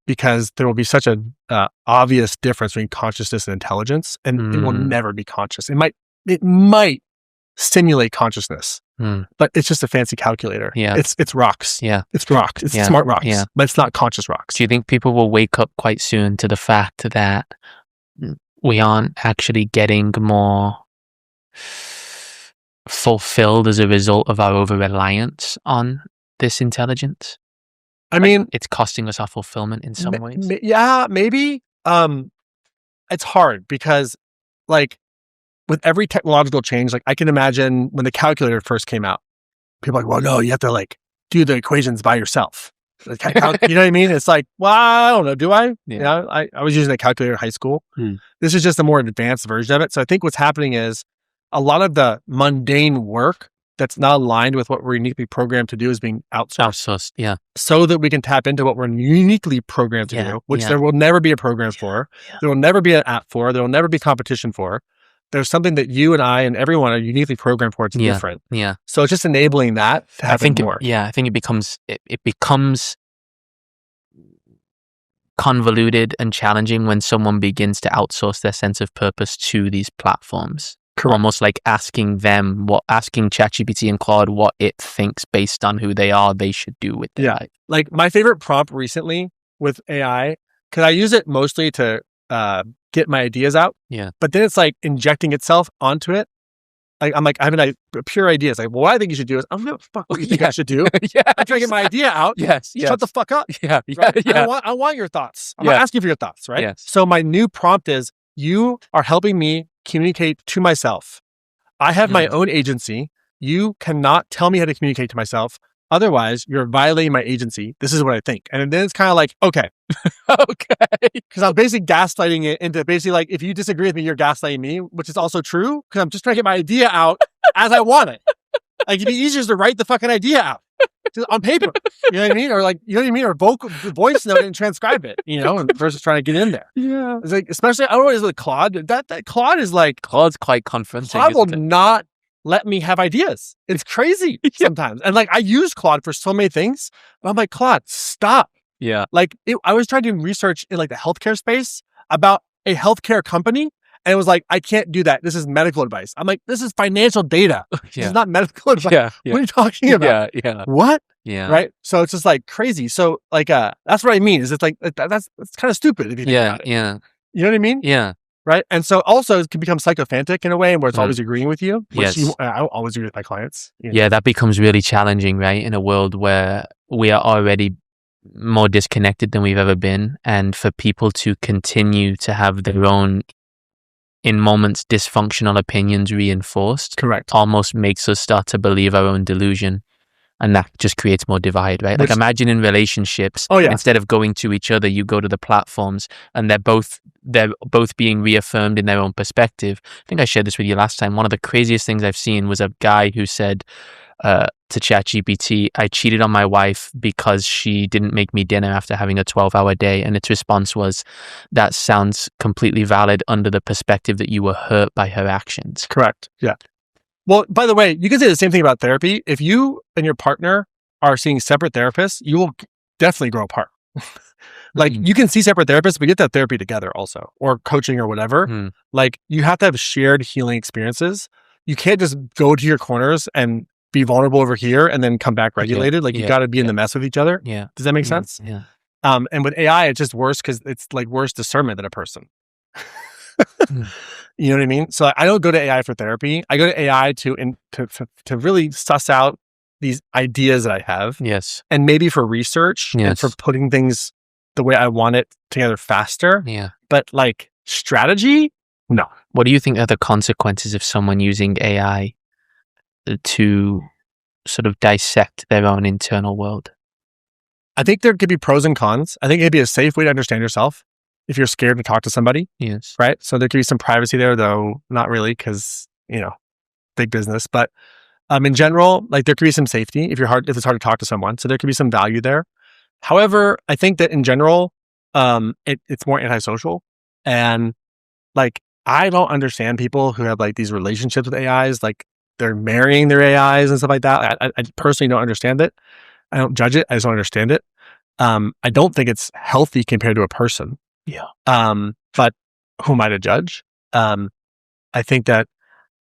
because there will be such a obvious difference between consciousness and intelligence, and it will never be conscious. It might stimulate consciousness, but it's just a fancy calculator. Yeah. It's rocks. Yeah. It's rocks. It's smart rocks, but it's not conscious rocks. Do you think people will wake up quite soon to the fact that we aren't actually getting more fulfilled as a result of our over-reliance on this intelligence? I mean, it's costing us our fulfillment in some ways. Yeah, maybe. It's hard because like with every technological change, like I can imagine when the calculator first came out, people are like, well, no, you have to like do the equations by yourself. You know what I mean? It's like, well, I don't know. Do I? Yeah. I was using a calculator in high school. This is just a more advanced version of it. So I think what's happening is a lot of the mundane work that's not aligned with what we're uniquely programmed to do is being outsourced. Yeah. So that we can tap into what we're uniquely programmed to do, which there will never be a program for. There will never be an app for. There will never be competition for. There's something that you and I and everyone are uniquely programmed for. It's different. Yeah. So it's just enabling that to happen more. I think it becomes convoluted and challenging when someone begins to outsource their sense of purpose to these platforms. Correct. Almost like asking ChatGPT and Claude what it thinks based on who they are, they should do with their life. Like my favorite prompt recently with AI, because I use it mostly to get my ideas out. Yeah. But then it's like injecting itself onto it. Like I'm like, I have pure ideas. Like, well, what I think you should do is, I'm gonna fuck what you think I should do. I'm trying to get my idea out. Yes. Shut the fuck up. Yeah. Right? I want your thoughts. I'm not asking for your thoughts, right? Yes. So my new prompt is, you are helping me communicate to myself. I have my own agency. You cannot tell me how to communicate to myself. Otherwise, you're violating my agency. This is what I think. And then it's kind of like, okay. Because I'm basically gaslighting it into basically like, if you disagree with me, you're gaslighting me, which is also true because I'm just trying to get my idea out as I want it. Like, it'd be easier to write the fucking idea out on paper. You know what I mean? Or like, you know what I mean? Or voice note and transcribe it, you know, versus trying to get in there. Yeah. It's like, especially, I don't know what it is with Claude. That Claude is like... Claude's quite confronting. Claude will not let me have ideas. It's crazy sometimes. And like, I use Claude for so many things, but I'm like, Claude, stop. Yeah. Like, I was trying to do research in like the healthcare space about a healthcare company. And it was like, I can't do that. This is medical advice. I'm like, this is financial data. This is not medical advice. Yeah. What are you talking about? Yeah. What? Yeah. Right? So it's just like crazy. So like, that's what I mean. Is it's like, that's kind of stupid if you think about it. Yeah. You know what I mean? Yeah. Right? And so also it can become psychophantic in a way where it's always agreeing with you. Which I always agree with my clients. You know? Yeah, that becomes really challenging, right? In a world where we are already more disconnected than we've ever been. And for people to continue to have their own, in moments, dysfunctional opinions reinforced. Correct. Almost makes us start to believe our own delusion. And that just creates more divide, right? Like imagine in relationships, instead of going to each other, you go to the platforms and they're both being reaffirmed in their own perspective. I think I shared this with you last time. One of the craziest things I've seen was a guy who said to ChatGPT, I cheated on my wife because she didn't make me dinner after having a 12-hour day. And its response was, that sounds completely valid under the perspective that you were hurt by her actions. Correct. Yeah. Well, by the way, you can say the same thing about therapy. If you and your partner are seeing separate therapists, you will definitely grow apart. Like you can see separate therapists, but get that therapy together also, or coaching or whatever. Like you have to have shared healing experiences. You can't just go to your corners and be vulnerable over here and then come back regulated. Like you got to be in the mess with each other. Yeah. Does that make sense? Yeah. And with AI, it's just worse because it's like worse discernment than a person. You know what I mean? So I don't go to AI for therapy. I go to AI to really suss out these ideas that I have. Yes. And maybe for research and for putting things the way I want it together faster. Yeah. But like strategy, no. What do you think are the consequences of someone using AI to sort of dissect their own internal world? I think there could be pros and cons. I think it'd be a safe way to understand yourself if you're scared to talk to somebody. Yes. Right? So there could be some privacy there, though not really because, big business. But in general, like there could be some safety if it's hard to talk to someone. So there could be some value there. However, I think that in general, it's more antisocial. And like, I don't understand people who have like these relationships with AIs, like they're marrying their AIs and stuff like that. I personally don't understand it. I don't judge it. I just don't understand it. I don't think it's healthy compared to a person. Yeah. But who am I to judge? I think that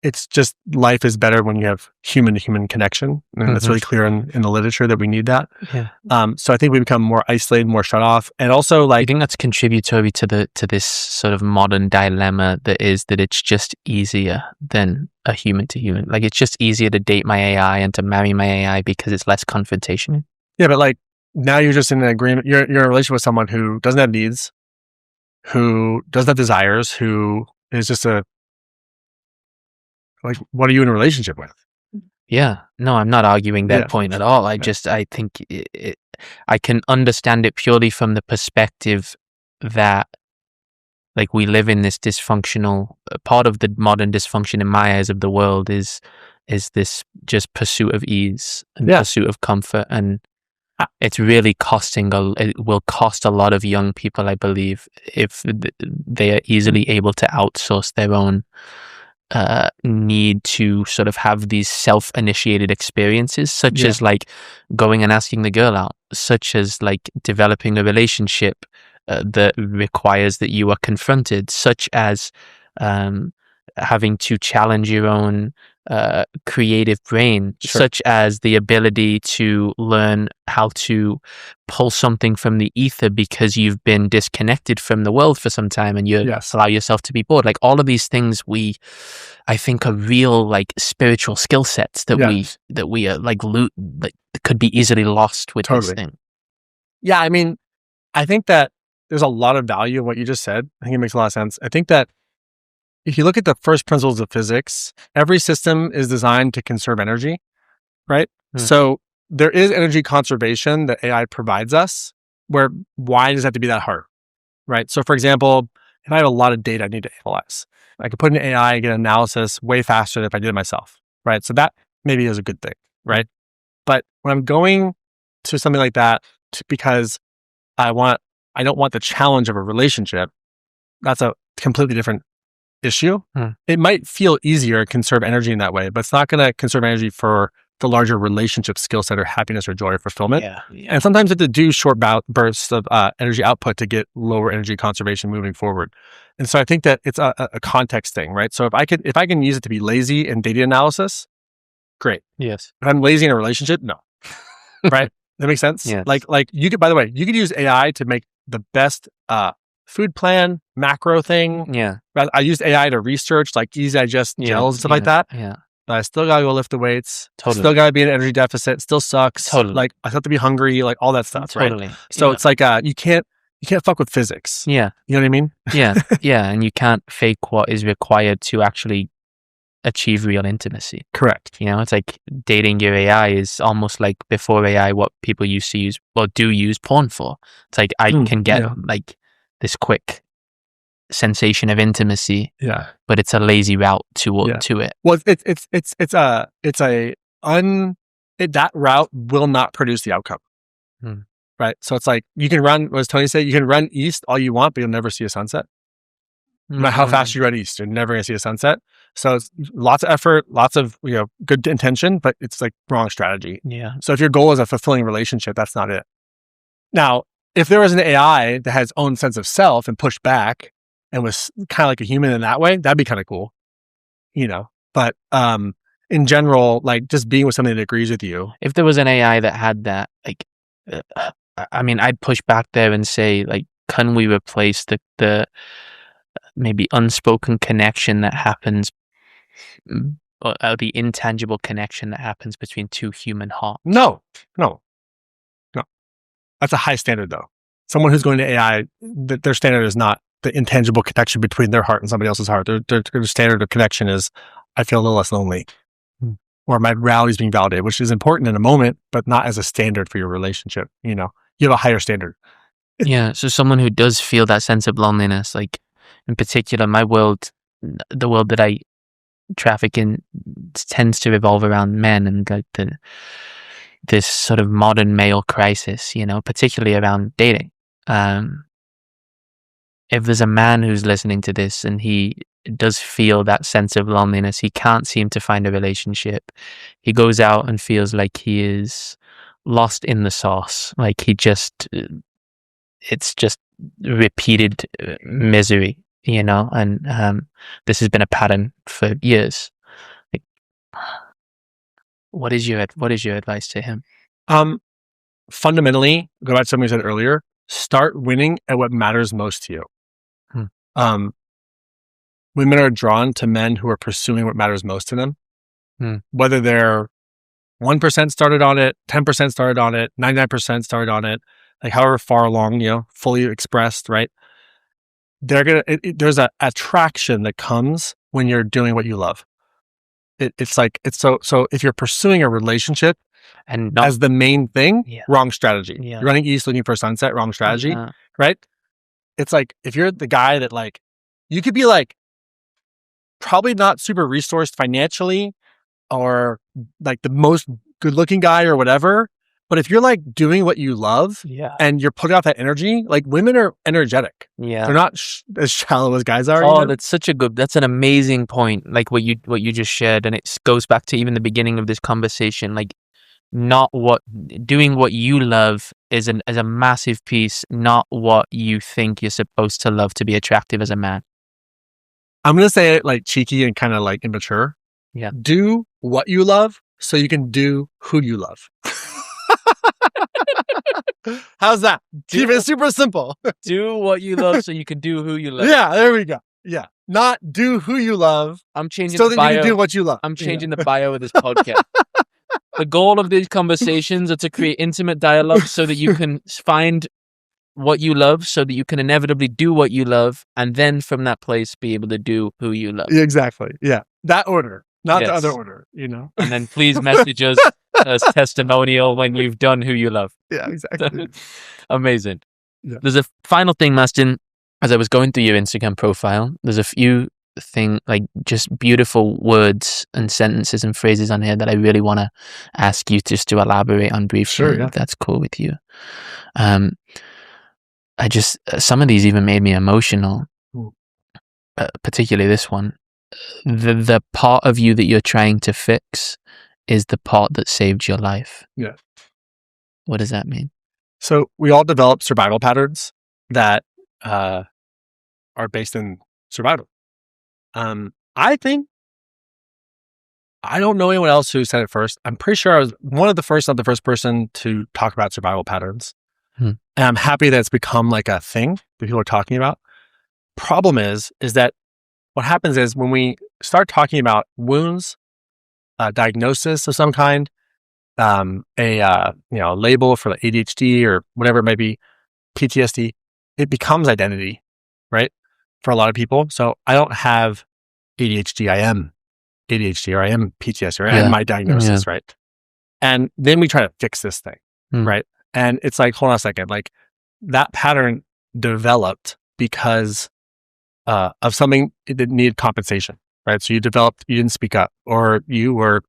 it's just life is better when you have human to human connection. And it's really clear in the literature that we need that. Yeah. So I think we become more isolated, more shut off. And also I like, think that's contributory to this sort of modern dilemma that it's just easier than a human to human. Like it's just easier to date my AI and to marry my AI because it's less confrontation. yeah, but like now you're just in an agreement. You're in a relationship with someone who doesn't have needs, who doesn't have desires, who is just like, what are you in a relationship with? Yeah, no, I'm not arguing that point at all. I think I can understand it purely from the perspective that like we live in this dysfunctional part of the modern dysfunction in my eyes of the world is this just pursuit of ease and pursuit of comfort, and it's really it will cost a lot of young people, I believe, if they are easily able to outsource their own need to sort of have these self-initiated experiences, such as like going and asking the girl out, such as like developing a relationship that requires that you are confronted, such as having to challenge your own creative brain, such as the ability to learn how to pull something from the ether because you've been disconnected from the world for some time and you allow yourself to be bored. Like all of these things I think are real like spiritual skill sets that we are like could be easily lost with this thing. Yeah, I mean, I think that there's a lot of value in what you just said. I think it makes a lot of sense. I think that if you look at the first principles of physics, every system is designed to conserve energy, right? So there is energy conservation that AI provides us, why does it have to be that hard, right? So for example, if I have a lot of data I need to analyze, I could put in AI and get analysis way faster than if I did it myself, right? So that maybe is a good thing, right? But when I'm going to something like that because I don't want the challenge of a relationship, that's a completely different issue. It might feel easier to conserve energy in that way, but it's not going to conserve energy for the larger relationship skill set or happiness or joy or fulfillment. And sometimes you have to do short bursts of energy output to get lower energy conservation moving forward. And so I think that it's a context thing, right? So if I can use it to be lazy in data analysis, great. Yes. If I'm lazy in a relationship, no. Right? That makes sense? Yes. Like you could, by the way, you could use AI to make the best food plan, macro thing. Yeah. I used AI to research like easy digest gels and stuff like that. Yeah. But I still gotta go lift the weights. Totally. Still gotta be in an energy deficit. Still sucks. Totally. Like I have to be hungry. Like all that stuff. Totally. Right? So it's like you can't fuck with physics. Yeah. You know what I mean? Yeah. Yeah. And you can't fake what is required to actually achieve real intimacy. Correct. You know, it's like dating your AI is almost like before AI what people used to use or do use porn for. It's like I can get like this quick sensation of intimacy, but it's a lazy route to it. Well, that route will not produce the outcome, right? So it's like you can run. What does Tony say? You can run east all you want, but you'll never see a sunset. No matter how fast you run east, you're never gonna see a sunset. So it's lots of effort, lots of good intention, but it's like wrong strategy. Yeah. So if your goal is a fulfilling relationship, that's not it. Now, if there was an AI that has its own sense of self and pushed back and was kind of like a human in that way, that'd be kind of cool, But in general, like just being with somebody that agrees with you. If there was an AI that had that, like, I mean, I'd push back there and say, like, can we replace the maybe unspoken connection that happens, or the intangible connection that happens between two human hearts? No. That's a high standard, though. Someone who's going to AI, their standard is not the intangible connection between their heart and somebody else's heart. Their standard of connection is, I feel a little less lonely, or my reality is being validated, which is important in a moment, but not as a standard for your relationship. You have a higher standard. Yeah. So someone who does feel that sense of loneliness, like in particular, the world that I traffic in tends to revolve around men, and like this sort of modern male crisis, particularly around dating. If there's a man who's listening to this and he does feel that sense of loneliness, he can't seem to find a relationship, he goes out and feels like he is lost in the sauce, like it's just repeated misery, and this has been a pattern for years. Like, what is your advice to him? Fundamentally, go back to something you said earlier, start winning at what matters most to you. Women are drawn to men who are pursuing what matters most to them. Whether they're 1% started on it, 10% started on it, 99% started on it, like however far along, fully expressed, right? There's an attraction that comes when you're doing what you love. So if you're pursuing a relationship and as the main thing, wrong strategy. You're running east looking for a sunset, wrong strategy, right? It's like, if you're the guy that like, you could be like, probably not super resourced financially or like the most good looking guy or whatever. But if you're like doing what you love and you're putting out that energy, like women are energetic. They're not as shallow as guys are. Oh, that's an amazing point. Like what you just shared. And it goes back to even the beginning of this conversation. Like doing what you love is a massive piece, not what you think you're supposed to love to be attractive as a man. I'm going to say it like cheeky and kind of like immature. Yeah. Do what you love so you can do who you love. How's that? Keep it super simple. Do what you love so you can do who you love. Yeah, there we go. Yeah. Not do who you love. I'm changing so the that bio. You can do what you love. I'm changing the bio of this podcast. The goal of these conversations are to create intimate dialogue so that you can find what you love, so that you can inevitably do what you love, and then from that place be able to do who you love. Exactly. Yeah. That order, not the other order, And then please message us as testimonial when you've done who you love. Yeah, exactly. Amazing. Yeah. There's a final thing, Mastin. As I was going through your Instagram profile, there's a few like just beautiful words and sentences and phrases on here that I really want to ask you just to elaborate on briefly. Sure, yeah. If that's cool with you. Some of these even made me emotional, particularly this one. The part of you that you're trying to fix is the part that saved your life. Yeah. What does that mean? So we all develop survival patterns that are based in survival. I think, I don't know anyone else who said it first. I'm pretty sure I was not the first person to talk about survival patterns. And I'm happy that it's become like a thing that people are talking about. Problem is that what happens is when we start talking about wounds, diagnosis of some kind, a label for like ADHD or whatever it might be, PTSD, it becomes identity, right? For a lot of people. So I don't have ADHD, I am ADHD, or I am PTSD, or I am my diagnosis, right? And then we try to fix this thing, right? And it's like, hold on a second, like that pattern developed because of something that needed compensation, right? So you didn't speak up, or you were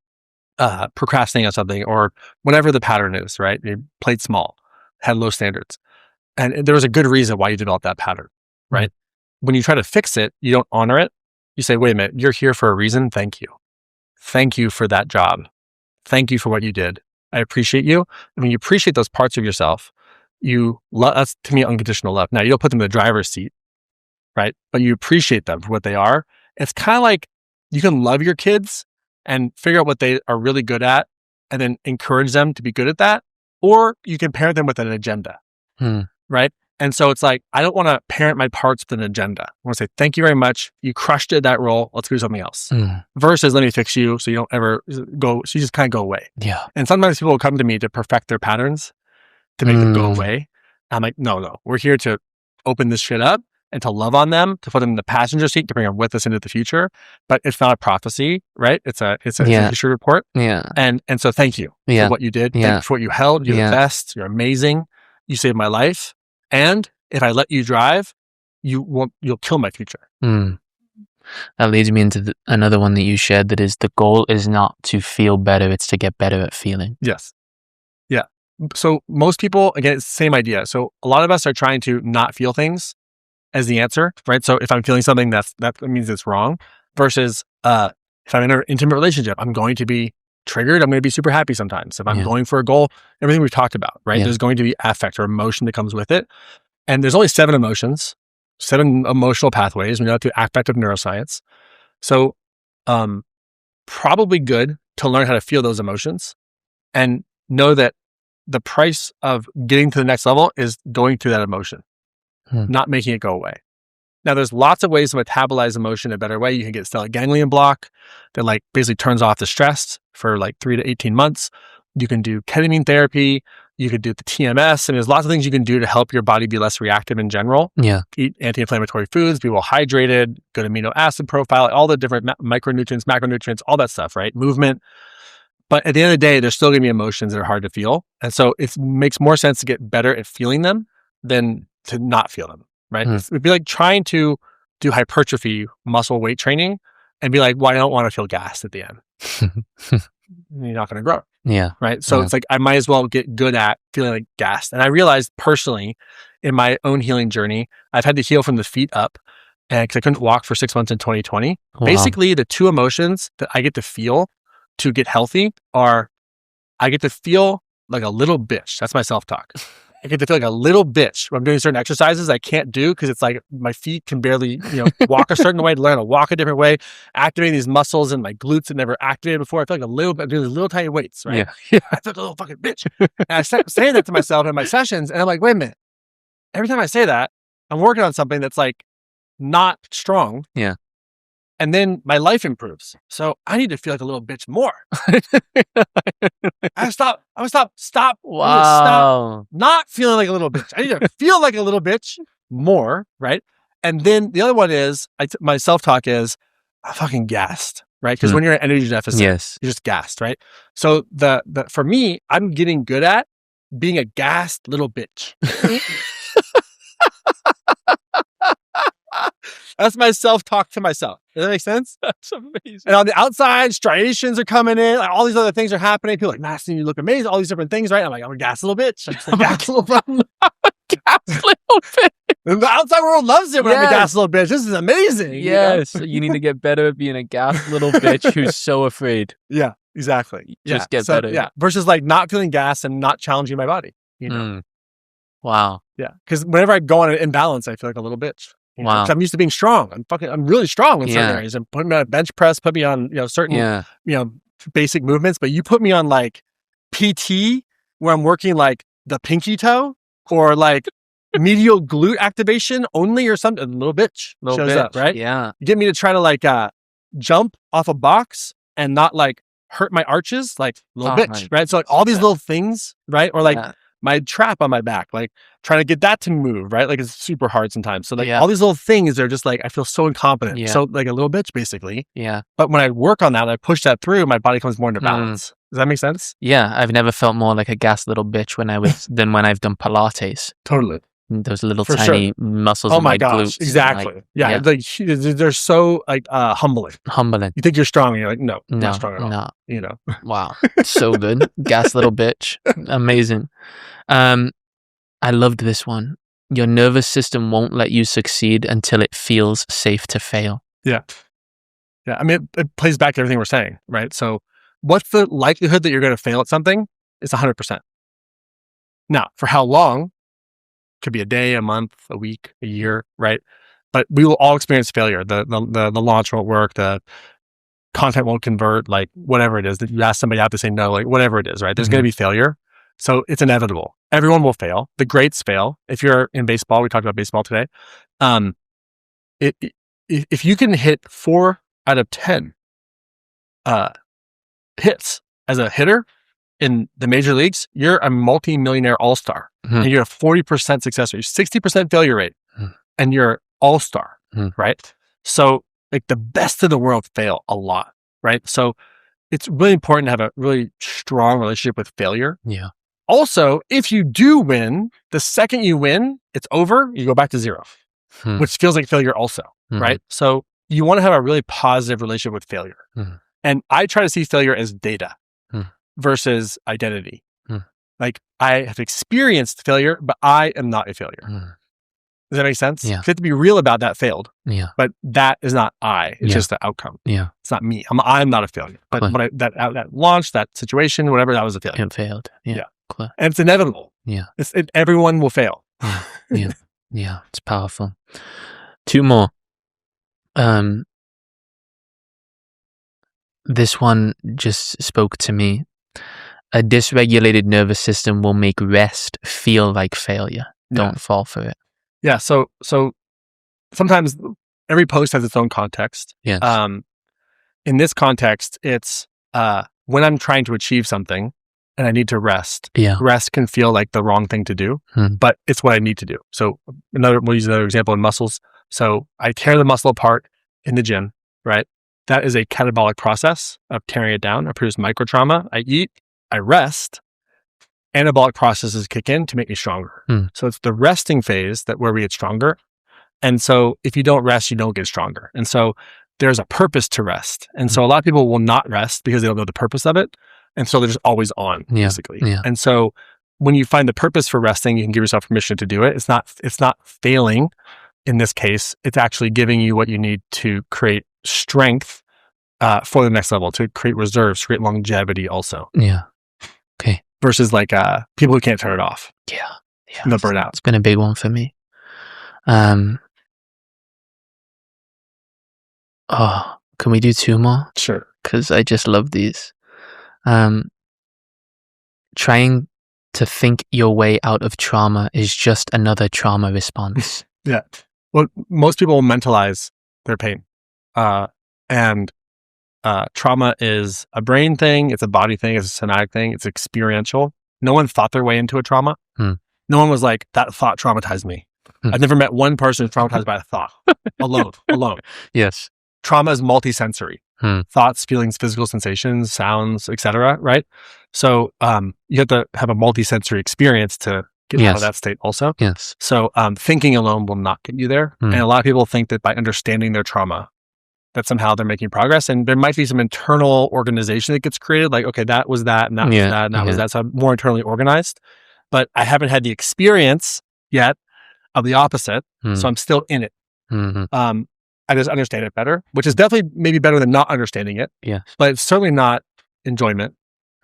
procrastinating on something, or whatever the pattern is, right? You played small, had low standards. And there was a good reason why you developed that pattern, right? When you try to fix it, you don't honor it. You say, wait a minute, you're here for a reason. Thank you. Thank you for that job. Thank you for what you did. I appreciate you. And when you appreciate those parts of yourself, that's to me unconditional love. Now, you don't put them in the driver's seat, right? But you appreciate them for what they are. It's kind of like you can love your kids and figure out what they are really good at and then encourage them to be good at that. Or you can parent them with an agenda, right? And so it's like, I don't want to parent my parts with an agenda. I want to say, thank you very much. You crushed it, that role. Let's do something else. Versus, let me fix you so you don't ever go, so you just kind of go away. Yeah. And sometimes people will come to me to perfect their patterns, to make them go away. I'm like, no, we're here to open this shit up and to love on them, to put them in the passenger seat, to bring them with us into the future. But it's not a prophecy, right? It's a history report. Yeah. And so thank you for what you did. Thank you for what you held. You're the best. You're amazing. You saved my life. And if I let you drive, you'll kill my future. That leads me into another one that you shared, that is, the goal is not to feel better, it's to get better at feeling. Yes. So most people, again, it's the same idea. So a lot of us are trying to not feel things as the answer, right? So if I'm feeling something, that means it's wrong. Versus if I'm in an intimate relationship, I'm going to be triggered. I'm going to be super happy sometimes. If I'm going for a goal, everything we've talked about, right? There's going to be affect or emotion that comes with it. And there's only 7 emotions, 7 emotional pathways. We know through affective neuroscience. So probably good to learn how to feel those emotions and know that the price of getting to the next level is going through that emotion, not making it go away. Now, there's lots of ways to metabolize emotion in a better way. You can get stellate ganglion block that like basically turns off the stress for like 3 to 18 months. You can do ketamine therapy. You could do the TMS. And there's lots of things you can do to help your body be less reactive in general. Yeah. Eat anti-inflammatory foods, be well hydrated, good amino acid profile, all the different micronutrients, macronutrients, all that stuff, right? Movement. But at the end of the day, there's still going to be emotions that are hard to feel. And so it makes more sense to get better at feeling them than to not feel them, right? It'd be like trying to do hypertrophy muscle weight training and be like, well, I don't want to feel gassed at the end. You're not going to grow. Yeah. Right. So it's like, I might as well get good at feeling like gassed. And I realized personally in my own healing journey, I've had to heal from the feet up, and because I couldn't walk for 6 months in 2020. Wow. Basically, the 2 emotions that I get to feel to get healthy are, I get to feel like a little bitch. That's my self-talk. I get to feel like a little bitch when I'm doing certain exercises I can't do because it's like my feet can barely, walk a certain way, to learn to walk a different way, activating these muscles and my glutes that never activated before. I feel like a little bit, doing these little tiny weights, right? Yeah. I feel like a little fucking bitch. And I start saying that to myself in my sessions, and I'm like, wait a minute. Every time I say that, I'm working on something that's like not strong. Yeah. And then my life improves. So I need to feel like a little bitch more. I stop. Stop not feeling like a little bitch. I need to feel like a little bitch more, right? And then the other one is, my self-talk is, I'm fucking gassed, right? Because when you're in energy deficit, you're just gassed, right? So for me, I'm getting good at being a gassed little bitch. That's my self-talk to myself. Does that make sense? That's amazing. And on the outside, striations are coming in. Like, all these other things are happening. People are like, Mastin, you look amazing. All these different things, right? I'm like, I'm a gas little bitch. I'm a gas little bitch. And the outside world loves it when I'm a gas little bitch. This is amazing. Yes. You need to get better at being a gas little bitch who's so afraid. Yeah, exactly. Just get better. Yeah. Versus like not feeling gas and not challenging my body. Wow. Yeah. Because whenever I go on an imbalance, I feel like a little bitch. Wow. I'm used to being strong. I'm really strong in certain areas. And put me on a bench press, put me on, certain, basic movements. But you put me on like PT where I'm working like the pinky toe or like medial glute activation only or something, a little bitch shows up, right? Yeah. You get me to try to like jump off a box and not like hurt my arches, like little bitch, right? So like all these little things, right? Or like my trap on my back, like trying to get that to move, right? Like it's super hard sometimes. So like all these little things are just like, I feel so incompetent. Yeah. So like a little bitch basically. Yeah. But when I work on that, I push that through, my body comes more into balance. Does that make sense? Yeah. I've never felt more like a gas little bitch than when I've done Pilates. Totally. Those little tiny muscles in my glutes. Exactly. Like, they're so like humbling. Humbling. You think you're strong and you're like, no, not strong at all. Wow. So good. Gas little bitch. Amazing. I loved this one. Your nervous system won't let you succeed until it feels safe to fail. Yeah. Yeah. I mean, it plays back to everything we're saying, right? So what's the likelihood that you're going to fail at something? It's 100%. Now, for how long? Could be a day, a month, a week, a year, right? But we will all experience failure. The launch won't work. The content won't convert, like whatever it is that you ask somebody out to say no, like whatever it is, right? There's going to be failure. So it's inevitable. Everyone will fail. The greats fail. If you're in baseball, we talked about baseball today. If you can hit 4 out of 10 hits as a hitter in the major leagues, you're a multi-millionaire all-star. And you're a 40% success rate, 60% failure rate, and you're all-star, right? So like the best of the world fail a lot, right? So it's really important to have a really strong relationship with failure. Yeah. Also, if you do win, the second you win, it's over, you go back to 0, which feels like failure also, right? So you want to have a really positive relationship with failure. And I try to see failure as data versus identity. Like, I have experienced failure, but I am not a failure. Mm. Does that make sense? Yeah. You have to be real about that failed. Yeah. But that is not I. It's just the outcome. Yeah. It's not me. I'm not a failure. But Clear. that launch, that situation, whatever, that was a failure. It failed. Yeah. Clear. And it's inevitable. Yeah. Everyone will fail. Yeah. Yeah. It's powerful. 2 more. This one just spoke to me. A dysregulated nervous system will make rest feel like failure. Don't fall for it. Yeah. So sometimes every post has its own context. Yes. In this context, it's when I'm trying to achieve something and I need to rest. Yeah. Rest can feel like the wrong thing to do, but it's what I need to do. So we'll use another example in muscles. So I tear the muscle apart in the gym, right? That is a catabolic process of tearing it down. I produce micro trauma. I eat, I rest. Anabolic processes kick in to make me stronger. So it's the resting phase where we get stronger. And so if you don't rest, you don't get stronger. And so there's a purpose to rest. And so a lot of people will not rest because they don't know the purpose of it. And so they're just always on, basically. Yeah. And so when you find the purpose for resting, you can give yourself permission to do it. It's not failing in this case. It's actually giving you what you need to create strength for the next level, to create reserves, create longevity also. Yeah. Okay. Versus like people who can't turn it off. Yeah. They'll burn out. It's been a big one for me. Can we do 2 more? Sure. Because I just love these. Trying to think your way out of trauma is just another trauma response. Yeah. Well, most people mentalize their pain. And trauma is a brain thing, it's a body thing, it's a somatic thing, it's experiential. No one thought their way into a trauma. No one was like, that thought traumatized me. I've never met one person who's traumatized by a thought. Alone. Yes. Trauma is multisensory. Thoughts, feelings, physical sensations, sounds, etc. Right? So you have to have a multisensory experience to get out of that state also. Yes. So thinking alone will not get you there. And a lot of people think that by understanding their trauma, that somehow they're making progress. And there might be some internal organization that gets created. Like, okay, that was that, and that was that, and that was that. So I'm more internally organized. But I haven't had the experience yet of the opposite. So I'm still in it. I just understand it better, which is definitely maybe better than not understanding it. Yeah. But it's certainly not enjoyment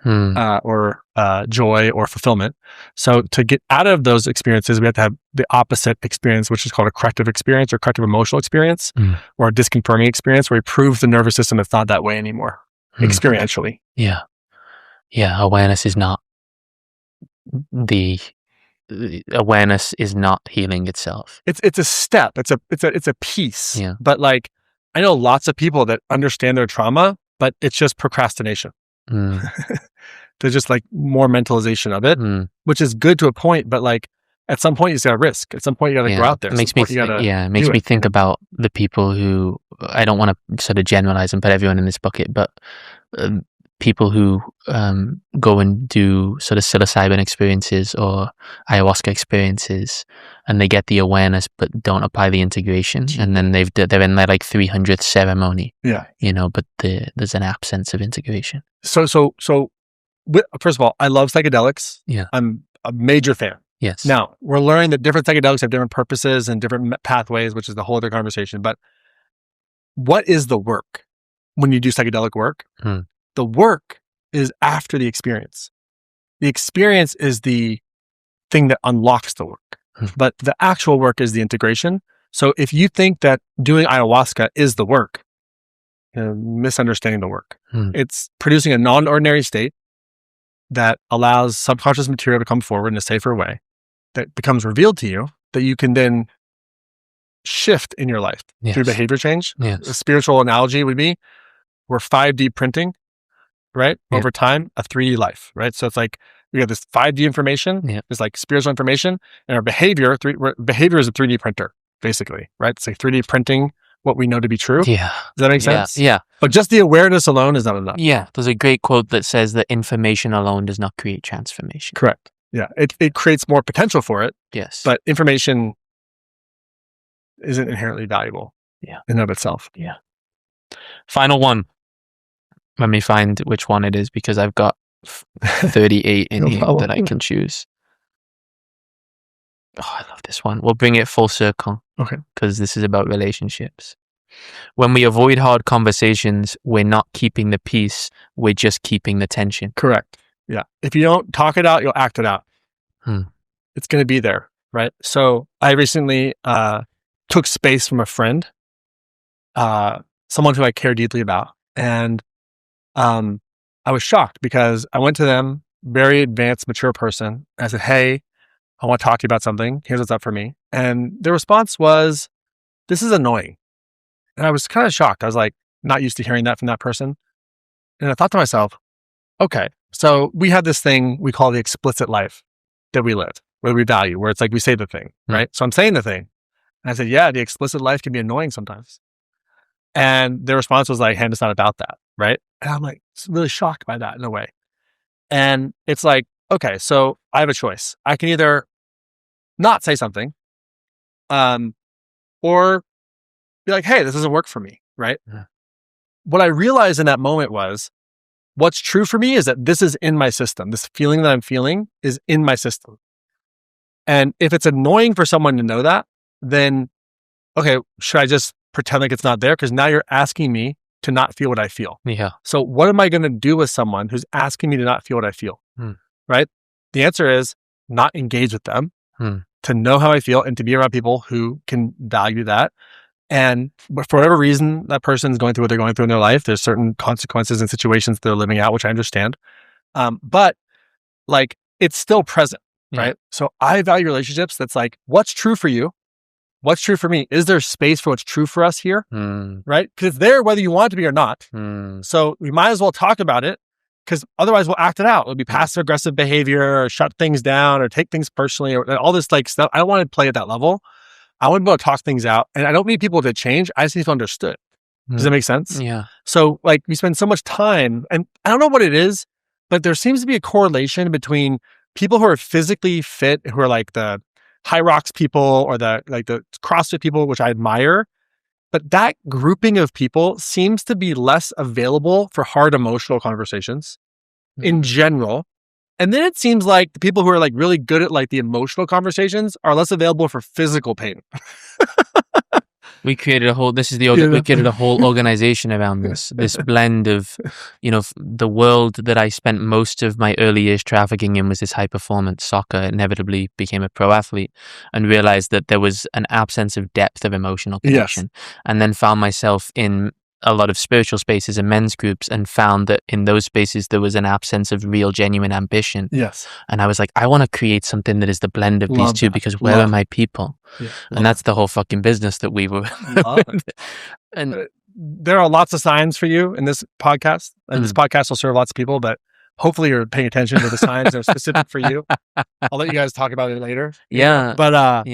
or joy or fulfillment. So to get out of those experiences, we have to have the opposite experience, which is called a corrective experience or corrective emotional experience or a disconfirming experience, where we prove the nervous system it's not that way anymore experientially. Yeah. Yeah. Awareness is not healing itself. It's a step. It's a piece. Yeah. But like, I know lots of people that understand their trauma, but it's just procrastination. There's just like more mentalization of it, which is good to a point, but like at some point you just gotta risk. At some point you gotta go out there. It makes me think about the people who, I don't want to sort of generalize and put everyone in this bucket, but people who go and do sort of psilocybin experiences or ayahuasca experiences, and they get the awareness but don't apply the integration, and then they're in their like 300th ceremony. Yeah, but there's an absence of integration. So first of all, I love psychedelics. Yeah, I'm a major fan. Yes. Now we're learning that different psychedelics have different purposes and different pathways, which is the whole other conversation. But what is the work when you do psychedelic work? The work is after the experience. The experience is the thing that unlocks the work, but the actual work is the integration. So if you think that doing ayahuasca is the work, you're misunderstanding the work. It's producing a non-ordinary state that allows subconscious material to come forward in a safer way, that becomes revealed to you, that you can then shift in your life through behavior change. Yes. A spiritual analogy would be, we're 5D printing, right? Over time, a 3D life, right? So it's like, we have this 5D information, this like spiritual information, and our behavior is a 3D printer, basically, right? It's like 3D printing what we know to be true. Yeah. Does that make sense? Yeah. But just the awareness alone is not enough. Yeah. There's a great quote that says that information alone does not create transformation. Correct. Yeah. It creates more potential for it. Yes. But information isn't inherently valuable in and of itself. Yeah. Final one. Let me find which one it is, because I've got 38 in No here problem. that I can choose. Oh, I love this one. We'll bring it full circle. Okay. Because this is about relationships. When we avoid hard conversations, we're not keeping the peace. We're just keeping the tension. Correct. Yeah. If you don't talk it out, you'll act it out. It's going to be there, right? So I recently took space from a friend, someone who I care deeply about. And I was shocked because I went to them, very advanced, mature person. I said, hey, I want to talk to you about something. Here's what's up for me. And the response was, this is annoying. And I was kind of shocked. I was like, not used to hearing that from that person. And I thought to myself, okay, so we have this thing we call the explicit life that we live, where we value, where it's like we say the thing, right? So I'm saying the thing. And I said, yeah, the explicit life can be annoying sometimes. And their response was like, hey, it's not about that, right? And I'm like, really shocked by that in a way. And it's like, okay, so I have a choice. I can either not say something, or be like, hey, this doesn't work for me, right? Yeah. What I realized in that moment was, what's true for me is that this is in my system. This feeling that I'm feeling is in my system. And if it's annoying for someone to know that, then, okay, should I just pretend like it's not there? Because now you're asking me to not feel what I feel. Yeah. So what am I going to do with someone who's asking me to not feel what I feel? Right? The answer is not engage with them, to know how I feel and to be around people who can value that. And for whatever reason that person's going through what they're going through in their life, there's certain consequences and situations they're living out, which I understand. But like, it's still present, right? So I value relationships that's like, what's true for you? What's true for me? Is there space for what's true for us here? Right? Because it's there whether you want it to be or not. So we might as well talk about it, because otherwise we'll act it out. It'll be passive aggressive behavior, or shut things down, or take things personally, or all this like stuff. I don't want to play at that level. I want to be able to talk things out. And I don't need people to change. I just need to understood. Does that make sense? Yeah. So like, we spend so much time, and I don't know what it is, but there seems to be a correlation between people who are physically fit, who are like the high rocks people, or the CrossFit people, which I admire. But that grouping of people seems to be less available for hard emotional conversations in general. And then it seems like the people who are like really good at like the emotional conversations are less available for physical pain. We created a whole, we created a whole organization around this blend of, the world that I spent most of my early years trafficking in was this high performance soccer. Inevitably became a pro athlete and realized that there was an absence of depth of emotional connection. And then found myself in a lot of spiritual spaces and men's groups, and found that in those spaces there was an absence of real, genuine ambition. And I was like, I want to create something that is the blend of these two, because where are my people? And that's the whole fucking business that we were. And there are lots of signs for you in this podcast, and this podcast will serve lots of people, but hopefully you're paying attention to the signs that are specific for you. I'll let you guys talk about it later. But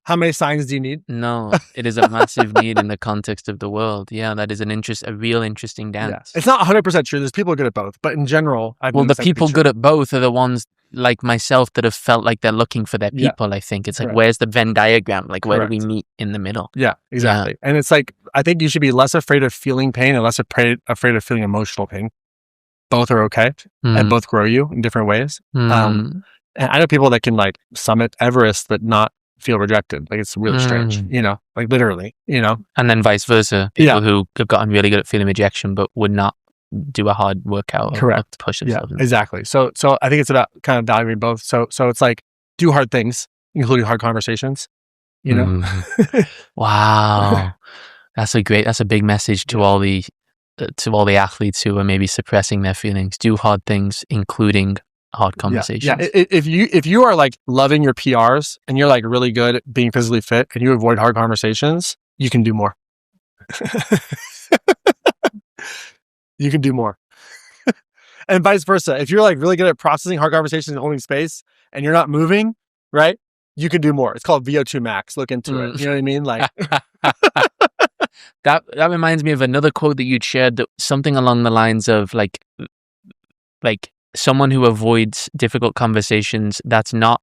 how many signs do you need? No, it is a massive need in the context of the world. Yeah, that is a real interesting dance. It's not 100% true. There's people who are good at both, but in general, the people good at both are the ones like myself that have felt like they're looking for their people. I think it's like, where's the Venn diagram? Like, where do we meet in the middle? Yeah, exactly. Yeah. And it's like, I think you should be less afraid of feeling pain and less afraid of feeling emotional pain. Both are okay, and both grow you in different ways. And I know people that can like summit Everest but not feel rejected. Like, it's really strange, like literally, And then vice versa. People who have gotten really good at feeling rejection but would not do a hard workout. Correct. Or push themselves. Yeah, exactly. So I think it's about kind of valuing both. So it's like, do hard things, including hard conversations, Wow. That's a big message to all the athletes who are maybe suppressing their feelings. Do hard things, including hard conversations. Yeah. If you are like loving your PRs and you're like really good at being physically fit and you avoid hard conversations, you can do more. You can do more. And vice versa. If you're like really good at processing hard conversations and holding space and you're not moving, right? You can do more. It's called VO2 max. Look into it. You know what I mean? Like that reminds me of another quote that you'd shared, that something along the lines of like someone who avoids difficult conversations, that's not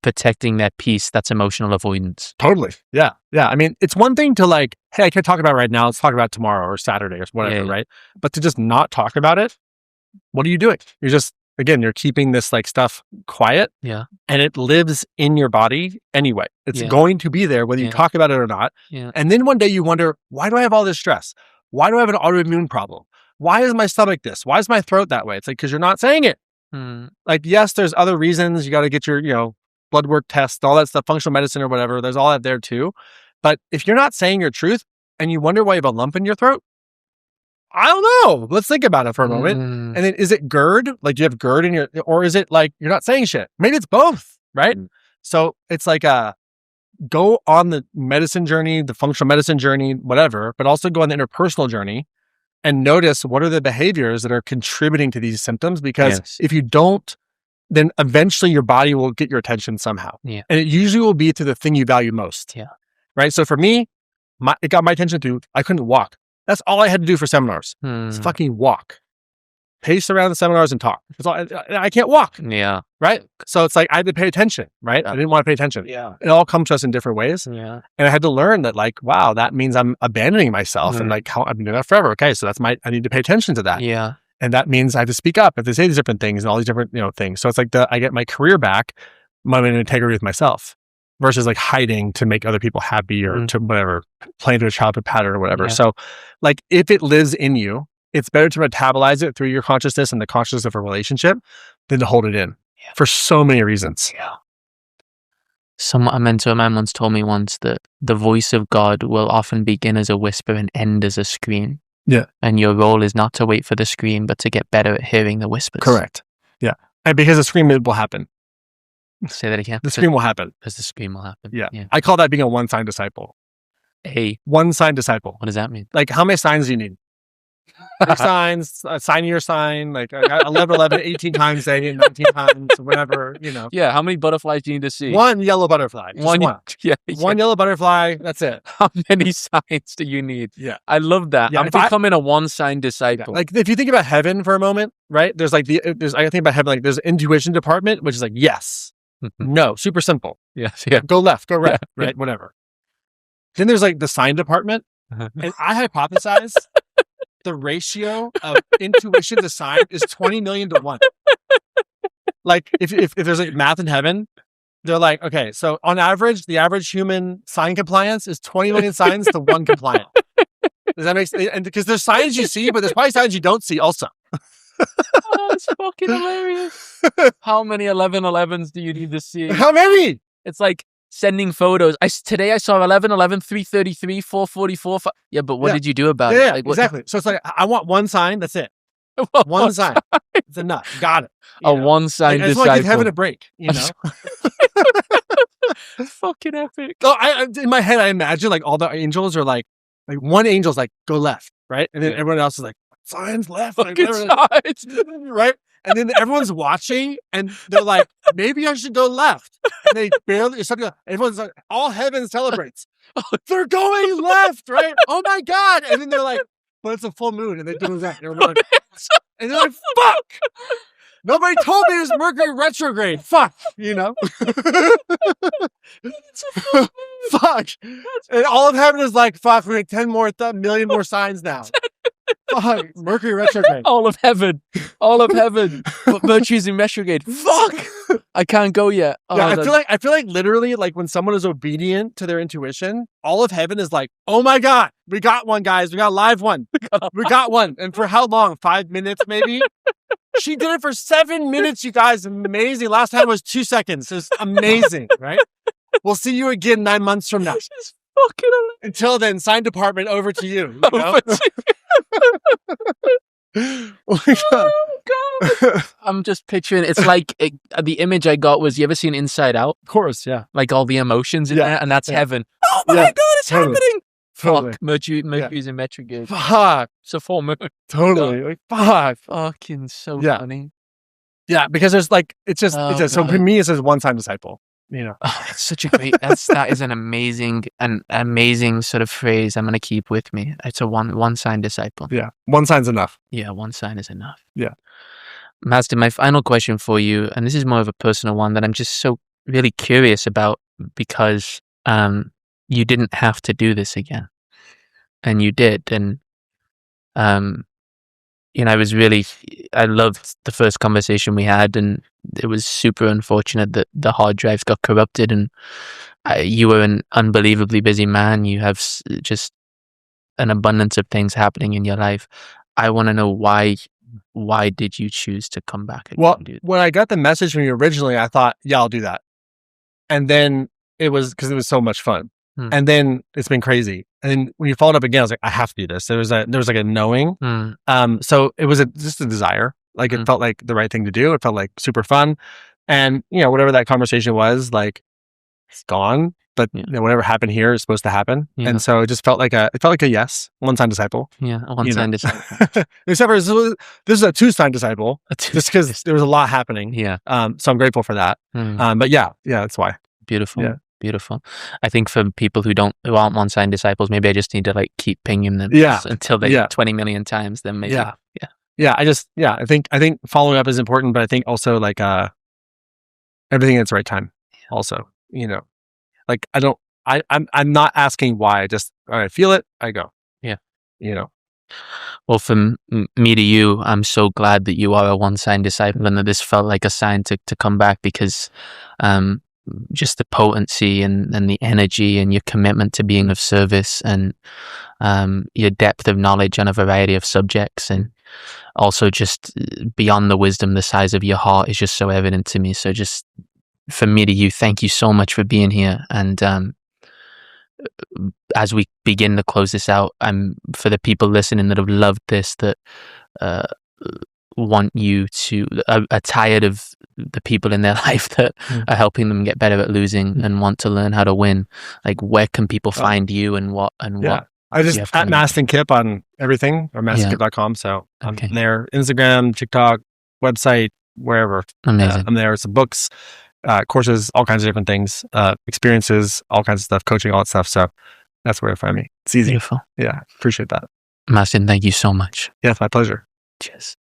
protecting their peace, that's emotional avoidance. Totally. Yeah. I mean, it's one thing to like, hey, I can't talk about it right now, let's talk about it tomorrow or Saturday or whatever, right? But to just not talk about it, what are you doing? You're just, again, you're keeping this like stuff quiet. Yeah. And it lives in your body anyway. It's going to be there whether you talk about it or not. Yeah. And then one day you wonder, why do I have all this stress? Why do I have an autoimmune problem? Why is my stomach this? Why is my throat that way? It's like, because you're not saying it. Like, yes, there's other reasons. You got to get your, blood work tests, all that stuff, functional medicine or whatever. There's all that there too. But if you're not saying your truth and you wonder why you have a lump in your throat, I don't know. Let's think about it for a moment. And then is it GERD? Like, do you have GERD in your, or is it like you're not saying shit? Maybe it's both, right? So it's like go on the medicine journey, the functional medicine journey, whatever, but also go on the interpersonal journey and notice what are the behaviors that are contributing to these symptoms. Because if you don't, then eventually your body will get your attention somehow. And it usually will be through the thing you value most. Right? So for me, it got my attention through, I couldn't walk. That's all I had to do for seminars. It's fucking walk. Pace around the seminars and talk. That's all, I can't walk. Right? So it's like I had to pay attention, right? I didn't want to pay attention. It all comes to us in different ways. And I had to learn that like, wow, that means I'm abandoning myself and like how I've been doing that forever. Okay, so I need to pay attention to that. And that means I have to speak up, I have to say these different things and all these different, things. So it's like I get my career back, my integrity with myself versus like hiding to make other people happy or to whatever, play into a childhood pattern or whatever. So like if it lives in you, it's better to metabolize it through your consciousness and the consciousness of a relationship than to hold it in for so many reasons. A mentor of mine once told me once that the voice of God will often begin as a whisper and end as a scream. And your role is not to wait for the scream, but to get better at hearing the whispers. Correct. And because the scream will happen. Say that again. The scream will happen. Because the scream will happen. I call that being a one-sign disciple. One-sign disciple. What does that mean? Like, how many signs do you need? 3 signs, sign your sign, like 11, 18 times, 19 times, whatever, Yeah, how many butterflies do you need to see? One yellow butterfly. One. One yellow butterfly, that's it. How many signs do you need? I love that. I'm becoming a one-sign disciple. Like, if you think about heaven for a moment, right? There's like I think about heaven, like there's an intuition department, which is like, yes, no, super simple. Go left, go right, right, whatever. Then there's like the sign department. And I hypothesize the ratio of intuition to sign is 20 million to 1. Like if there's like math in heaven, they're like, okay, so on average, the average human sign compliance is 20 million signs to 1 compliant. Does that make sense? And because there's signs you see, but there's probably signs you don't see also. Oh, it's fucking hilarious. How many 1111s do you need to see? How many? It's like sending photos. Today I saw 11, 333, 444. Yeah, but what did you do about it? Like, exactly. So it's like, I want one sign. That's it. One sign. It's enough. Got it. One sign disciple. I just want to give heaven a break, Fucking epic. Oh, in my head, I imagine like all the angels are like one angel's like, go left, right? And then everyone else is like, signs left. Fucking signs. Right? And then everyone's watching and they're like, maybe I should go left. And they barely, everyone's like, all heaven celebrates. They're going left, right? Oh my God. And then they're like, but it's a full moon. And they do that. And they're like, fuck. Nobody told me it was Mercury retrograde. Fuck. Fuck. And all of heaven is like, fuck, we make 10 million more signs now. Fuck, Mercury retrograde. All of heaven. But Mercury's in retrograde. Fuck. I can't go yet. I feel like literally like when someone is obedient to their intuition, all of heaven is like, oh my God, we got one, guys. We got a live one. We got one. And for how long? 5 minutes maybe? She did it for 7 minutes, you guys. Amazing. Last time was 2 seconds. It's amazing, right? We'll see you again 9 months from now. Until then, sign department over to you. Oh God. I'm just picturing it's like the image I got was, you ever seen Inside Out? Of course, yeah. Like all the emotions in there, and that's heaven. Oh my God, it's happening. Totally. Fuck, Mercury's in retrograde. Fuck. It's a full moon. Totally. Like, fuck. Fucking so funny. Yeah, because there's like, so for me, it says one-sign disciple. It's such a great, that is an amazing sort of phrase I'm going to keep with me. It's a one-sign disciple. Yeah. One sign's enough. Yeah. One sign is enough. Yeah. Mastin, my final question for you, and this is more of a personal one that I'm just so really curious about, because you didn't have to do this again, and you did. And I loved the first conversation we had, and it was super unfortunate that the hard drives got corrupted, and you were an unbelievably busy man. You have just an abundance of things happening in your life. I want to know why did you choose to come back again? Well, when I got the message from you originally, I thought, yeah, I'll do that. And then it was because it was so much fun. And then it's been crazy. And then when you followed up again, I was like, I have to do this. There was like a knowing. So it was just a desire. Like it felt like the right thing to do. It felt like super fun. And whatever that conversation was, like it's gone. But whatever happened here is supposed to happen. Yeah. And so it just felt like a yes, one-sign disciple. Yeah, a one-sign disciple. Except for this is a two-sign disciple, just because there was a lot happening. Yeah. So I'm grateful for that. But yeah, that's why. Beautiful. Yeah. Beautiful. I think for people who aren't one-sign disciples, maybe I just need to like keep pinging them until they 20 million times. Then maybe I think following up is important, but I think also like everything at its right time. Also, like I'm not asking why. I just I feel it, I go. Yeah. Well, from me to you, I'm so glad that you are a one-sign disciple, and that this felt like a sign to come back, because just the potency and the energy and your commitment to being of service, and your depth of knowledge on a variety of subjects, and also just beyond the wisdom, the size of your heart is just so evident to me. So just from me to you, thank you so much for being here. And as we begin to close this out, for the people listening that have loved this, that want you to are tired of the people in their life that are helping them get better at losing and want to learn how to win, like where can people find you and what I just at Mastin Kipp on everything, or mastinkipp.com. So I'm there, Instagram, TikTok, website, wherever. Amazing. I'm there. Some books, courses, all kinds of different things, experiences, all kinds of stuff, coaching, all that stuff. So that's where to find me. It's easy. Beautiful. Yeah. Appreciate that. Mastin, thank you so much. Yeah, it's my pleasure. Cheers.